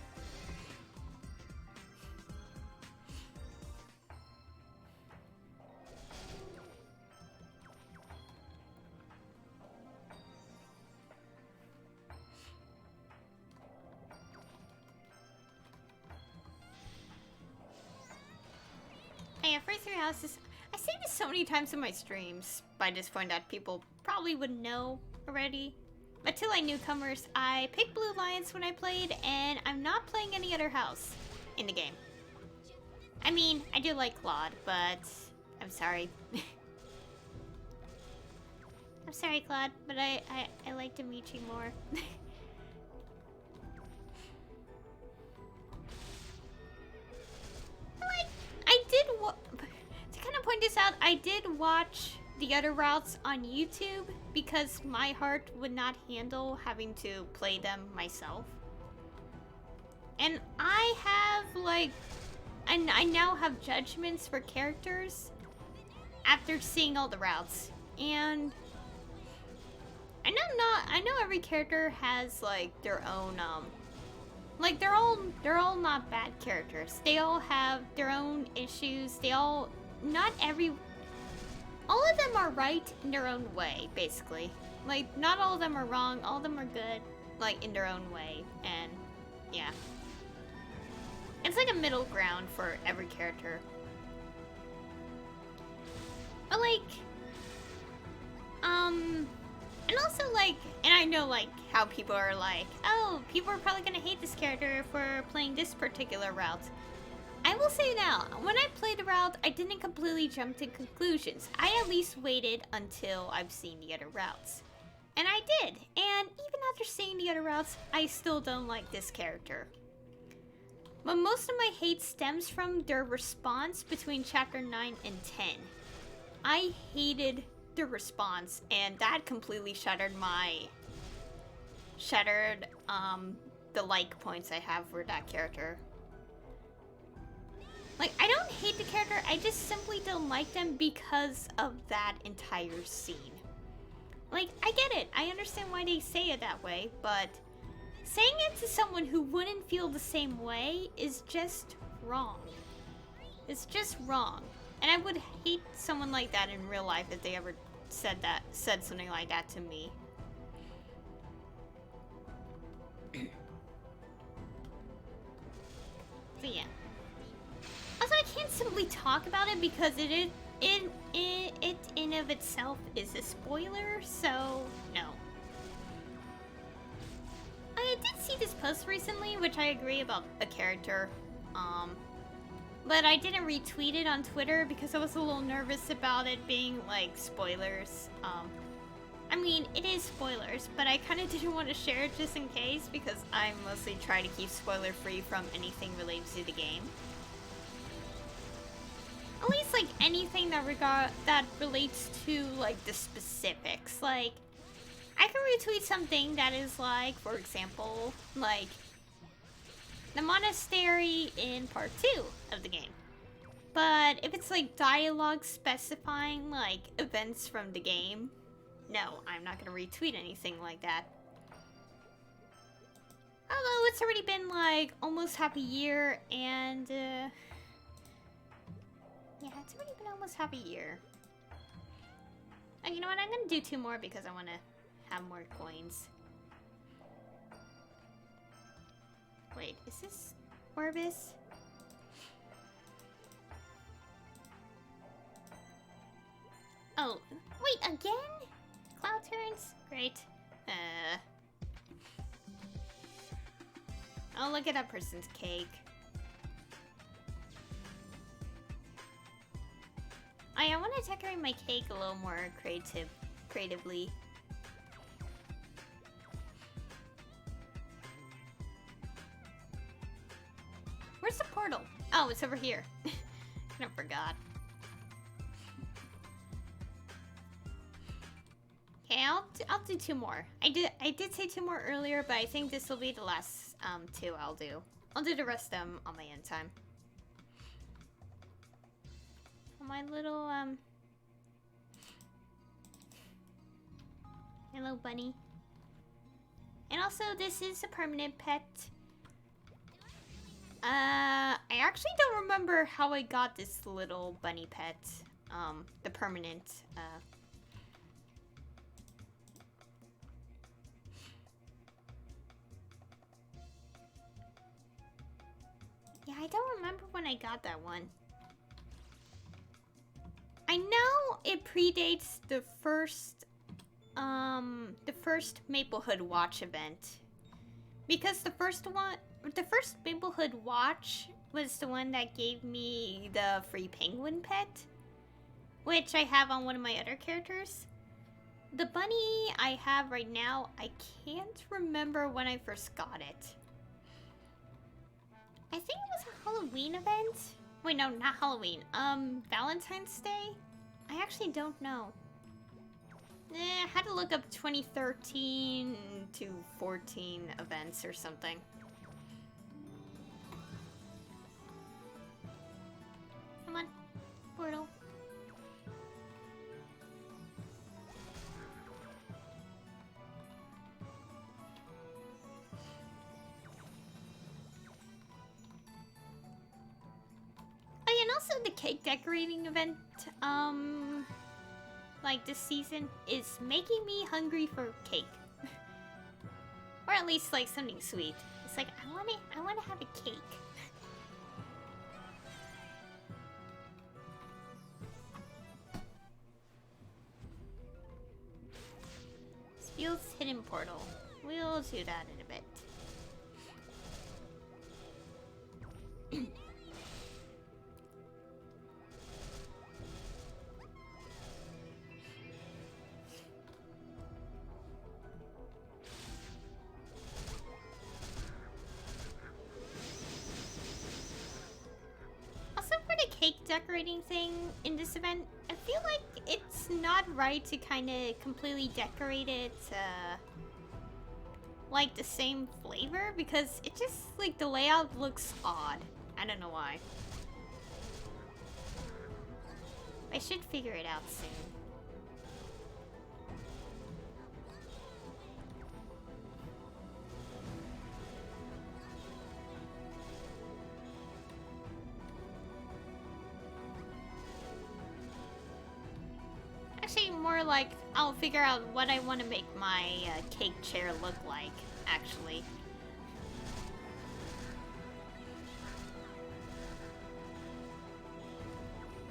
Yeah, for Three Houses, I say this so many times in my streams by this point that people probably would know already. But to like newcomers, I picked Blue Lions when I played, and I'm not playing any other house in the game. I mean, I do like Claude, but I'm sorry. I'm sorry, Claude, but I like Dimitri more. To kind of point this out, I did watch the other routes on YouTube because my heart would not handle having to play them myself. And I have like, and I now have judgments for characters after seeing all the routes. And I know every character has like their own like they're all not bad characters. They all have their own issues. All of them are right in their own way, basically. Like, not all of them are wrong, all of them are good, like, in their own way, and, yeah. It's like a middle ground for every character. But, like, and also, like, and I know, like, how people are like, oh, people are probably gonna hate this character for playing this particular route. I will say now, when I played the route, I didn't completely jump to conclusions. I at least waited until I've seen the other routes. And I did. And even after seeing the other routes, I still don't like this character. But most of my hate stems from their response between Chapter 9 and 10. I hated the response, and that completely shattered the like points I have for that character. Like, I don't hate the character, I just simply don't like them because of that entire scene. Like, I get it, I understand why they say it that way, but saying it to someone who wouldn't feel the same way is just wrong. It's just wrong. And I would hate someone like that in real life if they ever said something like that to me. So yeah. Also, I can't simply talk about it because it in of itself is a spoiler, so no. I did see this post recently, which I agree about a character, but I didn't retweet it on Twitter because I was a little nervous about it being like spoilers. I mean, it is spoilers, but I kind of didn't want to share it just in case because I mostly try to keep spoiler free from anything related to the game. At least, like, anything that relates to, like, the specifics. Like, I can retweet something that is, like, for example, like, the monastery in part 2 of the game. But if it's, like, dialogue specifying, like, events from the game, no, I'm not gonna retweet anything like that. Although, it's already been, like, almost half a year, and, yeah, it's already been almost half a year. Oh, you know what? I'm gonna do 2 more because I want to have more coins. Wait, is this Orbis? Oh, wait, again? Cloud turns? Great. Oh, look at that person's cake. I want to decorate my cake a little more creatively. Where's the portal? Oh, it's over here. I forgot. Okay, I'll do 2 more. I did say 2 more earlier, but I think this will be the last 2 I'll do. I'll do the rest of them on my end time. My little bunny. And also, this is a permanent pet. I actually don't remember how I got this little bunny pet. The permanent, Yeah, I don't remember when I got that one. I know it predates the first Maplehood Watch event. Because the first Maplehood Watch was the one that gave me the free penguin pet, which I have on one of my other characters. The bunny I have right now, I can't remember when I first got it. I think it was a Halloween event. Wait, no, not Halloween. Valentine's Day? I actually don't know. I had to look up 2013 to 14 events or something. Come on, portal. Oh, yeah, and also the cake decorating event, like this season is making me hungry for cake. Or at least like something sweet. It's like I want to have a cake. Spield's hidden portal. We'll do that in a bit. Decorating thing in this event, I feel like it's not right to kind of completely decorate it like the same flavor, because it just like the layout looks odd. I don't know why. I should figure it out soon. More like I'll figure out what I want to make my cake chair look like, actually.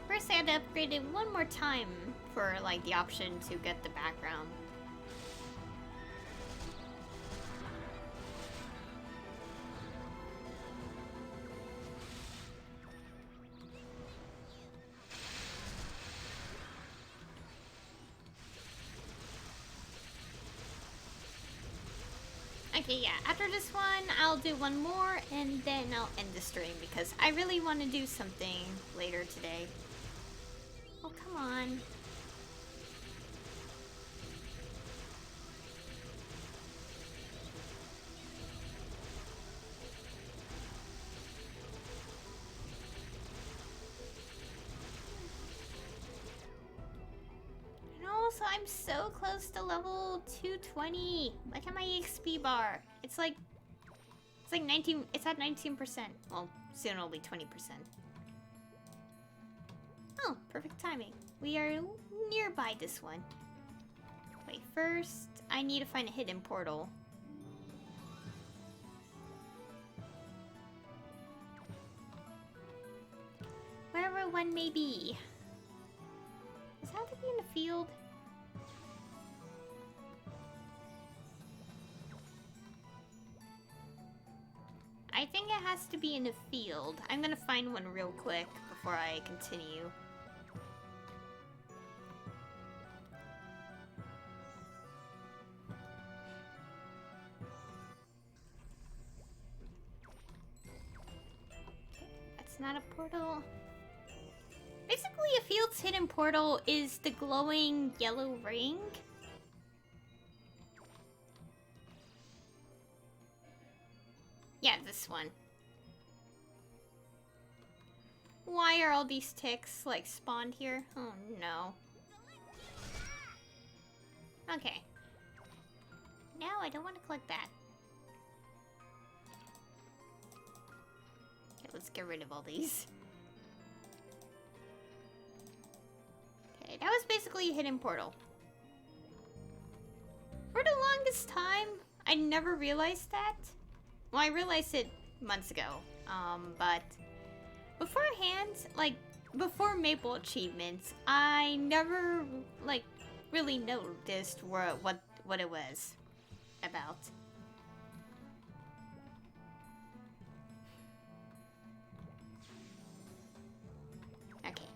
First I had to upgrade it one more time for like the option to get the background. Okay, yeah, after this one, I'll do one more, and then I'll end the stream, because I really want to do something later today. Oh, come on. Also, I'm so close to level 220. Look at my XP bar. It's like 19, it's at 19%. Well, soon it'll be 20%. Oh, perfect timing. We are nearby this one. Wait, first, I need to find a hidden portal. Wherever one may be. Does it have to be in the field? I think it has to be in a field. I'm gonna find one real quick before I continue. That's not a portal. Basically, a field's hidden portal is the glowing yellow ring. Yeah, this one. Why are all these ticks, like, spawned here? Oh, no. Okay. Now I don't want to collect that. Okay, let's get rid of all these. Okay, that was basically a hidden portal. For the longest time, I never realized that. Well, I realized it months ago, but beforehand, like, before Maple achievements, I never, like, really noticed what it was about. Okay.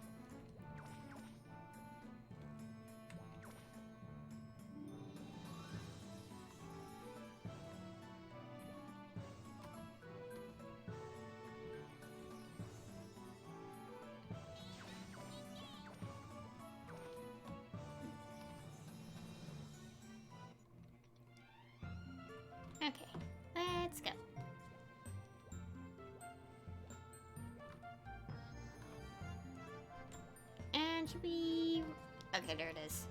Okay, let's go. And should we... Okay, there it is.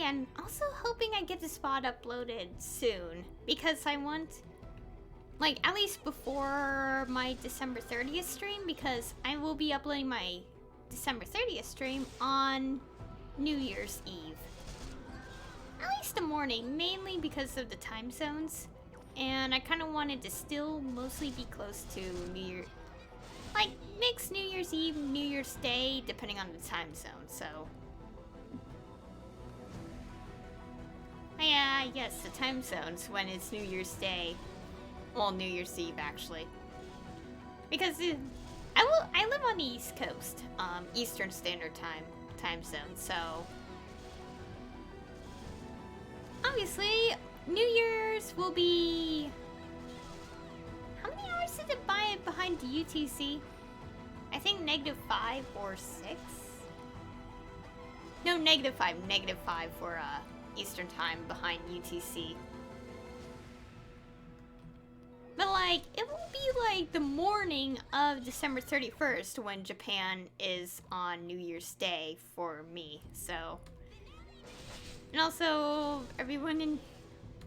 And also hoping I get the spot uploaded soon, because I want, like, at least before my December 30th stream, because I will be uploading my December 30th stream on New Year's Eve. At least the morning, mainly because of the time zones, and I kind of wanted to still mostly be close to New Year, like, mix New Year's Eve, New Year's Day, depending on the time zone, so... Yeah, yes, the time zones when it's New Year's Day. Well, New Year's Eve, actually. Because I live on the East Coast, Eastern Standard time zone, so... Obviously, New Year's will be... How many hours did it buy behind the UTC? I think -5 or 6? No, -5 for, Eastern time behind UTC. But like, it will be like the morning of December 31st when Japan is on New Year's Day for me, so. And also, everyone in,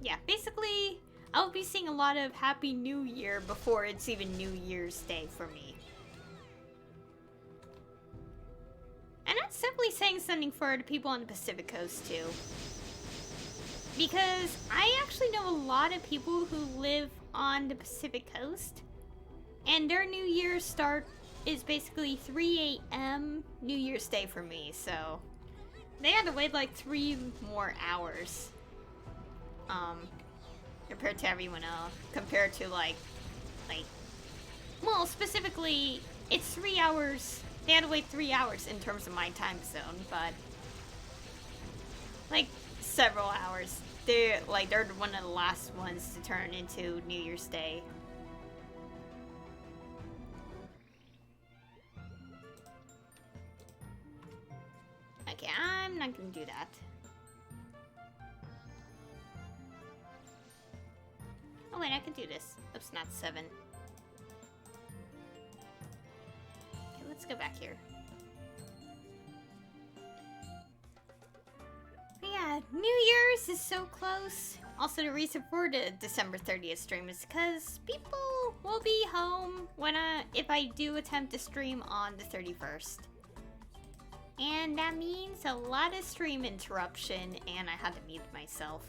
yeah, basically, I'll be seeing a lot of Happy New Year before it's even New Year's Day for me. And that's simply saying something for the people on the Pacific Coast too. Because I actually know a lot of people who live on the Pacific Coast, and their New Year's start is basically 3 a.m. New Year's Day for me, so they had to wait like 3 more hours, compared to everyone else, compared to like, well, specifically, it's 3 hours, they had to wait 3 hours in terms of my time zone, but, like, several hours. They're one of the last ones to turn into New Year's Day. Okay, I'm not gonna do that. Oh wait, I can do this. Oops, not 7. Okay, let's go back here. But yeah, New Year's is so close. Also, the reason for the December 30th stream is because people will be home if I do attempt to stream on the 31st. And that means a lot of stream interruption, and I had to mute myself.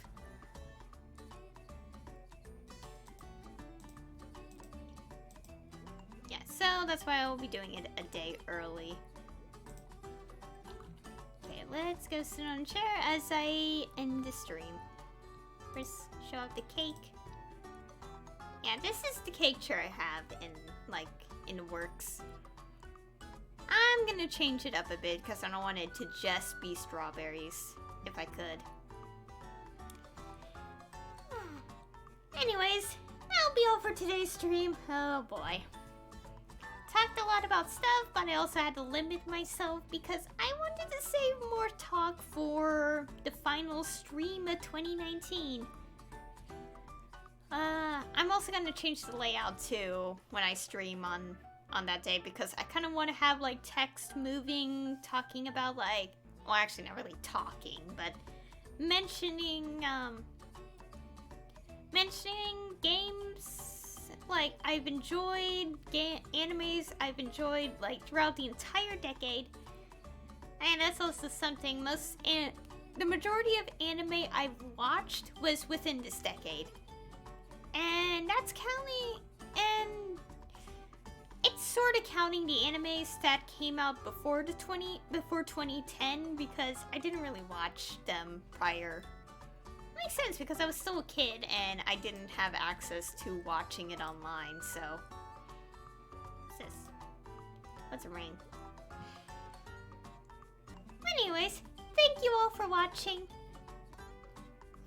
Yeah, so that's why I will be doing it a day early. Okay, let's go sit on a chair as I end the stream. First, show off the cake. Yeah, this is the cake chair I have in the works. I'm gonna change it up a bit because I don't want it to just be strawberries, if I could. Anyways, that'll be all for today's stream. Oh boy. Talked a lot about stuff, but I also had to limit myself because I wanted to save more talk for the final stream of 2019. I'm also gonna change the layout too when I stream on that day because I kind of want to have like text moving, talking about well, actually not really talking, but mentioning games like I've enjoyed, animes I've enjoyed like throughout the entire decade, and that's also something the majority of anime I've watched was within this decade, and that's counting, and it's sort of counting the animes that came out before 2010 because I didn't really watch them prior. Makes sense because I was still a kid and I didn't have access to watching it online, so... What's this? What's a ring? Anyways, thank you all for watching.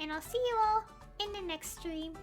And I'll see you all in the next stream.